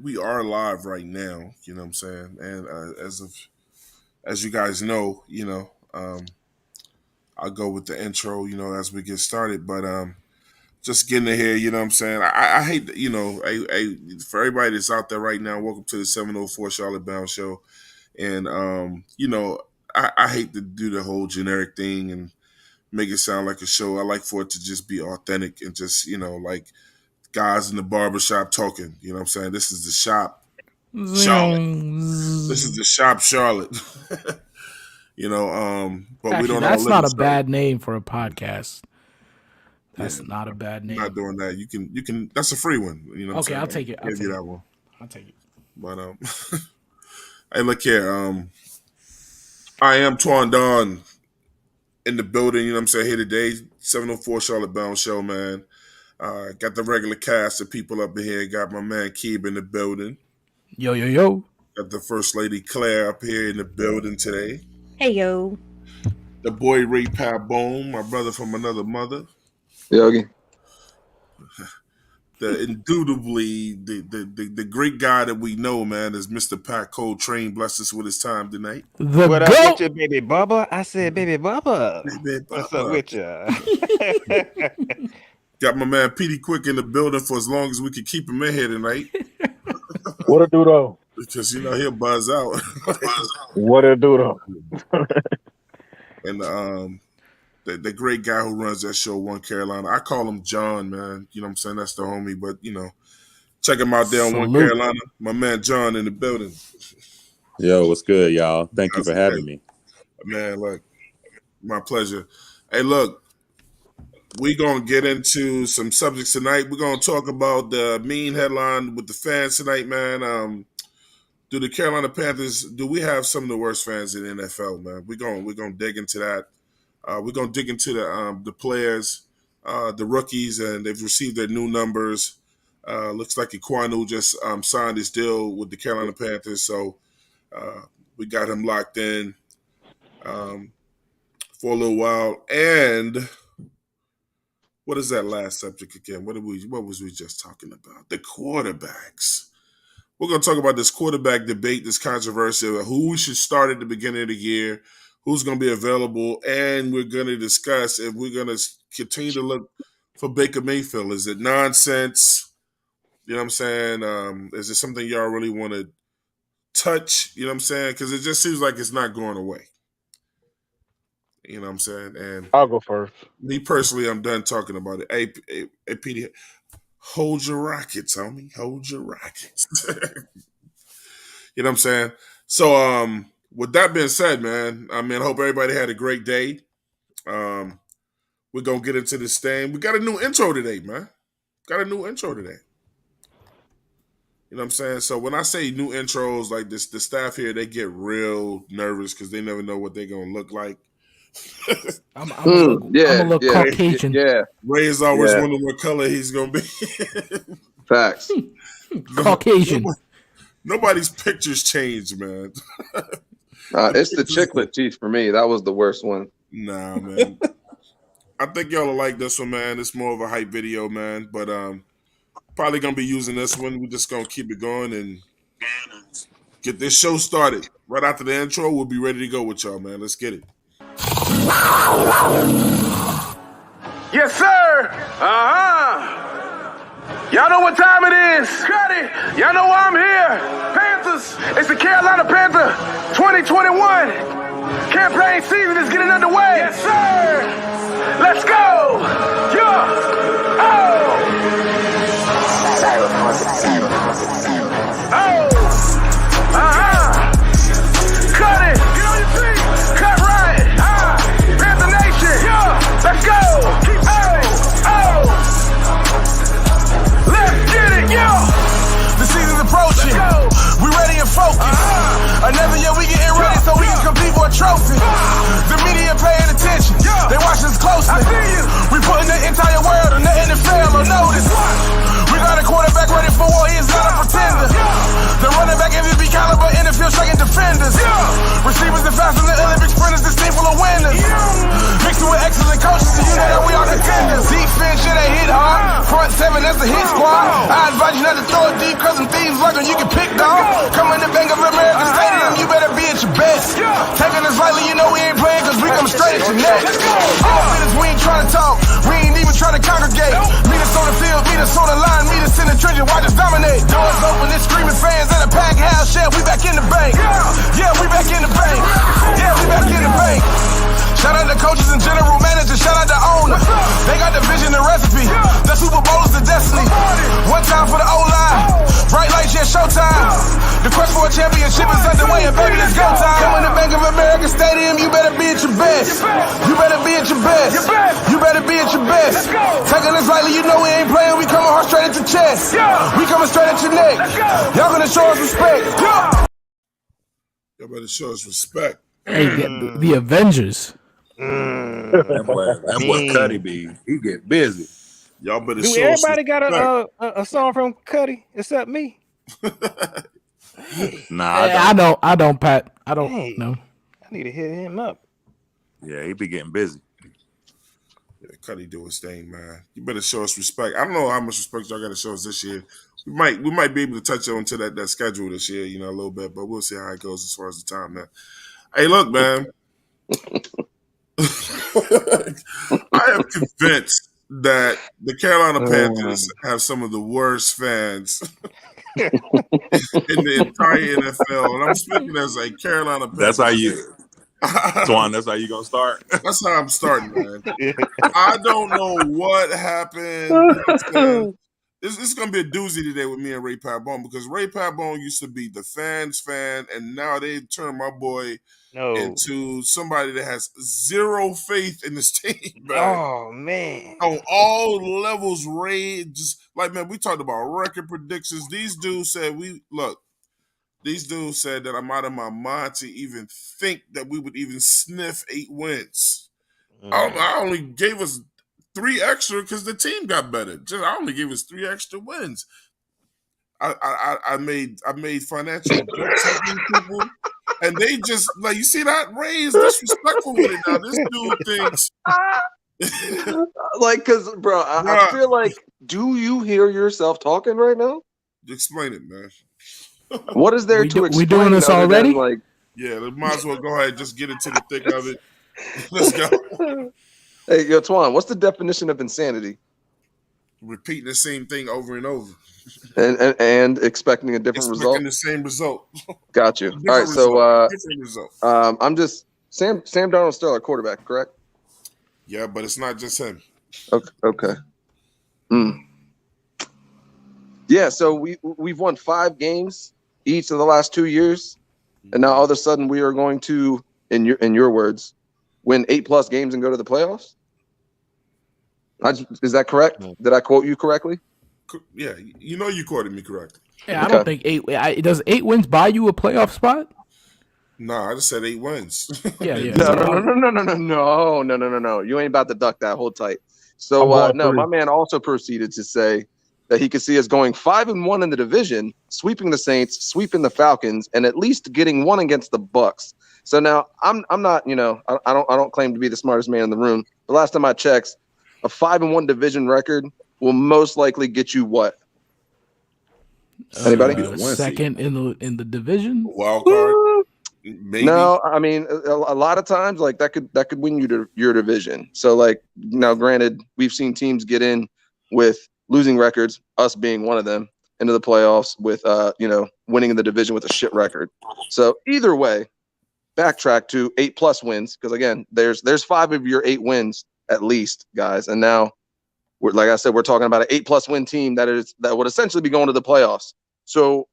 We are live right now. You know what I'm saying? And as you guys know, I'll go with the intro. As we get started, but just getting in here. You know what I'm saying? I hate that. For everybody that's out there right now, welcome to the 704 Charlotte Bound Show. And I hate to do the whole generic thing and make it sound like a show. I like for it to just be authentic and just like guys in the barbershop talking. You know what I'm saying? This is the shop, Charlotte. This is the shop, Charlotte. But actually, we don't. That's not a bad name for a podcast. That's not a bad name. I'm not doing that. You can. That's a free one. You know. Okay, I'll take it. I'll give you that one. I'll take it. But hey, look here. I am Twan Don in the building. You know what I'm saying? Here today, 704 Charlotte Bound Show, man. Got the regular cast of people up in here. Got my man Keeb in the building. Yo. Got the First Lady Claire up here in the building today. Hey, yo. The boy Ray Pabone, my brother from another mother. Yogi. The indubitably, the great guy that we know, man, is Mr. Pat Coltrane. Bless us with his time tonight. What up with you, baby Bubba? I said, baby Bubba. What's up with you? Got my man Petey Quick in the building for as long as we can keep him in here tonight. What it do though? Because he'll buzz out. What it do though? And the great guy who runs that show, One Carolina. I call him John, man. You know what I'm saying? That's the homie. But check him out there on One Carolina. My man John in the building. Yo, what's good, y'all? Thank you for having me. Man, look, my pleasure. Hey, look. We're going to get into some subjects tonight. We're going to talk about the mean headline with the fans tonight, man. Do the Carolina Panthers, do we have some of the worst fans in the NFL, man? We're going to dig into that. We're going to dig into the players, the rookies, and they've received their new numbers. Looks like Equanu just signed his deal with the Carolina Panthers, so we got him locked in for a little while. And what is that last subject again? What was we just talking about? The quarterbacks. We're going to talk about this quarterback debate, this controversy of who should start at the beginning of the year, who's going to be available, and we're going to discuss if we're going to continue to look for Baker Mayfield. Is it nonsense? You know what I'm saying? Is it something y'all really want to touch? You know what I'm saying? Because it just seems like it's not going away. You know what I'm saying? And I'll go first. Me personally, I'm done talking about it. Hey, Petey, hold your rockets, homie. Hold your rockets. You know what I'm saying? So, with that being said, man, I hope everybody had a great day. We're going to get into this thing. We got a new intro today, man. You know what I'm saying? So when I say new intros, like this, the staff here, they get real nervous because they never know what they're going to look like. I'm a look Caucasian. Yeah. Ray is always wondering what color he's going to be. Facts. Caucasian. Nobody's pictures change, man. It's the chiclet teeth for me. That was the worst one. Nah, man. I think y'all will like this one, man. It's more of a hype video, man. But probably going to be using this one. We're just going to keep it going and get this show started. Right after the intro, we'll be ready to go with y'all, man. Let's get it. Yes, sir. Y'all know what time it is. Cut it. Y'all know why I'm here. Panthers. It's the Carolina Panther 2021. Campaign season is getting underway. Yes, sir. Let's go. Yeah. Oh. Cut it. Get on your feet. Cut right. Panther Nation. Yeah. Let's go. Let's get it. Yeah. The season's approaching. We ready and focused. Another year we getting ready so we can compete for a trophy. The media paying attention. They watch us closely. We putting the entire world in the NFL on notice. We got a quarterback ready for war. He is not a pretender. The running back MVP caliber in the field striking defenders. Receivers and fast in the Olympic sprinters. This team full of winners. Mixed with excellent coaches, so you know that we are contenders. Defense shit ain't hit hard. Front 7, that's the hit squad. I advise you not to throw it deep, cause them thieves lurking, you can pick dog. Coming to Bank of America Stadium, you better be at your best. Taking us lightly, you know we ain't playing, cause we come straight at your neck. All minutes, we ain't trying to talk, we ain't even trying to congregate. Meet us on the field, meet us on the line, meet us in the trenches, watch us dominate. Doors open, it's screaming fans at a pack house, yeah, we back in the bank. Yeah, we back in the bank. Yeah, we back in the bank. Shout out to coaches and general managers, shout out to owner. They got the vision and recipe. The Super Bowl is the destiny. One time for the O-line. Bright lights, yeah, showtime. The quest for a championship is underway, and baby, it's go time. Coming to Bank of America Stadium, you better be at your best. You better be at your best. You better be at your best. Taking this lightly, you know we ain't playing. We coming hard straight at your chest. We coming straight at your neck. Y'all gonna show us respect. Y'all better show us respect. Hey, the Avengers. That boy Cuddy B. He get busy. Y'all better Do show us everybody got respect. a song from Cuddy except me? Nah, Hey, I don't, Pat. I don't Hey. know. I need to hit him up. yeah, he be getting busy. Yeah, Cuddy do his thing, man. You better show us respect. I don't know how much respect y'all got to show us this year. We might be able to touch on to that schedule this year, you know, a little bit, but we'll see how it goes as far as the time, man. Hey, look, man. I am convinced that the Carolina Panthers have some of the worst fans in the entire NFL, and I'm speaking as a Carolina Panthers. That's how you, Twan. That's how you gonna start. That's how I'm starting, man. I don't know what happened. It's going to be a doozy today with me and Ray Pabone, because Ray Pabone used to be the fans' fan, and now they turned my boy into somebody that has zero faith in this team, man. Oh man. On all levels, Ray, just like, man, we talked about record predictions. These dudes said that I'm out of my mind to even think that we would even sniff 8 wins. I only gave us 3 extra because the team got better. I only gave us 3 extra wins. I made financial bets on these people, and they just, like, you see that? Ray is disrespectful with it now. This dude thinks Like, cause bro, I feel like, do you hear yourself talking right now? explain it, man. What is there to explain? We doing this other than, already? like, Yeah, might as well go ahead and just get into the thick of it. Let's go. hey, yo, Twan, what's the definition of insanity? Repeating the same thing over and over. And expecting a different result. Expecting the same result. Got you. All right, Different result. I'm just Sam Darnold's still our quarterback, correct? Yeah, but it's not just him. Okay. Yeah, so we've won 5 games each of the last 2 years, and now all of a sudden we are going to, in your words, win 8+ games and go to the playoffs. Is that correct? Did I quote you correctly? Yeah, you know you quoted me correctly. Yeah, I don't think 8. Does 8 wins buy you a playoff spot? No, I just said 8 wins. Yeah. No. You ain't about to duck that. Hold tight. So no, my man also proceeded to say that he could see us going 5-1 in the division, sweeping the Saints, sweeping the Falcons, and at least getting 1 against the Bucks. So now I'm not, I don't claim to be the smartest man in the room. The last time I checked, a 5-1 division record will most likely get you what? Anybody? Second in the division. Wild card. Maybe. No, I mean a lot of times like that could win you to your division. So like now, granted, we've seen teams get in with losing records, us being one of them, into the playoffs with winning in the division with a shit record. So either way, backtrack to 8+ wins, because again, there's 5 of your 8 wins at least, guys, and now like I said, we're talking about an 8+ win team that would essentially be going to the playoffs. So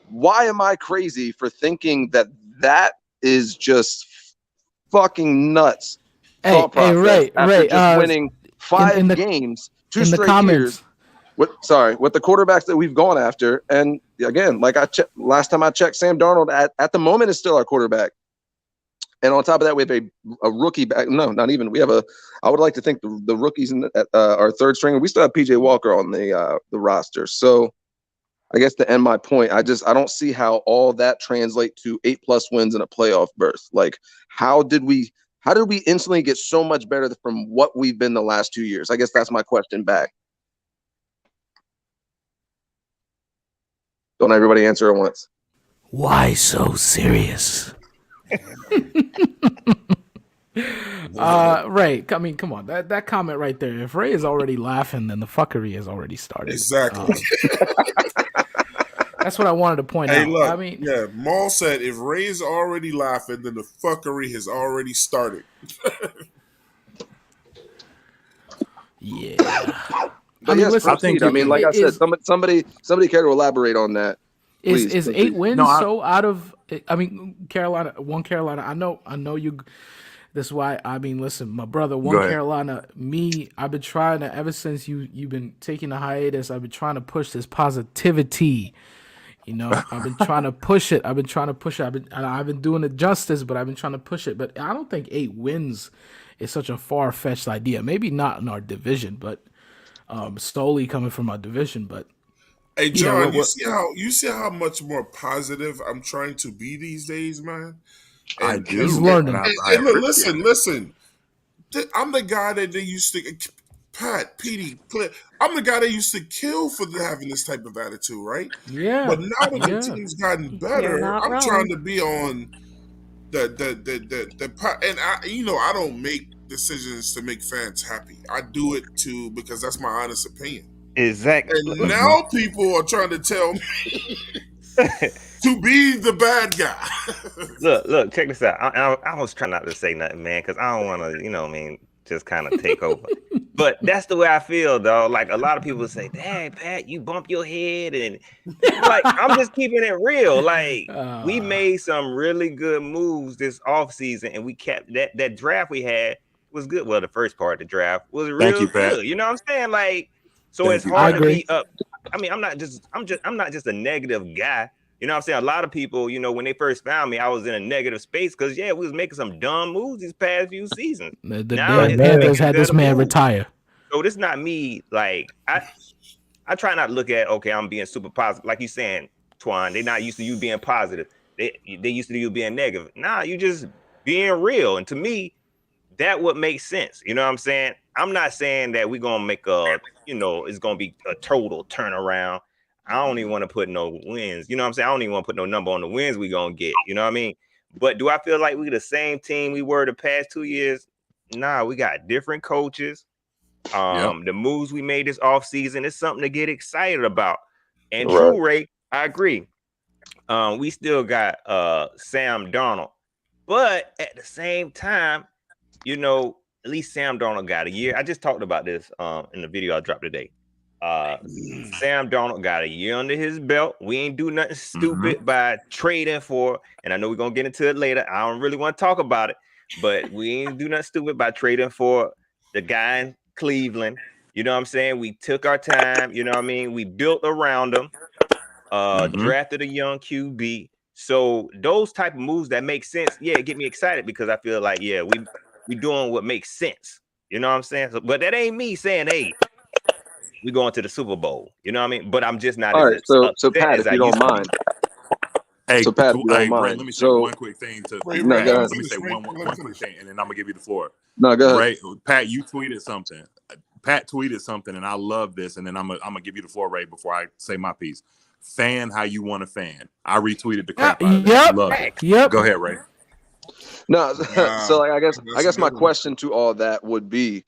why am I crazy for thinking that is just fucking nuts? Hey, Ray, just winning 5 games, 2 straight years. With the quarterbacks that we've gone after, and again, like last time I checked, Sam Darnold at the moment is still our quarterback. And on top of that, we have a rookie back. No, not even. We have I would like to think the rookies in our third stringer. We still have PJ Walker on the roster. So I guess to end my point, I don't see how all that translate to 8+ wins in a playoff berth. Like, how did we instantly get so much better from what we've been the last 2 years? I guess that's my question back. Don't everybody answer at once. Why so serious? Ray, I mean, come on. That comment right there. If Ray is already laughing, then the fuckery has already started. Exactly. That's what I wanted to point Hey, out. look, I mean, yeah, Maul said if Ray's already laughing, then the fuckery has already started. yeah. But mean, yes, listen, proceed. I mean, like I said, somebody care to elaborate on that. Please, is proceed. 8 wins so out of? I mean, Carolina. I know you. This is why. I mean, listen, my brother. Carolina. Me. I've been trying to ever since you've been taking a hiatus. I've been trying to push this positivity. You know, I've been trying to push it. I've been doing it justice, but I've been trying to push it. But I don't think 8 wins is such a far-fetched idea. Maybe not in our division, but solely coming from our division. But hey, John, you see how much more positive I'm trying to be these days, man. And, I do. He's learning. And look, listen. I'm the guy that they used to. Pat, Petey, I'm the guy they used to kill for having this type of attitude, right? Yeah. But now that the team's gotten better, I'm trying to be on the and I don't make decisions to make fans happy. I do it because that's my honest opinion. Exactly. And now people are trying to tell me to be the bad guy. look, check this out. I was trying not to say nothing, man, because I don't want to, just kind of take over. But that's the way I feel, though. Like a lot of people say, "Dang, Pat, you bump your head," and like I'm just keeping it real. Like we made some really good moves this offseason, and we kept that draft we had was good. Well, the first part of the draft was real good. You know what I'm saying? Like, so it's hard to be up. I mean, I'm not just a negative guy. You know what I'm saying? A lot of people, when they first found me, I was in a negative space because, we was making some dumb moves these past few seasons. The Panthers had this man retire. So this is not me. Like, I try not to look at, okay, I'm being super positive. Like you saying, Twan, they're not used to you being positive. They used to you being negative. Nah, you just being real. And to me, that what makes sense. You know what I'm saying? I'm not saying that we're going to make it's going to be a total turnaround. I don't even want to put no wins. You know what I'm saying? I don't even want to put no number on the wins we're going to get. You know what I mean? But do I feel like we're the same team we were the past 2 years? Nah, we got different coaches. The moves we made this offseason is something to get excited about. And true, Ray, I agree. We still got Sam Darnold. But at the same time, at least Sam Darnold got a year. I just talked about this in the video I dropped today. Sam Darnold got a year under his belt. We ain't do nothing stupid by trading for, and I know we're gonna get into it later. I don't really want to talk about it, but we ain't do nothing stupid by trading for the guy in Cleveland. You know what I'm saying? We took our time, you know what I mean? We built around him, drafted a young QB. So those type of moves that make sense, it get me excited because I feel like, we doing what makes sense. You know what I'm saying? So, but that ain't me saying, hey, we going to the Super Bowl. You know what I mean? But I'm just not all right. So Pat, if you don't mind. Hey, so Pat, if you don't mind. Ray, let me say one quick thing Ray, let me say one quick thing, and then I'm gonna give you the floor. No, go ahead. Ray, Pat, you tweeted something. Pat tweeted something, and I love this. And then I'm gonna give you the floor, Ray, before I say my piece. Fan how you want to fan. I retweeted the crap out of it. Love it. Go ahead, Ray. No, so like, I guess my question to all that would be,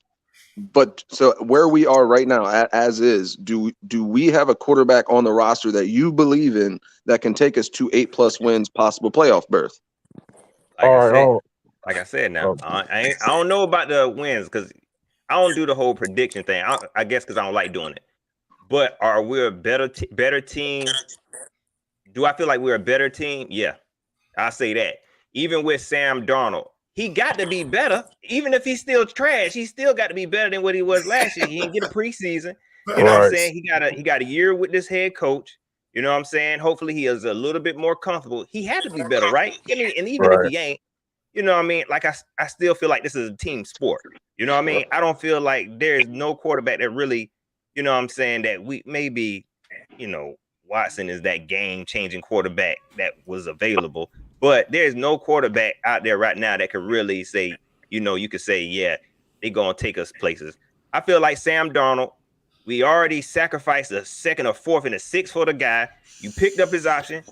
but so where we are right now, as is, do we have a quarterback on the roster that you believe in that can take us to 8+ wins, possible playoff berth? Like I said, now I don't know about the wins because I don't do the whole prediction thing. I guess because I don't like doing it. But are we a better team? Do I feel like we're a better team? Yeah, I say that. Even with Sam Darnold, he got to be better. Even if he's still trash, he still got to be better than what he was last year. He didn't get a preseason. You know what I'm saying? He got a year with this head coach. You know what I'm saying? Hopefully he is a little bit more comfortable. He had to be better, right? I mean, and even if he ain't, you know what I mean? Like I still feel like this is a team sport. You know what I mean? I don't feel like there's no quarterback that really, you know what I'm saying, that we maybe, Watson is that game-changing quarterback that was available. But there's no quarterback out there right now that could really say, you could say, yeah, they're going to take us places. I feel like Sam Darnold We already sacrificed a second, a fourth, and a sixth for the guy. You picked up his option,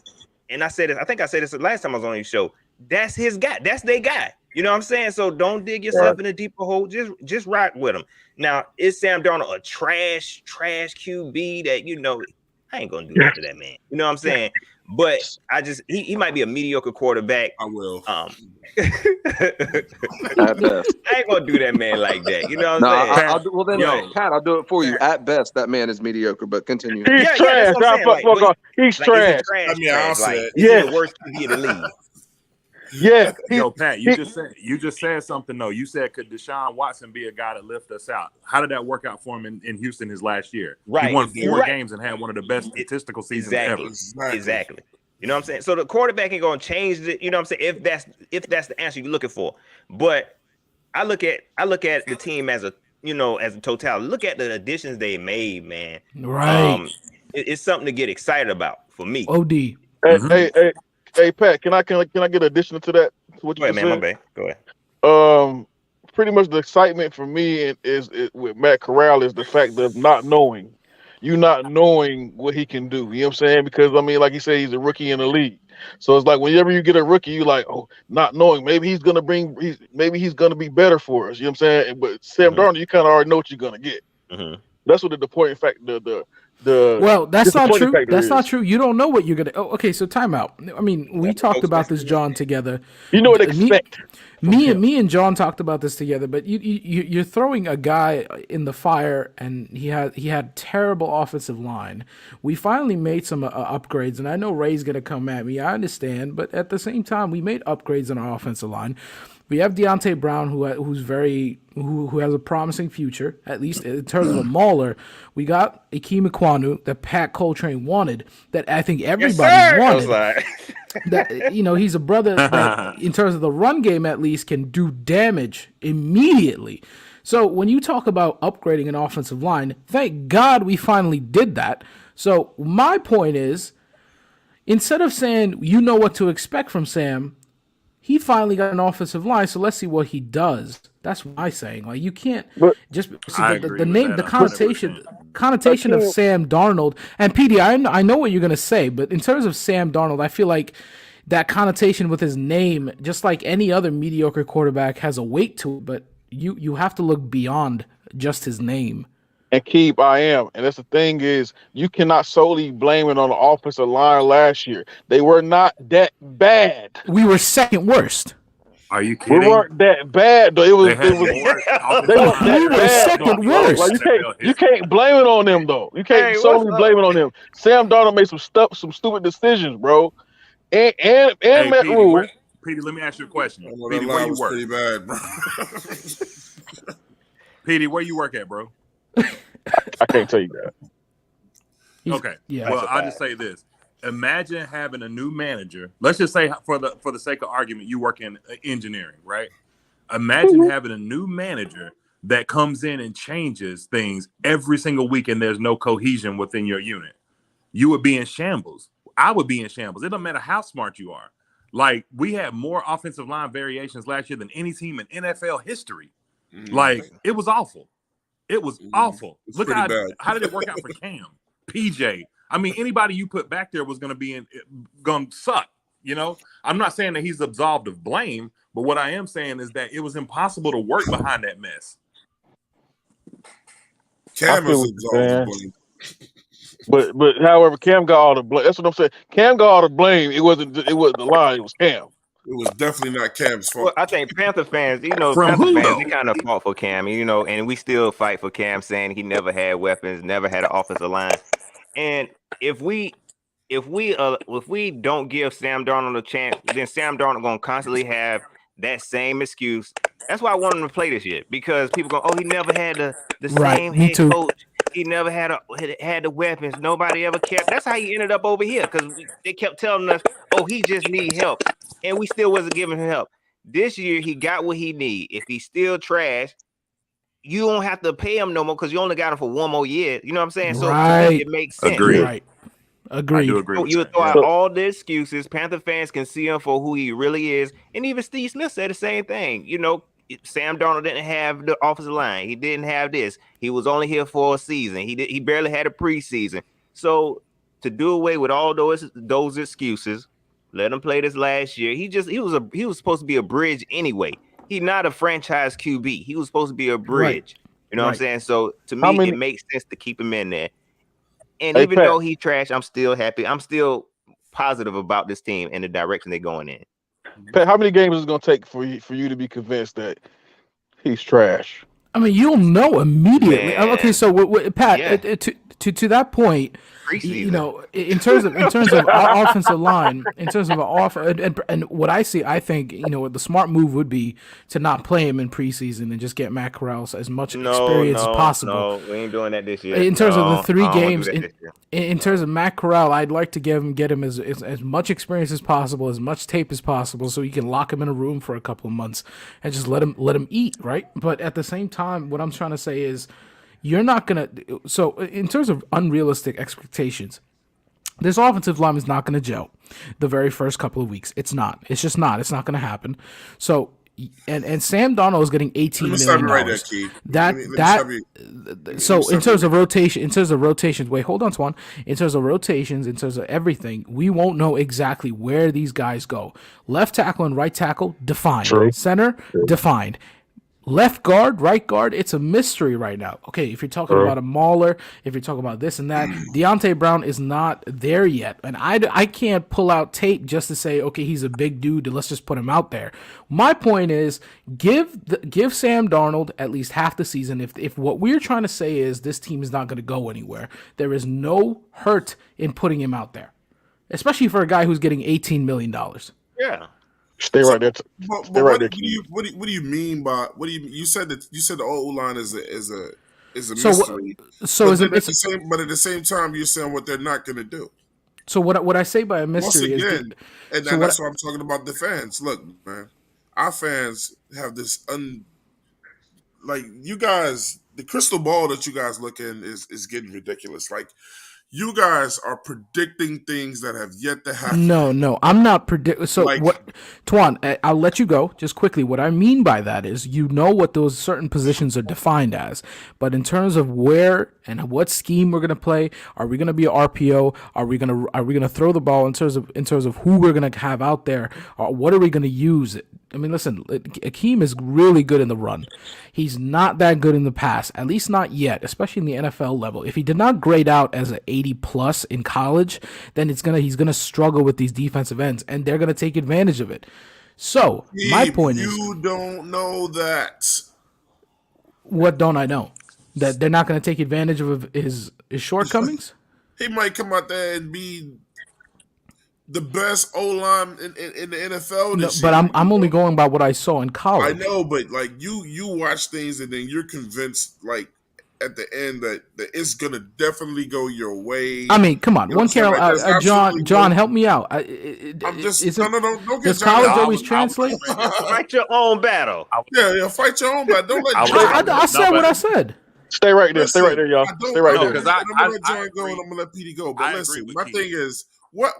and I said this. I think I said this the last time I was on your show. That's his guy. That's their guy. You know what I'm saying? So don't dig yourself in a deeper hole. Just rock with him. Now, is Sam Darnold a trash QB that I ain't gonna do that to that man? You know what I'm saying? But he might be a mediocre quarterback. I will. I ain't gonna do that man like that. You know what I'm saying? I'll do, well then, Pat, I'll do it for you. At best, that man is mediocre, but continue. He's trash. He's trash. I'll say it. He's the worst QB in the league. Yeah. Yo, Pat, you just said something though. You said, could Deshaun Watson be a guy to lift us out? How did that work out for him in Houston his last year? Right. He won 4 games and had one of the best statistical seasons ever. Exactly. You know what I'm saying? So the quarterback ain't gonna change it. You know what I'm saying? If that's the answer you're looking for. But I look at the team as a totality. Look at the additions they made, man. Right. It's something to get excited about for me. OD. Hey, Pat, can I get additional to that? To what you Go ahead, man. said? My bad. Go ahead. Pretty much the excitement for me is with Matt Corral is the fact of not knowing what he can do. You know what I'm saying? Because I mean, like you said, he's a rookie in the league. So it's like whenever you get a rookie, you like, not knowing maybe he's gonna be better for us. You know what I'm saying? But Sam Darnold, you kind of already know what you're gonna get. That's what the point. In fact, well, that's not true. That's not true. You don't know what you're gonna. Oh, okay, so time out. I mean, we talked about this, John, together. You know what to expect. Me and John talked about this together. But you're throwing a guy in the fire, and he had terrible offensive line. We finally made some upgrades, and I know Ray's gonna come at me. I understand, but at the same time, we made upgrades in our offensive line. We have Deontay Brown, who has a promising future, at least in terms of a mauler. We got Ikem Ekwonu that Pat Coltrane wanted, that I think everybody wanted. That he's a brother that, in terms of the run game, at least can do damage immediately. So when you talk about upgrading an offensive line, thank God we finally did that. So my point is, instead of saying what to expect from Sam, he finally got an offensive line, so let's see what he does. That's what I'm saying. Like, you can't just the name, the connotation of Sam Darnold. And PD, I know what you're gonna say, but in terms of Sam Darnold, I feel like that connotation with his name, just like any other mediocre quarterback, has a weight to it. But you have to look beyond just his name. And and that's the thing is, you cannot solely blame it on the offensive line last year. They were not that bad. We were second worst. Are you kidding? We weren't that bad though. They were second worst. Like, you can't blame it on them though. You can't solely blame it on them. Sam Darnold made some stupid decisions, bro. And Matt Rule. Petey, let me ask you a question. Petey, where you work? Pretty bad, bro. Petey, where you work at, bro? I can't tell you that. Okay. Yeah. Well, I'll just say this. Imagine having a new manager. Let's just say, for the sake of argument, you work in engineering, right? Imagine having a new manager that comes in and changes things every single week, and there's no cohesion within your unit. You would be in shambles. I would be in shambles. It doesn't matter how smart you are. Like, we had more offensive line variations last year than any team in NFL history. Like, it was awful. It was awful. Look how did it work out for Cam, PJ? I mean, anybody you put back there was going to suck. I'm not saying that he's absolved of blame, but what I am saying is that it was impossible to work behind that mess. Cam is absolved of blame. But however, Cam got all the blame. That's what I'm saying. Cam got all the blame. It wasn't the line. It was Cam. It was definitely not Cam's fault. Well, I think Panther fans, they kind of fought for Cam, and we still fight for Cam, saying he never had weapons, never had an offensive line. And if we don't give Sam Darnold a chance, then Sam Darnold gonna constantly have that same excuse. That's why I want him to play this year, because people go, he never had the same head coach. He never had the weapons. Nobody ever kept. That's how he ended up over here, because they kept telling us, he just need help. And we still wasn't giving him help. This year, he got what he need. If he's still trash, you don't have to pay him no more, because you only got him for one more year. You know what I'm saying? So it makes sense. Agreed. Right. Agreed. I do agree. You throw out all the excuses. Panther fans can see him for who he really is. And even Steve Smith said the same thing. Sam Darnold didn't have the offensive line. He didn't have this. He was only here for a season. He barely had a preseason. So to do away with all those excuses, let him play this last year. He was supposed to be a bridge anyway. He's not a franchise QB. He was supposed to be a bridge. Right. You know what I'm saying? So to me, it makes sense to keep him in there. And even though he trash, I'm still happy. I'm still positive about this team and the direction they're going in. Pat, how many games is it going to take for you to be convinced that he's trash? I mean, you'll know immediately. Man. Okay, so Pat, to that point, you know, in terms of our offensive line, in terms of and what I see, I think, you know, the smart move would be to not play him in preseason and just get Matt Corral as much experience as possible. No, we ain't doing that this year. In terms of the 3 games, in terms of Matt Corral, I'd like to get him as much experience as possible, as much tape as possible, so you can lock him in a room for a couple of months and just let him eat, right? But at the same time, what I'm trying to say is, you're not going to – so in terms of unrealistic expectations, this offensive line is not going to gel the very first couple of weeks. It's not. It's just not. It's not going to happen. So and Sam Darnold is getting $18 million. Right there, Keith. So in terms of rotations, wait, hold on, Twan. In terms of rotations, in terms of everything, we won't know exactly where these guys go. Left tackle and right tackle, defined. True. Center, defined. Left guard, right guard, it's a mystery right now. Okay, if you're talking about a Mauler, if you're talking about this and that, Deontay Brown is not there yet. And I can't pull out tape just to say, okay, he's a big dude, let's just put him out there. My point is, give Sam Darnold at least half the season. If what we're trying to say is this team is not going to go anywhere, there is no hurt in putting him out there, especially for a guy who's getting $18 million. Yeah. Stay right there. But what do you mean by you said the O line is a mystery. But at the same time, you're saying what they're not going to do. So what I say by a mystery that's why I'm talking about the fans. Look, man, our fans have this like you guys, the crystal ball that you guys look in is getting ridiculous. Like, you guys are predicting things that have yet to happen. No, I'm not predicting. So what, Twan? I'll let you go just quickly. What I mean by that is, you know what those certain positions are defined as, but in terms of where and what scheme we're gonna play, are we gonna be an RPO? Are we gonna throw the ball in terms of who we're gonna have out there? Or what are we gonna use? I mean, listen, Akeem is really good in the run. He's not that good in the pass, at least not yet, especially in the NFL level. If he did not grade out as an 80+ in college, then he's gonna struggle with these defensive ends, and they're gonna take advantage of it. So my point is, you don't know that. What don't I know? That they're not gonna take advantage of his shortcomings? He might come out there and be the best O-line in the NFL this year. But I'm only going by what I saw in college. I know, but like you watch things and then you're convinced, like, at the end that it's gonna definitely go your way. I mean, come on, you know, John, help me out. I'm just don't does college always translate? Fight your own battle. Yeah, fight your own battle. Don't let I said what I said. Stay right there. Stay right there, y'all. Stay right there. Because I'm gonna let John go and I'm gonna let PD go. But listen, my thing is, what?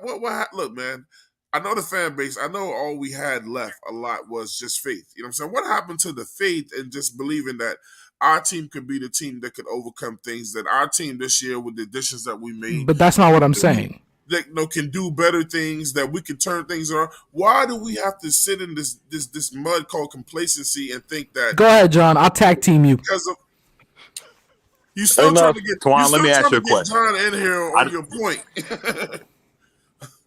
Look, man. I know the fan base. I know all we had left a lot was just faith. You know what I'm saying? What happened to the faith and just believing that our team could be the team that could overcome things, that our team this year with the additions that we made. But that's not what I'm saying. That can do better things, that we can turn things around. Why do we have to sit in this mud called complacency and think that? Go ahead, John. I'll tag team you. Because of you still trying to get Twan, let me ask you a question. John in here on your point.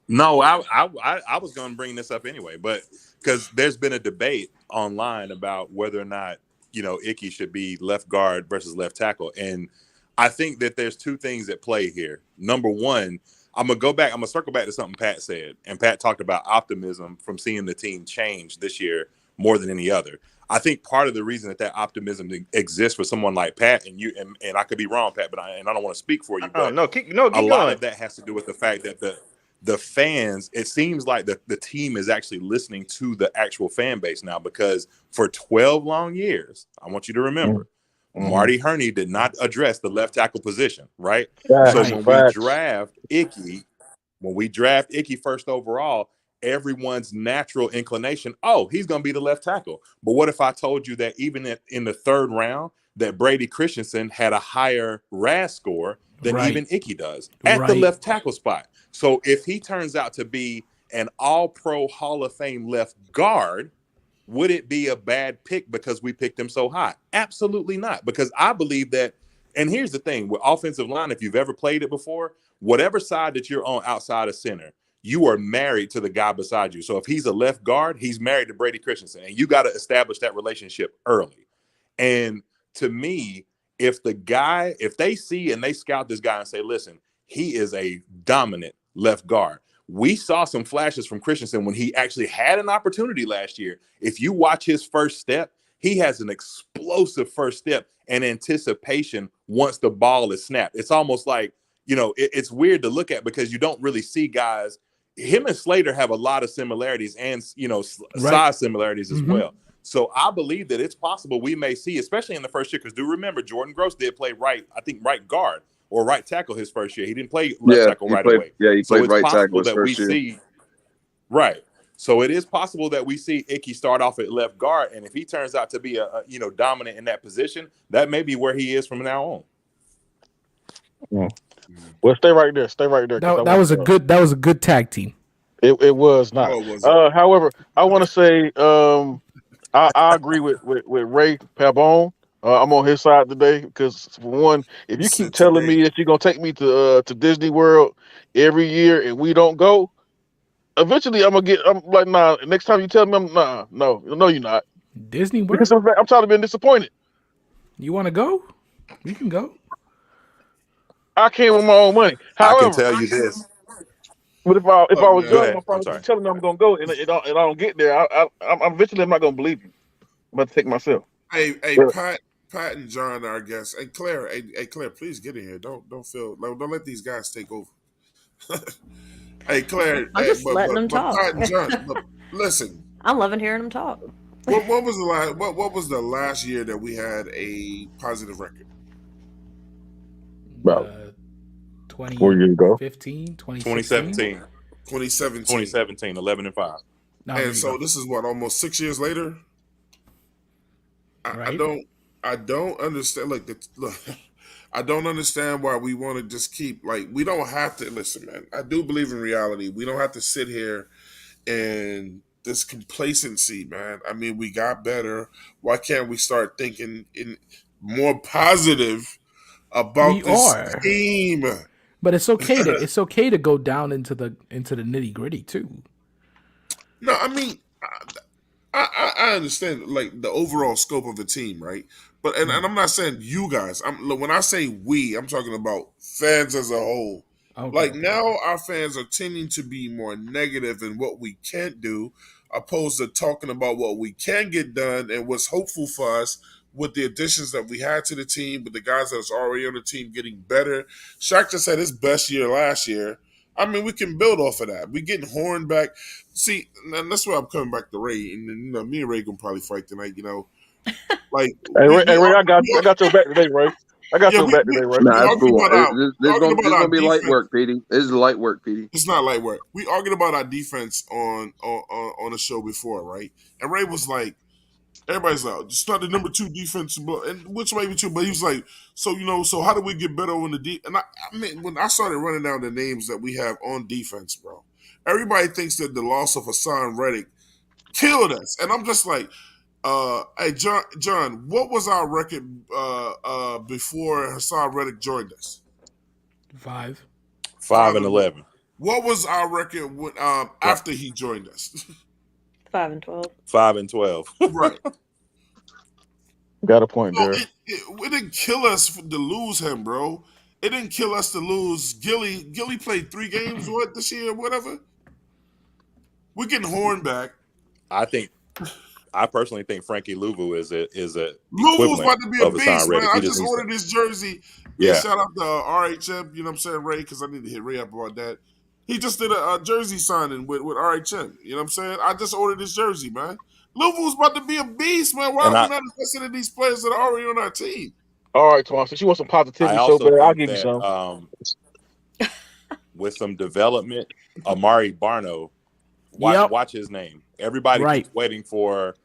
No, I was going to bring this up anyway, but because there's been a debate online about whether or not, you know, Ickey should be left guard versus left tackle. And I think that there's two things at play here. Number one, I'm going to circle back to something Pat said. And Pat talked about optimism from seeing the team change this year more than any other. I think part of the reason that optimism exists for someone like Pat, and you, and I could be wrong, Pat, but I don't want to speak for you, but keep going. Lot of that has to do with the fact that the fans, it seems like the team is actually listening to the actual fan base now, because for 12 long years, I want you to remember, Marty Herney did not address the left tackle position, right? So when we draft Ickey first overall, everyone's natural inclination, oh, he's going to be the left tackle. But what if I told you that even in the third round, that Brady Christensen had a higher RAS score than even Icky does at the left tackle spot? So if he turns out to be an all-pro Hall of Fame left guard, would it be a bad pick because we picked him so high? Absolutely not. Because I believe that, and here's the thing, with offensive line, if you've ever played it before, whatever side that you're on outside of center, you are married to the guy beside you. So if he's a left guard, he's married to Brady Christensen, and you got to establish that relationship early. And to me, if they see and they scout this guy and say, listen, he is a dominant left guard. We saw some flashes from Christensen when he actually had an opportunity last year. If you watch his first step, he has an explosive first step and anticipation once the ball is snapped. It's almost like, it's weird to look at because you don't really see guys. Him and Slater have a lot of similarities and, size similarities as well. So I believe that it's possible we may see, especially in the first year, because do remember, Jordan Gross did play right guard or right tackle his first year. He didn't play left tackle away. Yeah, he played right tackle his first year. Right. So it is possible that we see Icky start off at left guard, and if he turns out to be a dominant in that position, that may be where he is from now on. Yeah. Well, stay right there. Stay right there. That was a good tag team. It was not. However, I want to say I agree with Ray Pabon. I'm on his side today because, for one, if you keep telling me that you're gonna take me to Disney World every year and we don't go, eventually I'm like, nah. Next time you tell me, no, you're not. Disney World? Because I'm tired of being disappointed. You want to go? You can go. I came with my own money. However, I can tell you this. But if I was young, I'm probably telling them I'm gonna go, and I don't get there. I'm eventually I'm not gonna believe you. I'm about to take myself. Hey, Pat and John, our guests. Hey, Claire. Hey, Claire, please get in here. Don't let these guys take over. Hey, Claire. I'm just letting them talk. Pat and John, listen. I'm loving hearing them talk. What was the last year that we had a positive record? About 4 years ago. 2017, 11-5. And so this is what, almost 6 years later. I don't understand. I don't understand why we want to just keep we don't have to listen, man. I do believe in reality. We don't have to sit here and this complacency, man. I mean, we got better. Why can't we start thinking in more positive about this team? But it's okay to go down into the nitty gritty too. No, I mean, I understand the overall scope of the team, right? But and I'm not saying you guys. When I say we, I'm talking about fans as a whole. Okay. Now our fans are tending to be more negative in what we can't do, opposed to talking about what we can get done and what's hopeful for us with the additions that we had to the team, with the guys that's already on the team getting better. Shaq just had his best year last year. I mean, we can build off of that. We're getting Horn back. See, and that's why I'm coming back to Ray. And me and Ray gonna probably fight tonight. Hey, Ray, I got your back today, Ray. I got your back today, Ray. Nah, it's cool. This gonna be light work, Petey. This is light work, Petey. It's not light work. We argued about our defense on the show before, right? And Ray was like, everybody's like, it's not the number 2 defense, and which may be true. But he was like, so how do we get better on the D? And I mean, when I started running down the names that we have on defense, bro, everybody thinks that the loss of Hassan Reddick killed us, and I'm just like, hey, John, what was our record before Hassan Reddick joined us? 5-11. What was our record when, after he joined us? 5-12. 5-12. Right. Got a point there. It didn't kill us to lose him, bro. It didn't kill us to lose Gilly. Gilly played 3 games, this year, whatever. We're getting Horn back. I personally think Frankie Louvu is a Louvu's about to be a beast, man. I just ordered his jersey. Yeah. Shout out to RHM, you know what I'm saying, Ray, because I need to hit Ray up about that. He just did a jersey signing with RHM. You know what I'm saying? I just ordered his jersey, man. Louvu's about to be a beast, man. Why are we not investing in these players that are already on our team? All right, Twan. Since you want some positivity so bad, I'll give you some. With some development, Amari Barno Watch his name. Everybody Right. keeps waiting for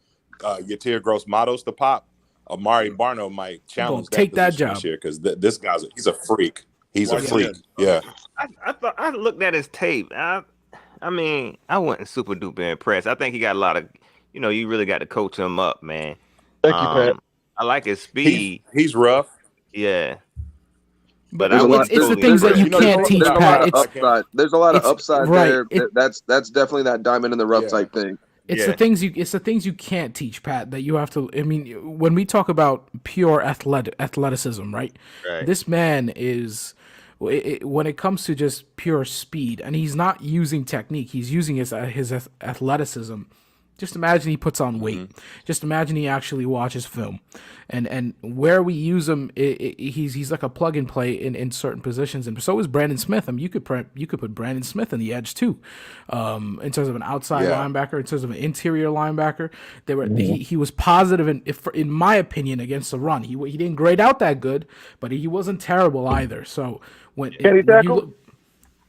Yatir Gross-Matos to pop. Amari Barno might challenge that take that position job this year because this guy's he's a freak. He's Watch a freak. him. Yeah. I thought I looked at his tape. I mean, I wasn't super duper impressed. I think he got a lot of, you really got to coach him up, man. Thank you, Pat. I like his speed. He's rough. Yeah. But There's a lot- it's the things that you can't teach, There's a lot Pat. of It's upside. There's a lot of upside right. there. That's definitely that diamond in the rough type thing. It's the things you can't teach, Pat, that you have to. I mean, when we talk about pure athleticism, right? This man is, when it comes to just pure speed, and he's not using technique, he's using his athleticism. Just imagine he puts on weight. Just imagine he actually watches film, and where we use him, he's like a plug and play in certain positions. And so is Brandon Smith. I mean, you could put Brandon Smith in the edge too, in terms of an outside linebacker, in terms of an interior linebacker. He was positive in my opinion against the run. He didn't grade out that good, but he wasn't terrible either. So can he tackle?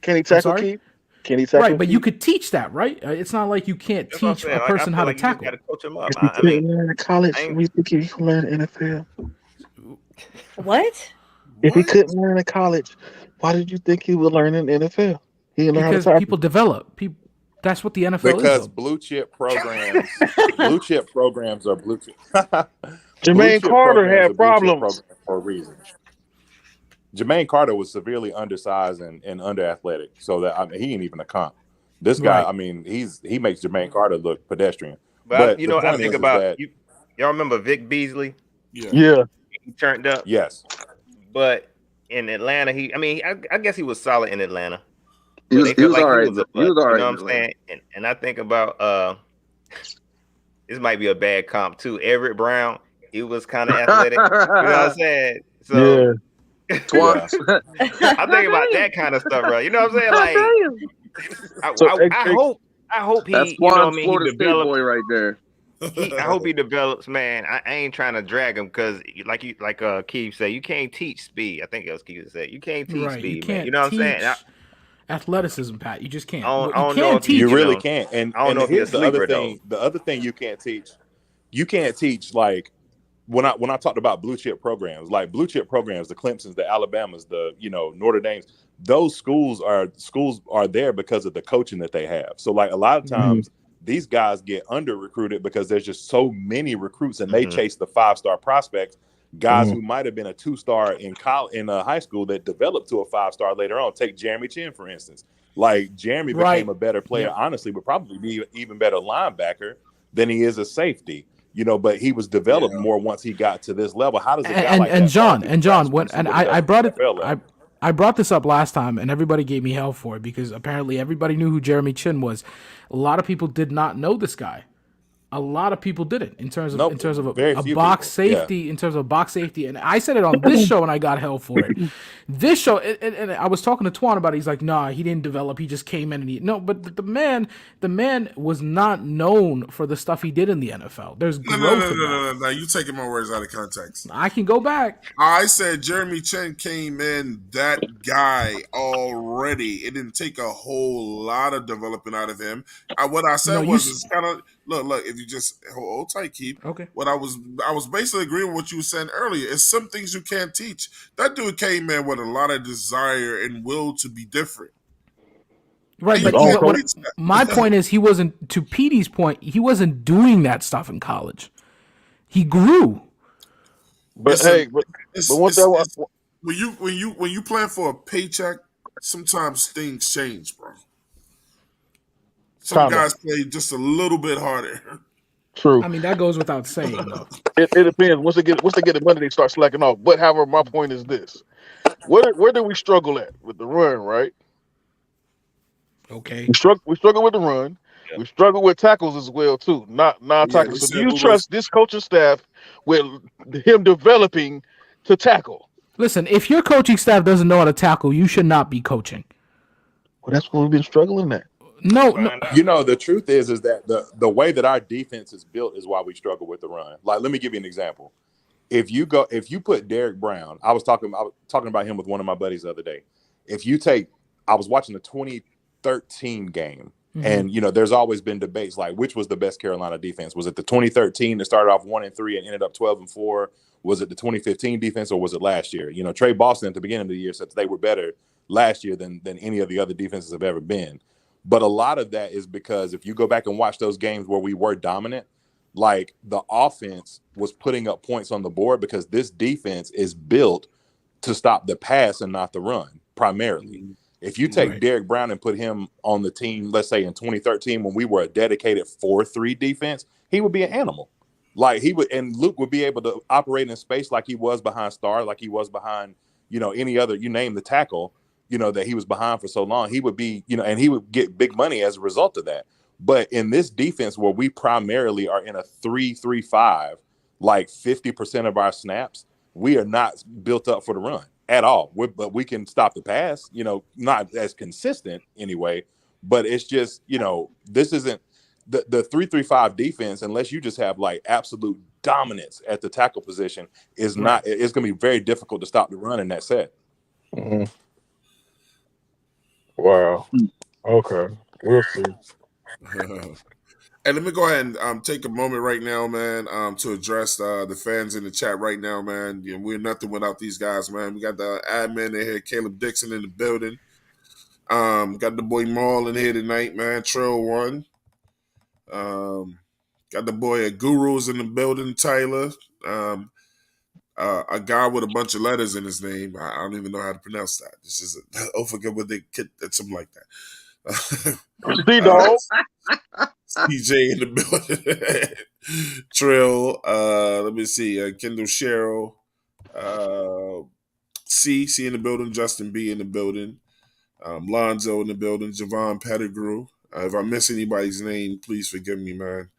Can he tackle? Keith? Can he tackle? Right, but you could teach that, right? It's not like you can't teach a person how to tackle. You got to coach him up. If he couldn't learn in college, we think he can learn in NFL. What? If he couldn't learn in college, why did you think he would learn in NFL? Because people develop. That's what the NFL is. Because blue chip programs are blue chip. Jermaine Carter had problems for a reason. Jermaine Carter was severely undersized and under athletic, so that he ain't even a comp. This guy, I mean, he makes Jermaine Carter look pedestrian. But I think about y'all remember Vic Beasley? Yeah. He turned up. Yes. But in Atlanta, I guess he was solid in Atlanta. He was all right. He was all right. You know what I'm saying? And I think about this might be a bad comp too. Everett Brown, he was kind of athletic. You know what I'm saying? So. Yeah. I think about that kind of stuff, bro. You know what I'm saying? Like, I hope he, that's Florida State boy right there. I hope he develops, man. I ain't trying to drag him because, like Keith said, you can't teach speed. I think it was Keith that said you can't teach speed, man. You know what I'm saying? Athleticism, Pat. You just can't. I don't know if you really can't. And I don't know if he's a sleeper though. The other thing you can't teach like. When I talked about blue chip programs, like blue chip programs, the Clemsons, the Alabamas, the Notre Dames, those schools are there because of the coaching that they have. So like a lot of times these guys get under recruited because there's just so many recruits and they chase the 5-star prospects, guys who might have been a 2-star in high school that developed to a 5-star later on. Take Jeremy Chin, for instance. Like Jeremy became a better player, honestly, but probably be even better linebacker than he is a safety. But he was developed more once he got to this level. How does it I brought this up last time and everybody gave me hell for it because apparently everybody knew who Jeremy Chin was. A lot of people did not know this guy. A lot of people didn't in terms of a box safety, in terms of box safety. And I said it on this show and I got hell for it. This show, and I was talking to Twan about it. He's like, nah, he didn't develop. He just came in and but the man was not known for the stuff he did in the NFL. There's growth. No. You taking my words out of context. I can go back. I said Jeremy Chin came in that guy already. It didn't take a whole lot of developing out of him. What I said it's kind of look. If you just hold tight, Keith. Okay. What I was basically agreeing with what you were saying earlier. It's some things you can't teach. That dude came in with a lot of desire and will to be different. Right, but my point is, he wasn't. To Petey's point, he wasn't doing that stuff in college. He grew. But when you plan for a paycheck, sometimes things change, bro. Some guys play just a little bit harder. True. I mean, that goes without saying, though. It depends. Once they get the money, they start slacking off. But however, my point is this: where do we struggle at with the run? Right. Okay. We struggle with the run. Yeah. We struggle with tackles as well too. Not non-tackles. So do you trust this coaching staff with him developing to tackle? Listen, if your coaching staff doesn't know how to tackle, you should not be coaching. Well, that's what we've been struggling at. No. The truth is that the way that our defense is built is why we struggle with the run. Like, let me give you an example. If you put Derek Brown, I was talking about him with one of my buddies the other day. I was watching the 2013 game And, there's always been debates like which was the best Carolina defense? Was it the 2013 that started off 1-3 and ended up 12-4? Was it the 2015 defense or was it last year? Trey Boston at the beginning of the year said they were better last year than any of the other defenses have ever been. But a lot of that is because if you go back and watch those games where we were dominant, like the offense was putting up points on the board because this defense is built to stop the pass and not the run primarily. If you take Derek Brown and put him on the team, let's say in 2013, when we were a dedicated 4-3 defense, he would be an animal. Like he would, and Luke would be able to operate in space like he was behind Star, like he was behind, any other, you name the tackle, that he was behind for so long. He would be, and he would get big money as a result of that. But in this defense where we primarily are in a 3-3-5, like 50% of our snaps, we are not built up for the run at all. But we can stop the pass, not as consistent anyway. But it's just, this isn't the 3-3-5 defense, unless you just have like absolute dominance at the tackle position, is not. It's going to be very difficult to stop the run in that set. Mm-hmm. Wow. Okay, we'll see. And let me go ahead and take a moment right now, man, to address the fans in the chat right now, man. We're nothing without these guys, man. We got the admin in here, Caleb Dixon in the building. Got the boy Maul in here tonight, man. Trail One. Got the boy Guru's in the building, Tyler. A guy with a bunch of letters in his name. I don't even know how to pronounce that. This is I forget what they get, something like that. D-Dog. CJ in the building. Trill. Let me see. Kendall Sherrill. C in the building. Justin B in the building. Lonzo in the building. Javon Pettigrew. If I miss anybody's name, please forgive me, man.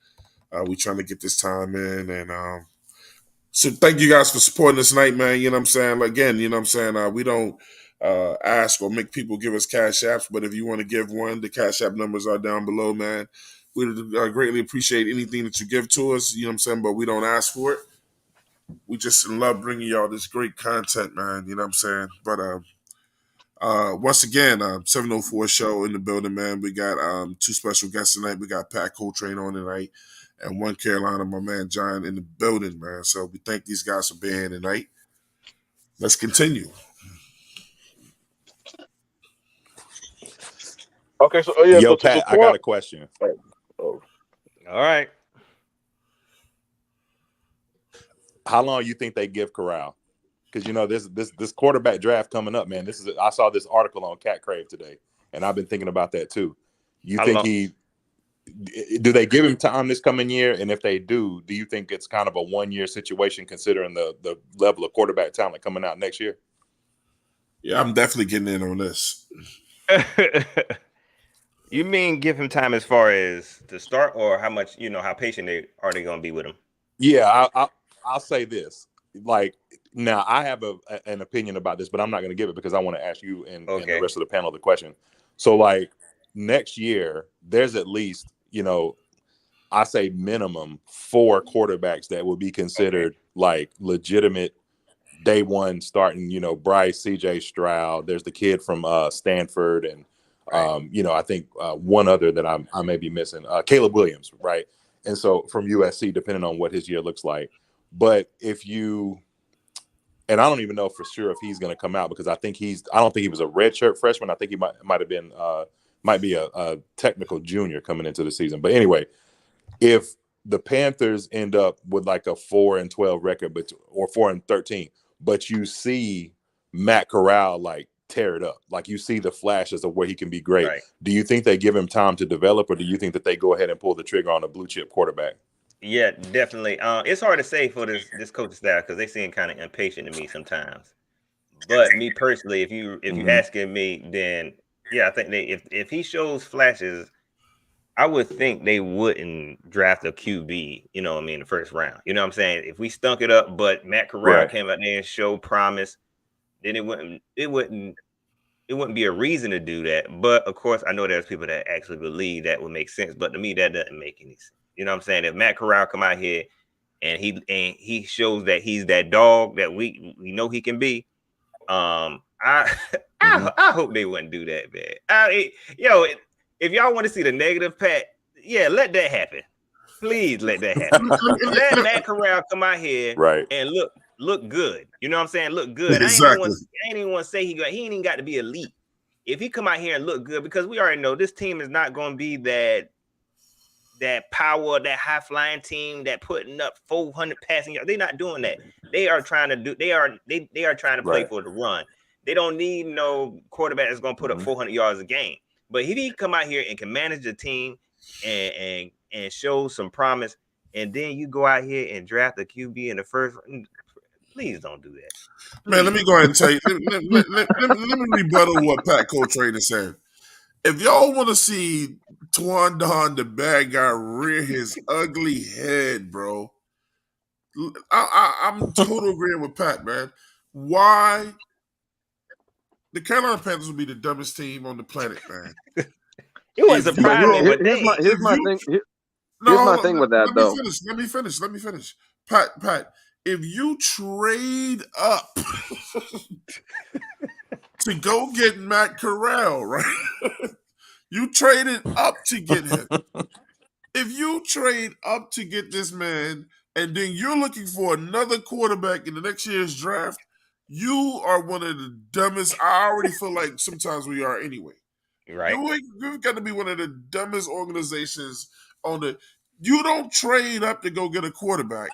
We trying to get this time in, and so thank you guys for supporting us tonight, man. You know what I'm saying? Again, you know what I'm saying? We don't ask or make people give us cash apps, but if you want to give one, the cash app numbers are down below, man. We greatly appreciate anything that you give to us, you know what I'm saying? But we don't ask for it. We just love bringing y'all this great content, man. You know what I'm saying? But once again, 704 show in the building, man. We got two special guests tonight. We got Pat Coltrane on tonight. And One Carolina, my man John, in the building, man. So we thank these guys for being here tonight. Let's continue. Okay, so Yo, Pat, I got a question. All right. How long you think they give Corral? Because this quarterback draft coming up, man. I saw this article on Cat Crave today, and I've been thinking about that too. Do they give him time this coming year? And if they do you think it's kind of a 1-year situation considering the level of quarterback talent coming out next year? Yeah, I'm definitely getting in on this. You mean give him time as far as to start, or how much, how patient are they going to be with him? Yeah, I'll say this. Like, now I have an opinion about this, but I'm not going to give it because I want to ask you and the rest of the panel the question. So, like, next year, there's at least, I say minimum 4 quarterbacks that will be considered like legitimate day one starting, Bryce, CJ Stroud. There's the kid from Stanford and, I think one other that I may be missing, Caleb Williams, right? And so from USC, depending on what his year looks like. But and I don't even know for sure if he's going to come out because I don't think he was a redshirt freshman. I think he might have been might be a technical junior coming into the season. But anyway, if the Panthers end up with like a 4-12 record, or 4-13, but you see Matt Corral like tear it up, like you see the flashes of where he can be great. Right. Do you think they give him time to develop, or do you think that they go ahead and pull the trigger on a blue chip quarterback? Yeah, definitely. It's hard to say for this coaching staff because they seem kind of impatient to me sometimes. But me personally, if you asking me, then yeah, I think if he shows flashes, I would think they wouldn't draft a QB, in the first round. You know what I'm saying? If we stunk it up, but Matt Corral came out there and showed promise, then it wouldn't be a reason to do that. But of course, I know there's people that actually believe that would make sense. But to me, that doesn't make any sense. You know what I'm saying? If Matt Corral come out here and he shows that he's that dog that we know he can be, I hope they wouldn't do that, man. if y'all want to see the negative Pat, yeah, let that happen. Please let that happen. Let Matt Corral come out here and look good. You know what I'm saying? Look good. Exactly. I ain't even want to say he ain't even got to be elite. If he come out here and look good, because we already know this team is not going to be that power, that high flying team that putting up 400 passing yards. They're not doing that. They are trying to trying to play for the run. They don't need no quarterback that's going to put up 400 yards a game. But if he come out here and can manage the team and show some promise, and then you go out here and draft a QB in the first, please don't do that. Please. Man, let me go ahead and tell you. Let me rebuttal what Pat Coltrane said. If y'all want to see Twan Don, the bad guy, rear his ugly head, bro, I'm totally agreeing with Pat, man. Why? The Carolina Panthers would be the dumbest team on the planet, man. It wasn't surprising, but here's my thing. Here's my thing with that, though. Let me finish. Pat, if you trade up to go get Matt Corral, right? You traded up to get him. If you trade up to get this man, and then you're looking for another quarterback in the next year's draft, you are one of the dumbest. I already feel like sometimes we are anyway. Right. You've got to be one of the dumbest organizations on the. You don't trade up to go get a quarterback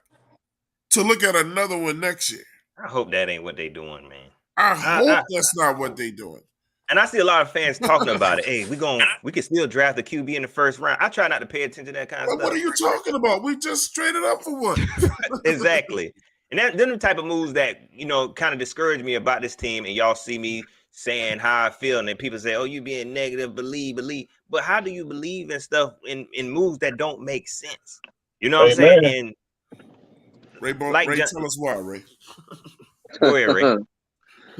to look at another one next year. I hope that ain't what they doing, man. I hope that's not what they doing. And I see a lot of fans talking about it. Hey, we can still draft the QB in the first round. I try not to pay attention to that kind of stuff. What are you talking about? We just traded up for one. Exactly. And them the type of moves that, kind of discourage me about this team. And y'all see me saying how I feel. And then people say, oh, you being negative, believe. But how do you believe in stuff in moves that don't make sense? You know what I'm saying? And Ray, tell us why, Ray. Go ahead, Ray.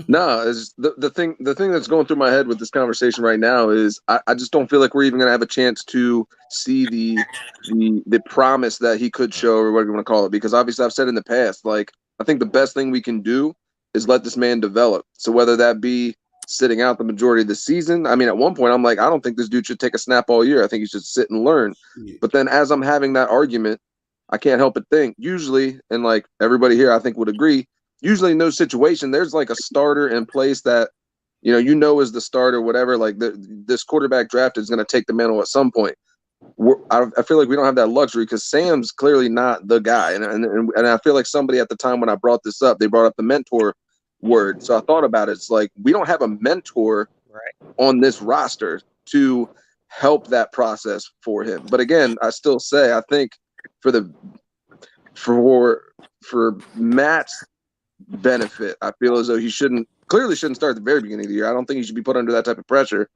No, it's the thing that's going through my head with this conversation right now is I just don't feel like we're even gonna have a chance to see the promise that he could show, or whatever you want to call it, because obviously I've said in the past, like, I think the best thing we can do is let this man develop. So whether that be sitting out the majority of the season, I mean, at one point I'm like, I don't think this dude should take a snap all year. I think he should sit and learn. But then as I'm having that argument, I can't help but think usually, and like everybody here I think would agree, usually in those situations, there's like a starter in place that, is the starter, whatever. Like this quarterback draft is going to take the mantle at some point. I feel like we don't have that luxury because Sam's clearly not the guy. And I feel like somebody at the time when I brought this up, they brought up the mentor word. So I thought about it. It's like we don't have a mentor on this roster to help that process for him. But again, I still say I think for Matt's benefit, I feel as though he clearly shouldn't start at the very beginning of the year. I don't think he should be put under that type of pressure.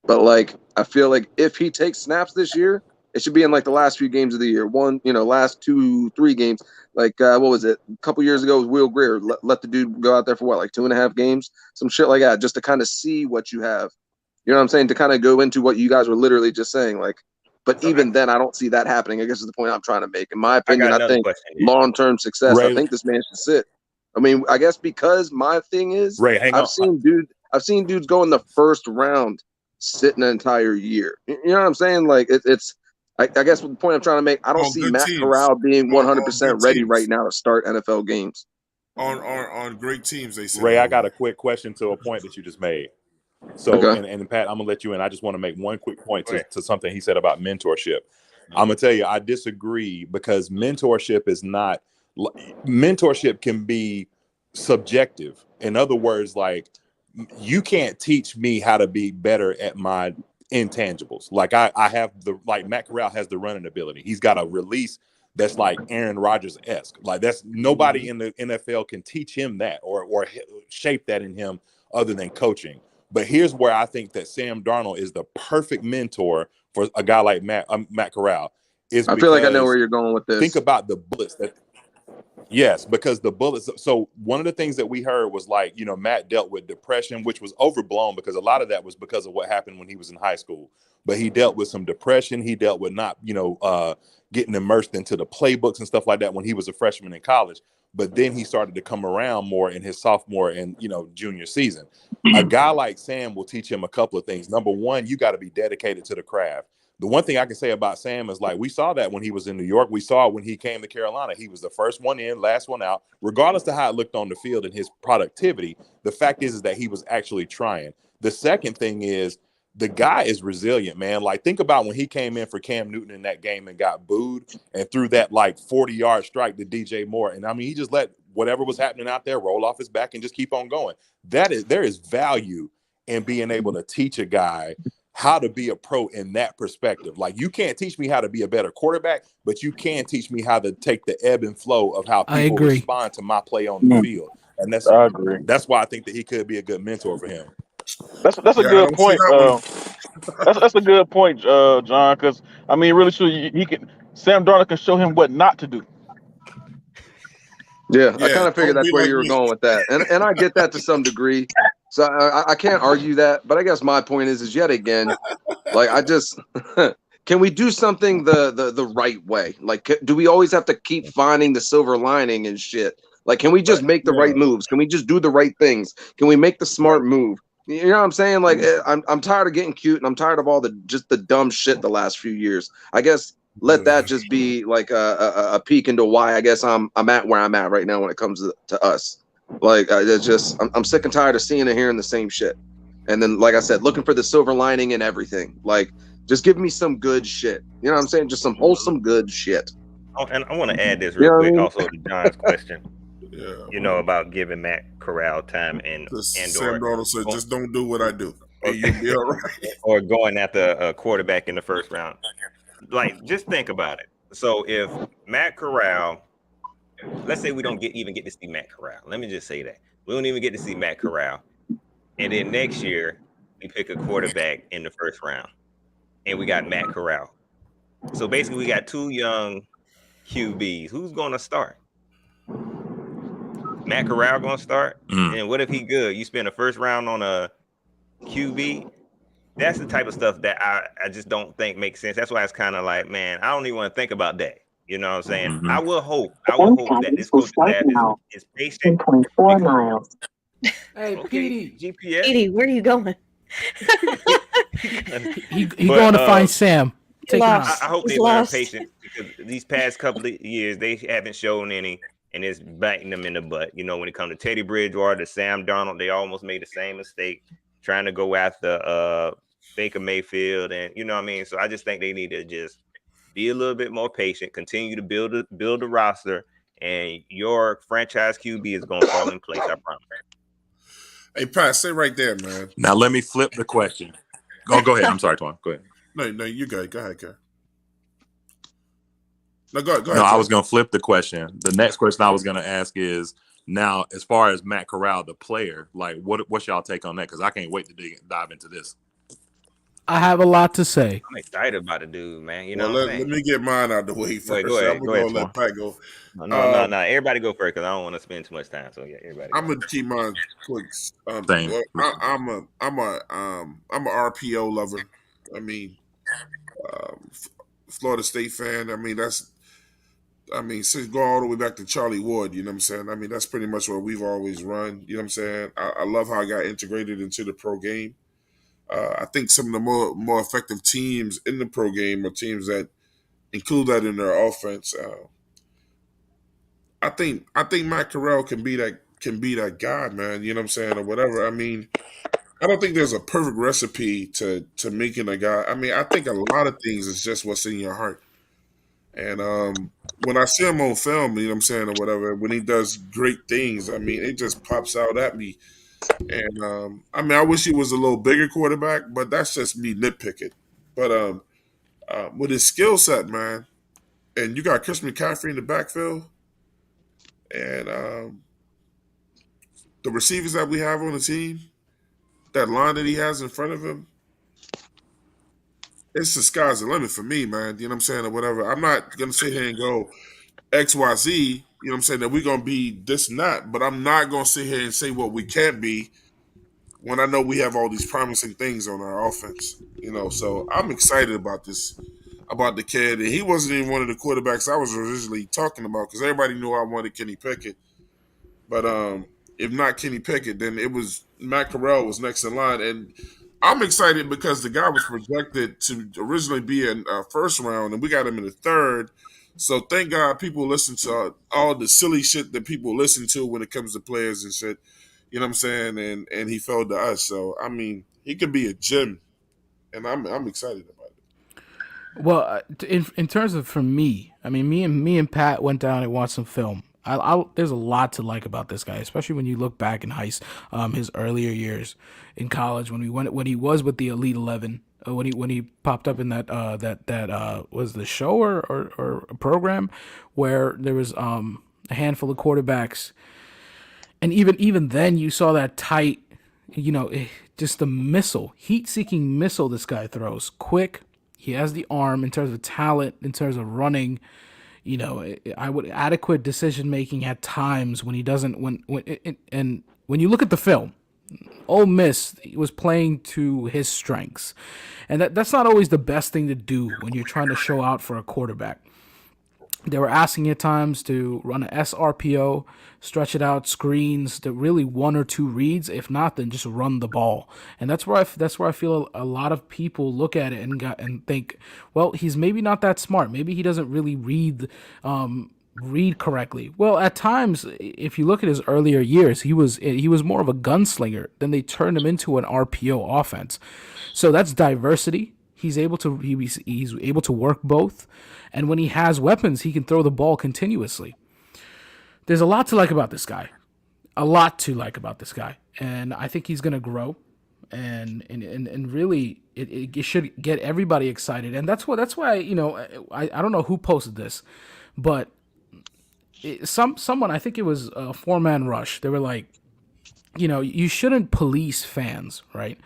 But like, I feel like if he takes snaps this year, it should be in like the last few games of the year. Last 2-3 games. Like, what was it? A couple years ago, it was Will Greer. Let the dude go out there for what, like 2.5 games? Some shit like that, just to kind of see what you have. You know what I'm saying? To kind of go into what you guys were literally just saying. Like, but even then, I don't see that happening. I guess is the point I'm trying to make. In my opinion, I think long-term success, I think this man should sit. I mean, I guess because my thing is, I've seen dudes go in the first round sit an entire year. You know what I'm saying? Like I guess the point I'm trying to make, I don't see Matt Corral being 100% ready right now to start NFL games. On great teams, they say. Ray, I got a quick question to a point that you just made. So, and Pat, I'm gonna let you in. I just want to make one quick point to something he said about mentorship. I'm gonna tell you, I disagree because mentorship can be subjective. In other words, like, you can't teach me how to be better at my intangibles. Like I have Matt Corral has the running ability. He's got a release that's like Aaron Rodgers-esque. Like that's nobody in the NFL can teach him that or shape that in him other than coaching. But here's where I think that Sam Darnold is the perfect mentor for a guy like Matt Corral. I feel like I know where you're going with this. Think about the bullets that. Yes, because the bullets. So one of the things that we heard was like, Matt dealt with depression, which was overblown because a lot of that was because of what happened when he was in high school. But he dealt with some depression. He dealt with not, getting immersed into the playbooks and stuff like that when he was a freshman in college. but then he started to come around more in his sophomore and junior season. A guy like Sam will teach him a couple of things. Number one, you got to be dedicated to the craft. The one thing I can say about Sam is, like, we saw that when he was in New York. We saw it when he came to Carolina. He was the first one in, last one out. Regardless of how it looked on the field and his productivity, the fact is that he was actually trying. The second thing is, the guy is resilient, man. Like, think about when he came in for Cam Newton in that game and got booed and threw that, like, 40-yard strike to DJ Moore. And, I mean, he just let whatever was happening out there roll off his back and just keep on going. There is value in being able to teach a guy how to be a pro in that perspective. Like, you can't teach me how to be a better quarterback, but you can teach me how to take the ebb and flow of how people respond to my play on the field. And I agree. That's why I think that he could be a good mentor for him. That's a good point. That's a good point, John. Because I mean, really, sure Sam Darnold can show him what not to do. Yeah, I kind of figured that's where you were going with that, and I get that to some degree. So I can't argue that, but I guess my point is yet again, like, I just can we do something the right way? Like, do we always have to keep finding the silver lining and shit? Like, can we just make the right moves? Can we just do the right things? Can we make the smart move? You know what I'm saying? Like, I'm tired of getting cute, and I'm tired of all the dumb shit the last few years. I guess let that just be like a peek into why I guess I'm at where I'm at right now when it comes to us. Like, it's just I'm sick and tired of seeing and hearing the same shit. And then, like I said, looking for the silver lining in everything. Like, just give me some good shit. You know what I'm saying? Just some wholesome good shit. Oh, and I want to add this real quick also to John's question. Yeah. About giving Matt Corral time and Sam Darnold said, just don't do what I do, and you'll be all right. Or going after a quarterback in the first round. Like, just think about it. So if Matt Corral, let's say we don't even get to see Matt Corral. Let me just say that. We don't even get to see Matt Corral. And then next year, we pick a quarterback in the first round. And we got Matt Corral. So basically, we got two young QBs. Who's going to start? Matt Corral going to start? And what if he good? You spend the first round on a QB? That's the type of stuff that I just don't think makes sense. That's why it's kind of like, man, I don't even want to think about that. You know what I'm saying? Mm-hmm. I will hope that this coaching staff is patient. 10.4 miles. Hey, Okay, Petey. GPS. Petey, where are you going? He going to find Sam. Take him out. I hope they learn patience, because these past couple of years they haven't shown any, and it's biting them in the butt. You know, when it comes to Teddy Bridgewater, to Sam Darnold, they almost made the same mistake trying to go after Baker Mayfield, and you know what I mean. So I just think they need to just be a little bit more patient, continue to build a roster, and your franchise QB is going to fall in place. I promise. Hey, Pat, stay right there, man. Now let me flip the question. Go ahead. I'm sorry, Twan. Go ahead. No, you go ahead, Ken. No, go ahead. No, I was going to flip the question. The next question I was going to ask is, now, as far as Matt Corral, the player, like, what's y'all take on that? Because I can't wait to dive into this. I have a lot to say. I'm excited about the dude, man. You know, let me get mine out the way first. Go ahead. I'm going to let Pat go. No. Everybody go first, because I don't want to spend too much time. So yeah, everybody. I'm going to keep mine quick. Same. I'm a RPO lover. I mean, Florida State fan. I mean, since going all the way back to Charlie Ward, you know what I'm saying? I mean, that's pretty much what we've always run. You know what I'm saying? I love how I got integrated into the pro game. I think some of the more effective teams in the pro game are teams that include that in their offense. I think Matt Corral can be that guy, man. You know what I'm saying, or whatever. I mean, I don't think there's a perfect recipe to making a guy. I mean, I think a lot of things is just what's in your heart. And when I see him on film, you know what I'm saying, or whatever, when he does great things, I mean, it just pops out at me. And I mean, I wish he was a little bigger quarterback, but that's just me nitpicking. But with his skill set, man, and you got Chris McCaffrey in the backfield, and the receivers that we have on the team, that line that he has in front of him, it's the sky's the limit for me, man. You know what I'm saying, or whatever. I'm not going to sit here and go XYZ, you know what I'm saying, that we're going to be this and that, but I'm not going to sit here and say what we can't be when I know we have all these promising things on our offense, you know. So I'm excited about this. about the kid, and he wasn't even one of the quarterbacks I was originally talking about because everybody knew I wanted Kenny Pickett. But if not Kenny Pickett, then it was Matt Corral was next in line, and I'm excited because the guy was projected to originally be in first round, and we got him in the third. So thank God people listen to all the silly shit that people listen to when it comes to players and shit. You know what I'm saying? And he fell to us. So I mean, he could be a gem, and I'm excited about it. Well, in terms of for me, I mean, me and Pat went down and watched some film. There's a lot to like about this guy, especially when you look back in his earlier years in college when he was with the Elite 11, when he popped up in that was the show or a program where there was a handful of quarterbacks, and even then you saw that tight, just the missile, heat-seeking missile this guy throws, quick. He has the arm in terms of talent, in terms of running. I would adequate decision making at times when he doesn't. And when you look at the film, Ole Miss was playing to his strengths, and that's not always the best thing to do when you're trying to show out for a quarterback. They were asking at times to run an SRPO, stretch it out, screens, to really one or two reads. If not, then just run the ball. And that's where I feel a lot of people look at it and think, well, he's maybe not that smart. Maybe he doesn't really read correctly. Well, at times, if you look at his earlier years, he was more of a gunslinger. Then they turned him into an RPO offense. So that's diversity. He's able to work both. And when he has weapons, he can throw the ball continuously. There's a lot to like about this guy. And I think he's going to grow. And really, it should get everybody excited. And that's why, I don't know who posted this, but someone, I think it was a 4-man rush. They were like, you shouldn't police fans, right?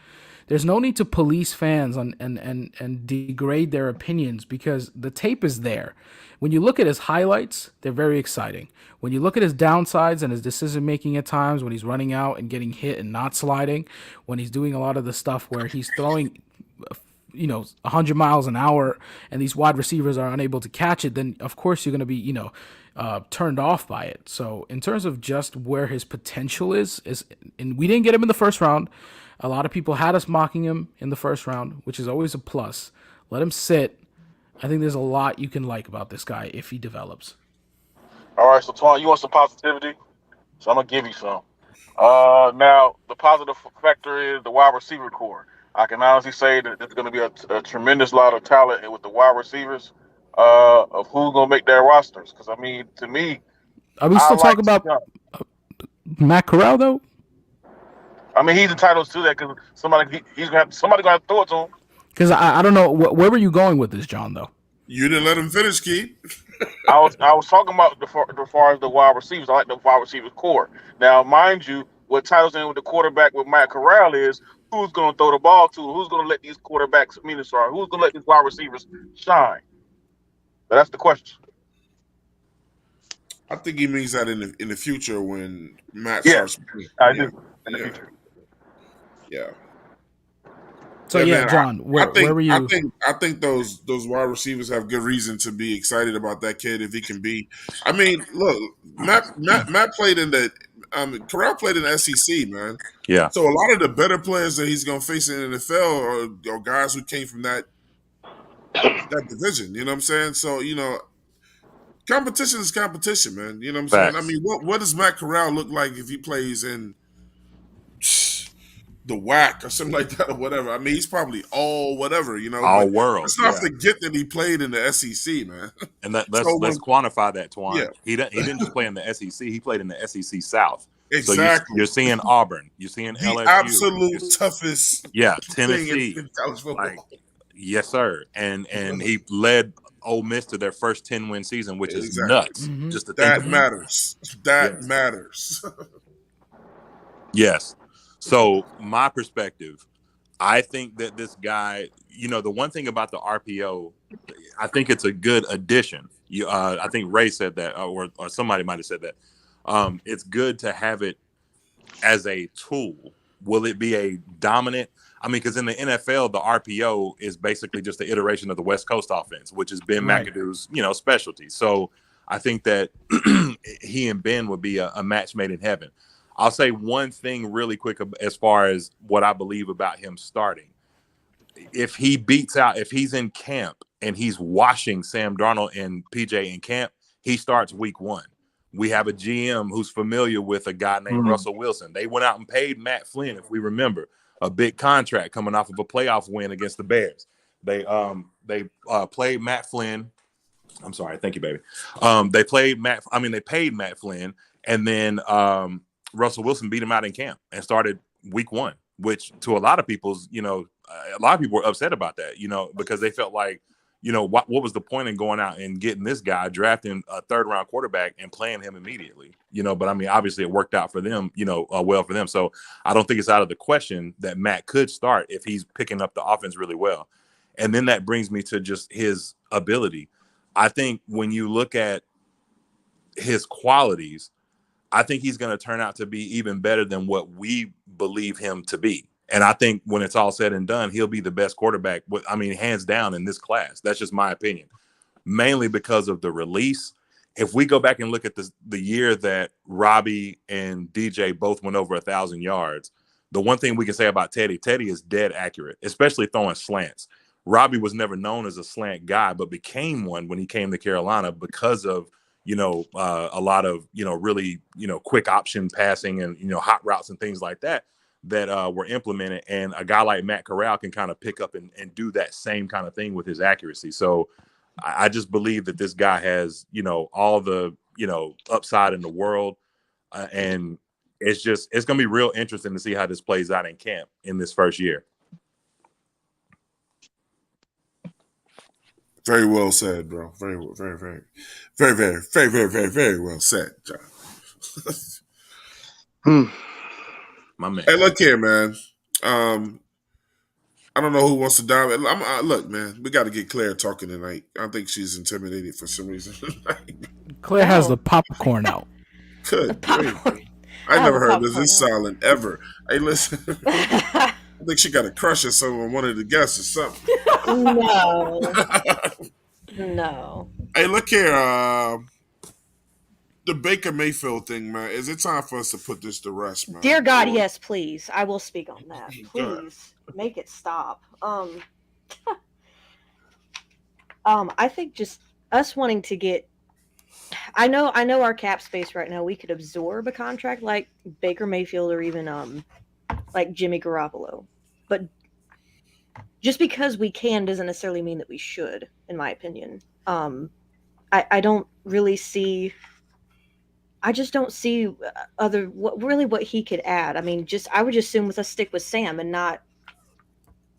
There's no need to police fans and degrade their opinions because the tape is there. When you look at his highlights, they're very exciting. When you look at his downsides and his decision-making at times, when he's running out and getting hit and not sliding, when he's doing a lot of the stuff where he's throwing 100 miles an hour and these wide receivers are unable to catch it, then of course you're going to be, turned off by it. So in terms of just where his potential is, and we didn't get him in the first round. A lot of people had us mocking him in the first round, which is always a plus. Let him sit. I think there's a lot you can like about this guy if he develops. All right, so Twan, you want some positivity? So I'm gonna give you some. Now the positive factor is the wide receiver core. I can honestly say that there's going to be a tremendous lot of talent with the wide receivers of who's going to make their rosters. Because I mean, to me, are we still talking about Matt Corral though? I mean, he's entitled to that because somebody gonna have to throw it to him. Because I don't know where were you going with this, John? Though you didn't let him finish, Keith. I was talking about as far as the wide receivers. I like the wide receivers core. Now, mind you, what titles in with the quarterback with Matt Corral is who's going to throw the ball to, who's going to let these quarterbacks, who's going to let these wide receivers shine. But that's the question. I think he means that in the future when Matt starts. I do. In the future. Yeah. So man, John, where were you? I think those wide receivers have good reason to be excited about that kid if he can be. I mean, look, Matt played in the Corral played in the SEC, man. Yeah. So a lot of the better players that he's going to face in the NFL are guys who came from that division. You know what I'm saying? So competition is competition, man. You know what I'm saying? I mean, what does Matt Corral look like if he plays in the WAC or something like that or whatever? I mean, he's probably all whatever, all world. Let's not forget that he played in the SEC, man. And let's quantify that, Twan. Yeah. He didn't just play in the SEC. He played in the SEC South. Exactly. So you're seeing Auburn. You're seeing the LSU. Absolute toughest. Yeah, Tennessee. In college football. Yes, sir. And he led Ole Miss to their first 10-win season, which is nuts. Mm-hmm. Just to that think matters. That matters. Yes. So my perspective, I think that this guy, the one thing about the RPO, I think it's a good addition. I think Ray said that, or somebody might have said that. It's good to have it as a tool. Will it be a dominant? I mean, because in the NFL, the RPO is basically just the iteration of the West Coast offense, which is Ben McAdoo's, specialty. So I think that he and Ben would be a match made in heaven. I'll say one thing really quick as far as what I believe about him starting. If he's in camp and he's watching Sam Darnold and PJ in camp, he starts week 1. We have a GM who's familiar with a guy named Russell Wilson. They went out and paid Matt Flynn, if we remember, a big contract coming off of a playoff win against the Bears. They played Matt Flynn. I'm sorry. Thank you, baby. They paid Matt Flynn, and then Russell Wilson beat him out in camp and started week 1, which to a lot of people's, a lot of people were upset about that, because they felt like, what was the point in going out and getting this guy, drafting a 3rd-round quarterback and playing him immediately, but I mean, obviously it worked out for them, well for them. So I don't think it's out of the question that Matt could start if he's picking up the offense really well. And then that brings me to just his ability. I think when you look at his qualities, I think he's going to turn out to be even better than what we believe him to be. And I think when it's all said and done, he'll be the best quarterback, hands down in this class. That's just my opinion, mainly because of the release. If we go back and look at the year that Robbie and DJ both went over 1,000 yards, the one thing we can say about Teddy is dead accurate, especially throwing slants. Robbie was never known as a slant guy, but became one when he came to Carolina because of, a lot of, really, quick option passing and, hot routes and things like that were implemented. And a guy like Matt Corral can kind of pick up and do that same kind of thing with his accuracy. So I just believe that this guy has, all the, upside in the world. And it's going to be real interesting to see how this plays out in camp in this first year. Very well said, bro. Very, very, very, very, very, very, very, very, very well said, John. My man. Hey, look here, man. I don't know who wants to dive. Look, man, we got to get Claire talking tonight. I think she's intimidated for some reason. Claire has the popcorn out. Good. I never heard this silent ever. Hey, listen. I think she got a crush or something on one of the guests or something. No. Hey, look here. The Baker Mayfield thing, man. Is it time for us to put this to rest, man? Dear God, yes, please. I will speak on that. Please make it stop. I think just us wanting to get. I know our cap space right now. We could absorb a contract like Baker Mayfield or even like Jimmy Garoppolo, but just because we can doesn't necessarily mean that we should, in my opinion. I don't really see. I just don't see what he could add. I mean, I would just assume with us stick with Sam and not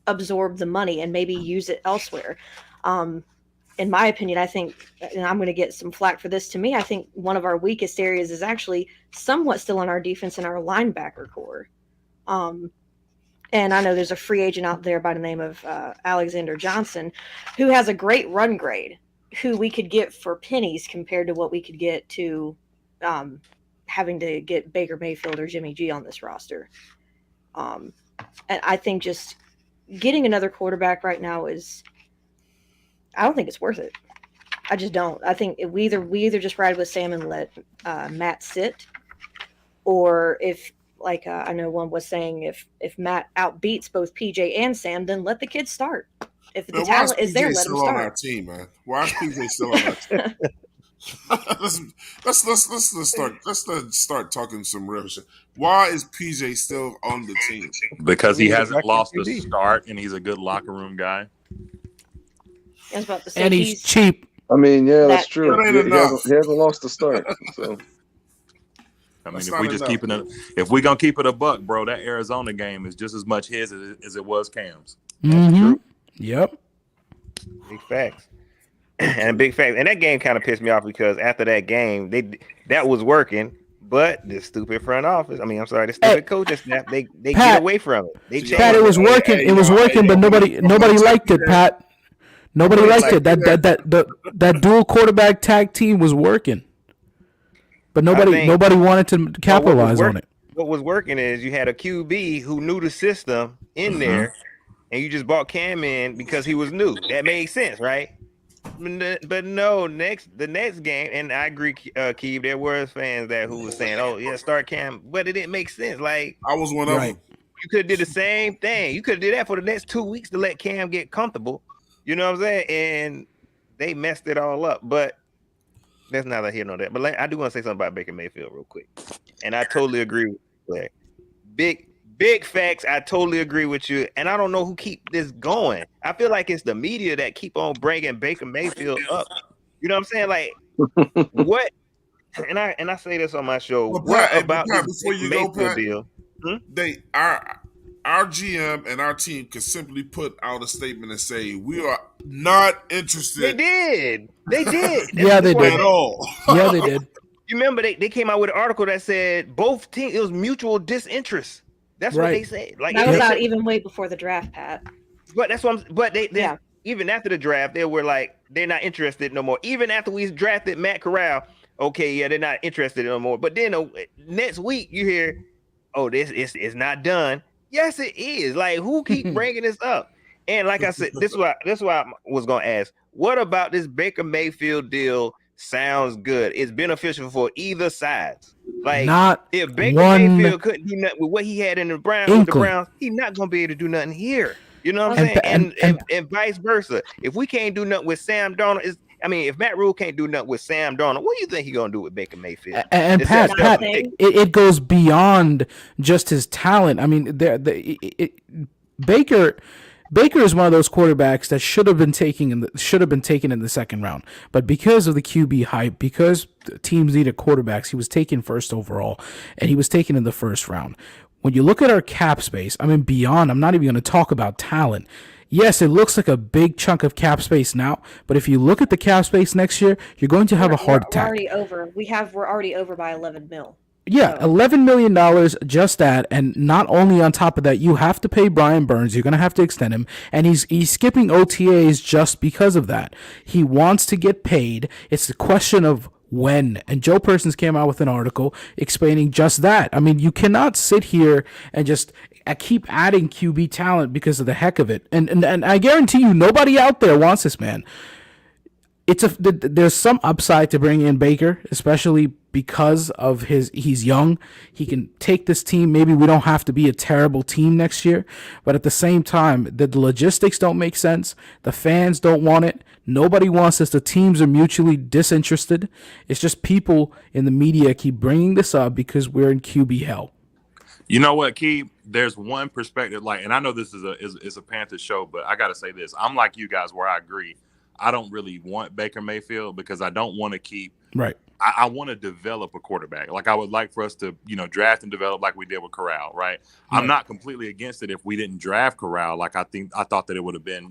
absorb the money and maybe use it elsewhere. In my opinion, I think, and I'm going to get some flack for this, to me, I think one of our weakest areas is actually somewhat still on our defense and our linebacker core. And I know there's a free agent out there by the name of Alexander Johnson, who has a great run grade, who we could get for pennies compared to what we could get to having to get Baker Mayfield or Jimmy G on this roster. And I think just getting another quarterback right now I don't think it's worth it. I just don't. I think we either just ride with Sam and let Matt sit, or if, like I know one was saying, if Matt outbeats both PJ and Sam, then let the kids start. If the talent is there, let them start. On our team, man. Why is PJ still on our team? let's start talking some real shit. Why is PJ still on the team? Because he hasn't lost a start and he's a good locker room guy. I was about to say, and he's cheap. I mean, yeah, that's true. That He ain't enough. hasn't lost the start. So I mean, if we just keep it, if we gonna keep it a buck, bro, that Arizona game is just as much his as it was Cam's. That's true. Yep. Big facts. And big facts. And that game kind of pissed me off because after that game, that was working, but the stupid front office. I mean, I'm sorry, the stupid coaching staff. They Pat, get away from it. Pat, it was working. It was working, but nobody liked it, Pat. Nobody liked it. That dual quarterback tag team was working, but nobody wanted to capitalize on it. what was working is you had a QB who knew the system in there, and you just brought Cam in because he was new. That made sense, right? But no, the next game, and I agree, Keith. There were fans who was saying, "Oh yeah, start Cam," but it didn't make sense. Like I was one of them. You could have did the same thing. You could have did that for the next 2 weeks to let Cam get comfortable. You know what I'm saying? And they messed it all up. But that's neither here nor there. But I do want to say something about Baker Mayfield real quick. And I totally agree with you. Big facts. I totally agree with you. And I don't know who keep this going. I feel like it's the media that keep on bringing Baker Mayfield up. You know what I'm saying? Like what? And I say this on my show. Well, what Pat, about Pat, this before you Mayfield go, Pat, deal? Our GM and our team could simply put out a statement and say we are not interested. They did. Yeah, they did at all. Yeah, they did. You remember they came out with an article that said both teams, it was mutual disinterest. That's what they said. Like that was out even way before the draft, Pat. But that's what they even after the draft, they were like they're not interested no more. Even after we drafted Matt Corral, okay, yeah, they're not interested no more. But then next week you hear, oh, this is not done. Yes, it is. Like, who keep bringing this up? And like I said, this is why I was gonna ask. What about this Baker Mayfield deal sounds good? It's beneficial for either side. Like, not if Baker Mayfield couldn't do nothing with what he had in the Browns with the Browns, he's not gonna be able to do nothing here. You know what I'm saying? And vice versa. If we can't do nothing with Sam Darnold, if Matt Rule can't do nothing with Sam Darnold, what do you think he's gonna do with Baker Mayfield? And Pat, it goes beyond just his talent. I mean, Baker is one of those quarterbacks that should have been taken in the second round, but because of the QB hype, because teams needed quarterbacks, he was taken first overall, and he was taken in the first round. When you look at our cap space, I'm not even going to talk about talent. Yes, it looks like a big chunk of cap space now, but if you look at the cap space next year, you're going to have a heart attack. We're already over. We're already over by 11 mil. Yeah, $11 million, just that, and not only on top of that, you have to pay Brian Burns. You're going to have to extend him, and he's skipping OTAs just because of that. He wants to get paid. It's the question of when. And Joe Persons came out with an article explaining just that. I mean, you cannot sit here and just keep adding QB talent because of the heck of it. And I guarantee you, nobody out there wants this man. There's some upside to bringing in Baker, especially because of he's young. He can take this team. Maybe we don't have to be a terrible team next year, but at the same time, the logistics don't make sense. The fans don't want it. Nobody wants this. The teams are mutually disinterested. It's just people in the media keep bringing this up because we're in QB hell. You know what, Key? There's one perspective, and I know this is a Panthers show, but I got to say this. I'm like you guys where I agree. I don't really want Baker Mayfield because I don't want to keep right. I want to develop a quarterback. Like I would like for us to, draft and develop like we did with Corral, right? I'm not completely against it if we didn't draft Corral. Like I thought that it would have been,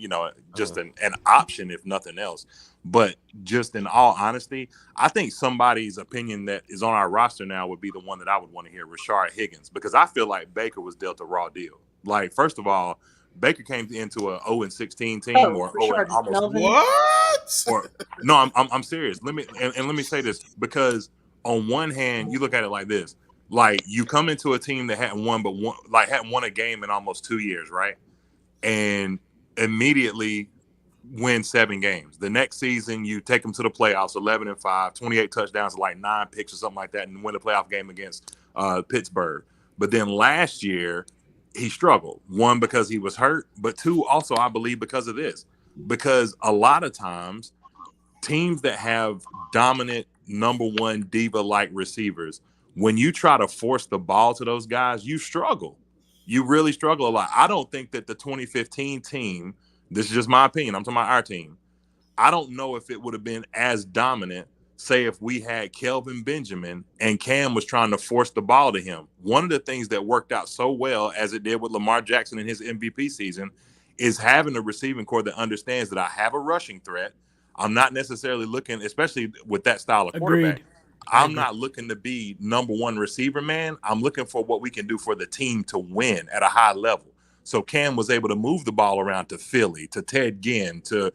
just an option if nothing else. But just in all honesty, I think somebody's opinion that is on our roster now would be the one that I would want to hear, Rashard Higgins, because I feel like Baker was dealt a raw deal. Like, first of all, Baker came into a 0-16 team or almost what? Or no, I'm serious. Let me say this, because on one hand, you look at it like this: like you come into a team that hadn't won a game in almost 2 years, right? And immediately win 7 games. The next season, you take them to the playoffs, 11-5, 28 touchdowns, like 9 picks or something like that, and win a playoff game against Pittsburgh. But then last year, he struggled. 1, because he was hurt, but 2, also, I believe, because of this. Because a lot of times, teams that have dominant number 1 diva-like receivers, when you try to force the ball to those guys, you struggle. You really struggle a lot. I don't think that the 2015 team, this is just my opinion, I'm talking about our team, I don't know if it would have been as dominant, say, if we had Kelvin Benjamin and Cam was trying to force the ball to him. One of the things that worked out so well, as it did with Lamar Jackson in his MVP season, is having a receiving core that understands that I have a rushing threat. I'm not necessarily looking, especially with that style of quarterback, I'm not looking to be number 1 receiver, man. I'm looking for what we can do for the team to win at a high level. So Cam was able to move the ball around to Philly, to Ted Ginn, to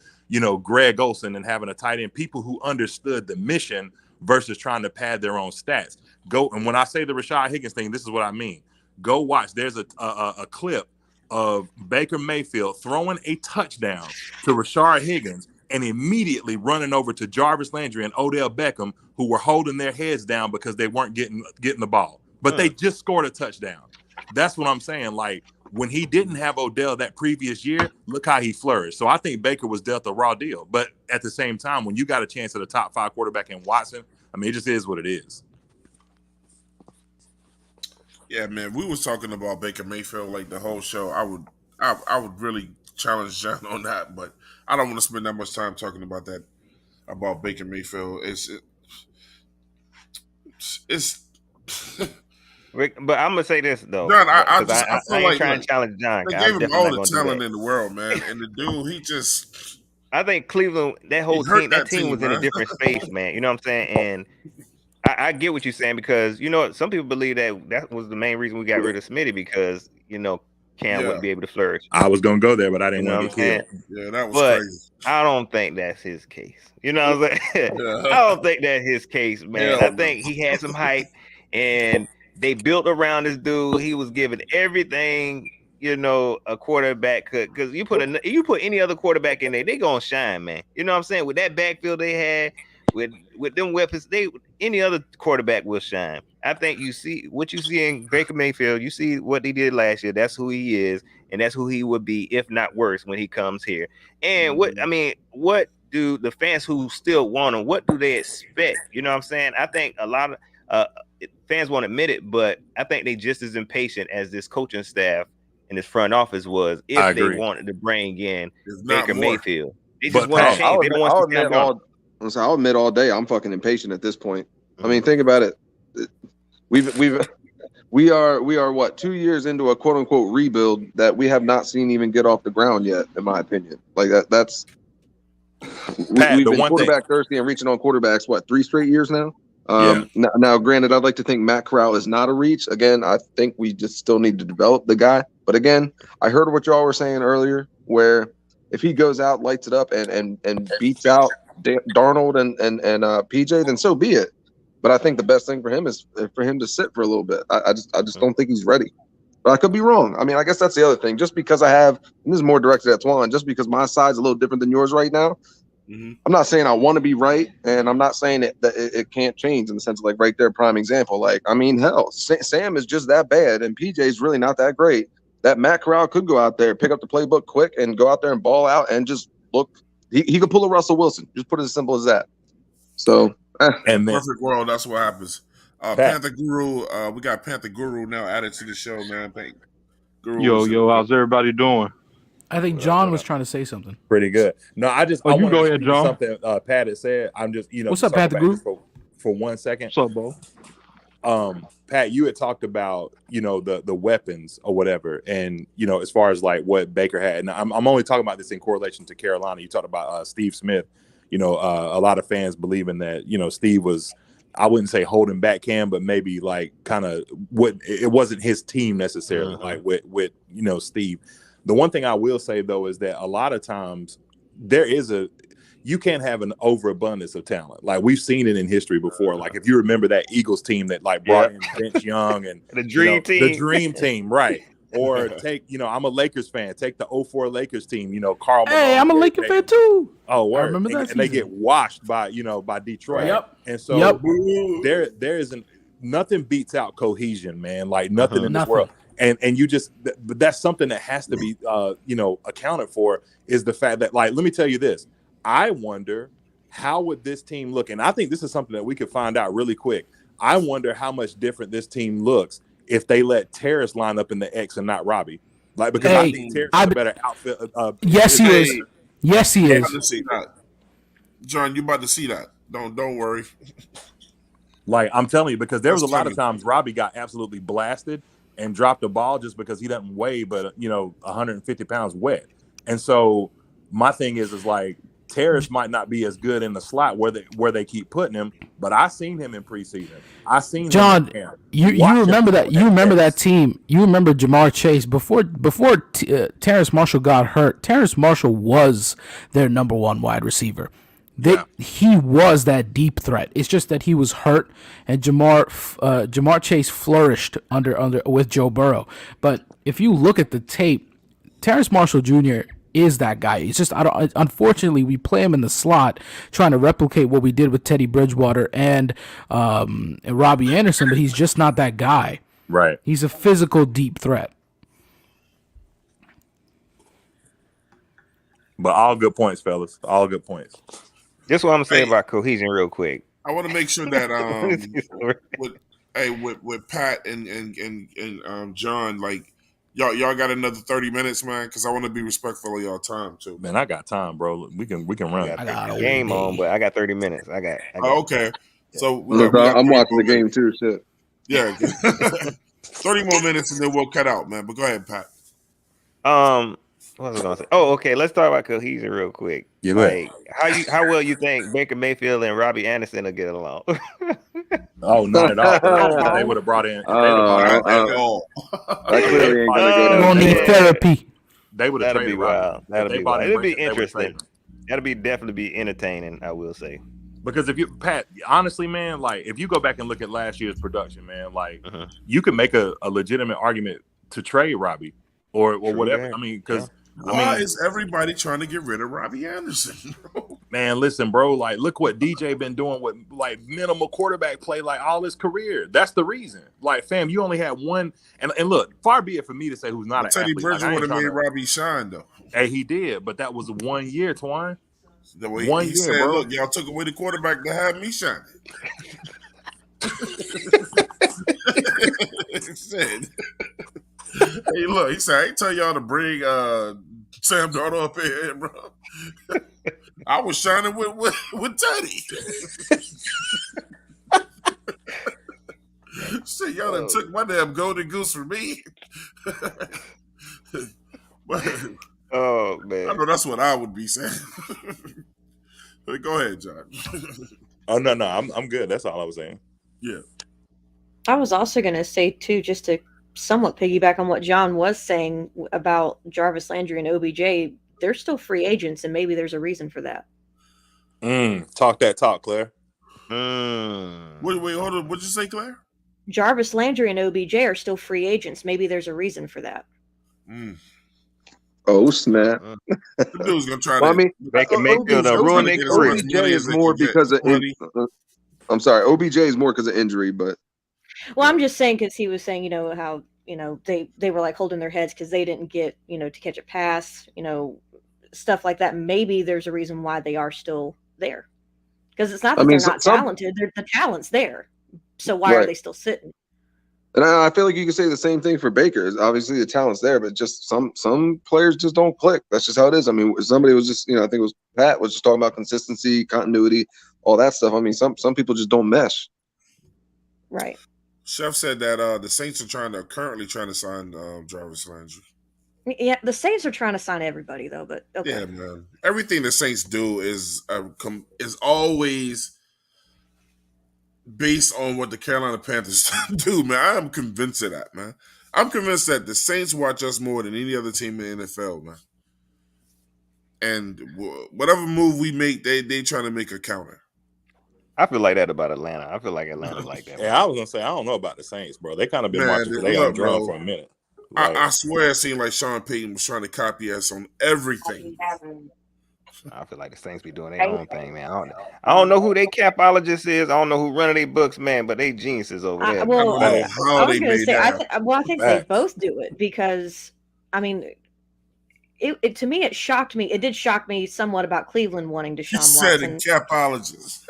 Greg Olsen, and having a tight end, people who understood the mission versus trying to pad their own stats. And when I say the Rashad Higgins thing, this is what I mean. Go watch. There's a clip of Baker Mayfield throwing a touchdown to Rashard Higgins and immediately running over to Jarvis Landry and Odell Beckham, who were holding their heads down because they weren't getting the ball. But they just scored a touchdown. That's what I'm saying. Like, when he didn't have Odell that previous year, look how he flourished. So I think Baker was dealt a raw deal. But at the same time, when you got a chance at a top 5 quarterback in Watson, I mean, it just is what it is. Yeah, man, we was talking about Baker Mayfield like the whole show. I would really challenge John on that, but I don't want to spend that much time talking about that, about Baker Mayfield. It's But I'm gonna say this though, John, I ain't like trying to challenge John. they gave him all the talent in the world, man, and the dude, he just. I think Cleveland, that whole team, that team was in a different space, man. You know what I'm saying? And I get what you're saying, because some people believe that was the main reason we got rid of Smitty, because Cam wouldn't be able to flourish. I was gonna go there, but I didn't want to get killed. Yeah, that was crazy. I don't think that's his case. You know what I'm saying? I don't think that's his case, man. I think he had some hype, and they built around this dude. He was given everything, a quarterback could. Because you put any other quarterback in there, they gonna shine, man. You know what I'm saying? With that backfield they had, with them weapons, any other quarterback will shine. I think you see what you see in Baker Mayfield. You see what he did last year. That's who he is, and that's who he would be, if not worse, when he comes here. And what do the fans who still want him? What do they expect? You know what I'm saying? I think a lot of fans won't admit it, but I think they just as impatient as this coaching staff and this front office was if they wanted to bring in Baker Mayfield. They just want to change. They don't want to stand on. I'll admit all day I'm fucking impatient at this point. I mean, think about it. We are what, 2 years into a quote unquote rebuild that we have not seen even get off the ground yet, in my opinion. Like that's we've been quarterback thirsty and reaching on quarterbacks 3 straight years now. Now, granted, I'd like to think Matt Corral is not a reach. Again, I think we just still need to develop the guy. But again, I heard what y'all were saying earlier, where if he goes out, lights it up, and beats out Darnold and PJ, then so be it. But I think the best thing for him is for him to sit for a little bit. I just don't think he's ready. But I could be wrong. I mean, I guess that's the other thing. Just because I have, and this is more directed at Twan, just because my side's a little different than yours right now, I'm not saying I want to be right, and I'm not saying that it can't change in the sense of, like, right there, prime example. Like, I mean, hell, Sam is just that bad, and PJ's really not that great. That Matt Corral could go out there, pick up the playbook quick, and go out there and ball out and just look. He could pull a Russell Wilson. Just put it as simple as that. So, and perfect world, that's what happens. Panther Guru, we got Panther Guru now added to the show, man. Guru, yo, how's everybody doing? I think John was trying to say something. Pretty good. No, I you go ahead, John. Something Pat had said. I'm just, what's up, Panther Guru? For 1 second. What's up, bro? Pat, you had talked about, the weapons or whatever, and as far as like what Baker had, and I'm only talking about this in correlation to Carolina. You talked about Steve Smith. A lot of fans believing that Steve was, I wouldn't say holding back Cam, but maybe like kind of it wasn't his team necessarily. Like with Steve. The one thing I will say though is that a lot of times you can't have an overabundance of talent. Like we've seen it in history before. Like if you remember that Eagles team that like brought in Vince Young and the dream team, right? Or take, I'm a Lakers fan. Take the 2004 Lakers team. Carl. Hey, I'm a Lakers fan too. Oh, word. I remember that. And they get washed by Detroit. Yep. And so there isn't nothing beats out cohesion, man. Like nothing in this world. And you just, but that's something that has to be, accounted for, is the fact that, like, let me tell you this. I wonder how would this team look, and I think this is something that we could find out really quick. I wonder how much different this team looks if they let Terrace line up in the X and not Robbie. Like, because I think Terrace is a better outfit. Yes, he is. Yes, he is. John, you about to see that. Don't worry. Like, I'm telling you, because there was a lot of times Robbie got absolutely blasted and dropped the ball just because he doesn't weigh but 150 pounds wet. And so my thing is like Terrace might not be as good in the slot where they keep putting him, but I seen him in preseason. I seen John. Him you remember that? You remember that team? You remember Jamar Chase before Terrace Marshall got hurt? Terrace Marshall was their number one wide receiver. He was that deep threat. It's just that he was hurt, and Jamar Chase flourished under with Joe Burrow. But if you look at the tape, Terrace Marshall Jr. is that guy. It's just unfortunately we play him in the slot, trying to replicate what we did with Teddy Bridgewater and Robbie Anderson, but he's just not that guy. Right. He's a physical deep threat. But all good points, fellas. All good points. This is what I'm saying about cohesion real quick. I want to make sure that with Pat and John, like y'all got another 30 minutes, man, because I want to be respectful of y'all time too. Man, I got time, bro. We can run. I got a game on, but I got 30 minutes. I got okay. So I'm watching the game too. Shit. Yeah. 30 more minutes and then we'll cut out, man. But go ahead, Pat. What was I gonna say? Oh, okay. Let's talk about cohesion real quick. Yeah, like how well you think Baker Mayfield and Robbie Anderson will get along? Oh, not at all. They would have brought in. That clearly ain't gonna go down. We'll need therapy. They would have traded wild. That'll be wild. It'll be interesting. That'll definitely be entertaining, I will say. Because if you, Pat, honestly, man, like if you go back and look at last year's production, man, like you can make a legitimate argument to trade Robbie or whatever. That. I mean, because. Why is everybody trying to get rid of Robbie Anderson, bro? Man, listen, bro. Like, look what DJ been doing with like minimal quarterback play, like all his career. That's the reason. Like, fam, you only had one. And look, far be it for me to say who's not an Teddy athlete. Bridgewater made Robbie shine, though. Hey, he did, but that was 1 year, Twine. The way 1 he year, said, bro. "Look, y'all took away the quarterback to have me shining." He said, "Hey, look," he said, "I ain't tell y'all to bring Sam Darnold up here, bro. I was shining with Teddy." Shit, y'all done took my damn golden goose from me. Oh man, I know that's what I would be saying. But go ahead, John. Oh no, I'm good. That's all I was saying. Yeah. I was also going to say too, just to somewhat piggyback on what John was saying about Jarvis Landry and OBJ, they're still free agents, and maybe there's a reason for that. Talk that talk, Claire. Wait, hold on. What'd you say, Claire? Jarvis Landry and OBJ are still free agents. Maybe there's a reason for that. Oh snap! The dude's gonna try to. I mean, Baker Mayfield ruin their career. OBJ is more because of. I'm sorry, OBJ is more because of injury, but. Well, I'm just saying because he was saying, how they were like holding their heads because they didn't get to catch a pass, stuff like that. Maybe there's a reason why they are still there, because it's not that they're not talented. The talent's there, so why are they still sitting? And I feel like you can say the same thing for Baker. Obviously, the talent's there, but just some players just don't click. That's just how it is. I mean, somebody was just, I think it was Pat was just talking about consistency, continuity, all that stuff. I mean, some people just don't mesh. Right. Chef said that the Saints are currently trying to sign Jarvis Landry. Yeah, the Saints are trying to sign everybody though, but okay. Yeah, man. Everything the Saints do is always based on what the Carolina Panthers do, man. I am convinced of that, man. I'm convinced that the Saints watch us more than any other team in the NFL, man. And whatever move we make, they trying to make a counter. I feel like that about Atlanta. I feel like Atlanta's like that. Yeah, I was gonna say I don't know about the Saints, bro. They kind of been watching they on drum for a minute. Like, I swear it seemed like Sean Payton was trying to copy us on everything. I feel like the Saints be doing their own thing, man. I don't know who their capologist is. I don't know who running their books, man, but they geniuses over there. I was going to say, I think they both do it because, I mean, it to me, it shocked me. It did shock me somewhat about Cleveland wanting Deshaun Watson. Said capologist.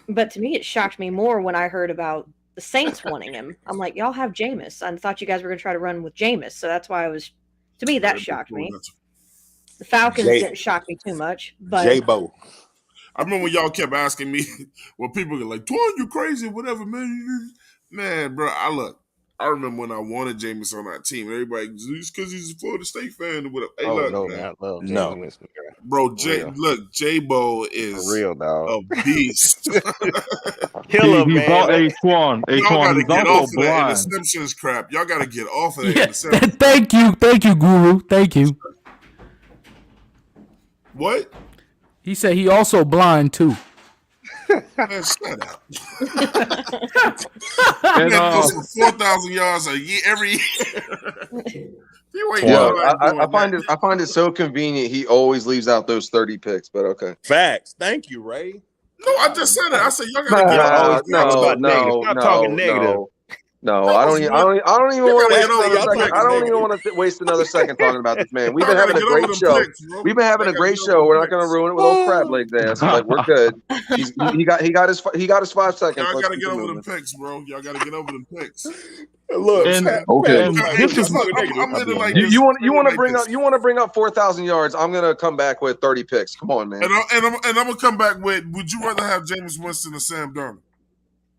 But to me, it shocked me more when I heard about the Saints wanting him. I'm like, y'all have Jameis. I thought you guys were going to try to run with Jameis. So that's why to me, that shocked me. The Falcons didn't shock me too much. But J-Bo. I remember when y'all kept asking me, when people were like, Twan, you crazy, whatever, man. Man, bro, I remember when I wanted Jameis on that team. Everybody, just because he's a Florida State fan or whatever. Hey, look, man. I love Jameis Winston, bro, J-Bo is for real, dog. A beast. Kill him, man. Y'all gotta get off of that interceptions crap. Y'all gotta get off of that interceptions. Thank you, Guru. Thank you. What? He said he also blind too. Man, shut up. And Man goes for 4,000 yards a year every year. You ain't Yo, doing I find it so convenient. He always leaves out those 30 picks, but okay. Facts. Thank you, Ray. No, I just said it. I said y'all gotta get always over talk about negative. Stop talking negative. No, I don't even want to waste another second. talking I don't even negative. want to waste another second talking about this man. We've Y'all been having gotta a get over great them show. picks, bro. We've been having a Y'all gotta great get over show. them We're not going to picks. ruin it with old crab leg dance. Like we're good. He got his 5 seconds. Y'all Let's gotta keep get it over them moving. picks, bro. Y'all gotta get over them picks. Look, And Pat, okay, and Hey, this is look, I'm in it like You this. you want I'm in it like this. you want to bring up 4,000 yards? I'm going to come back with 30 picks. Come on, man. And I'm gonna come back with. Would you rather have Jameis Winston or Sam Darnold?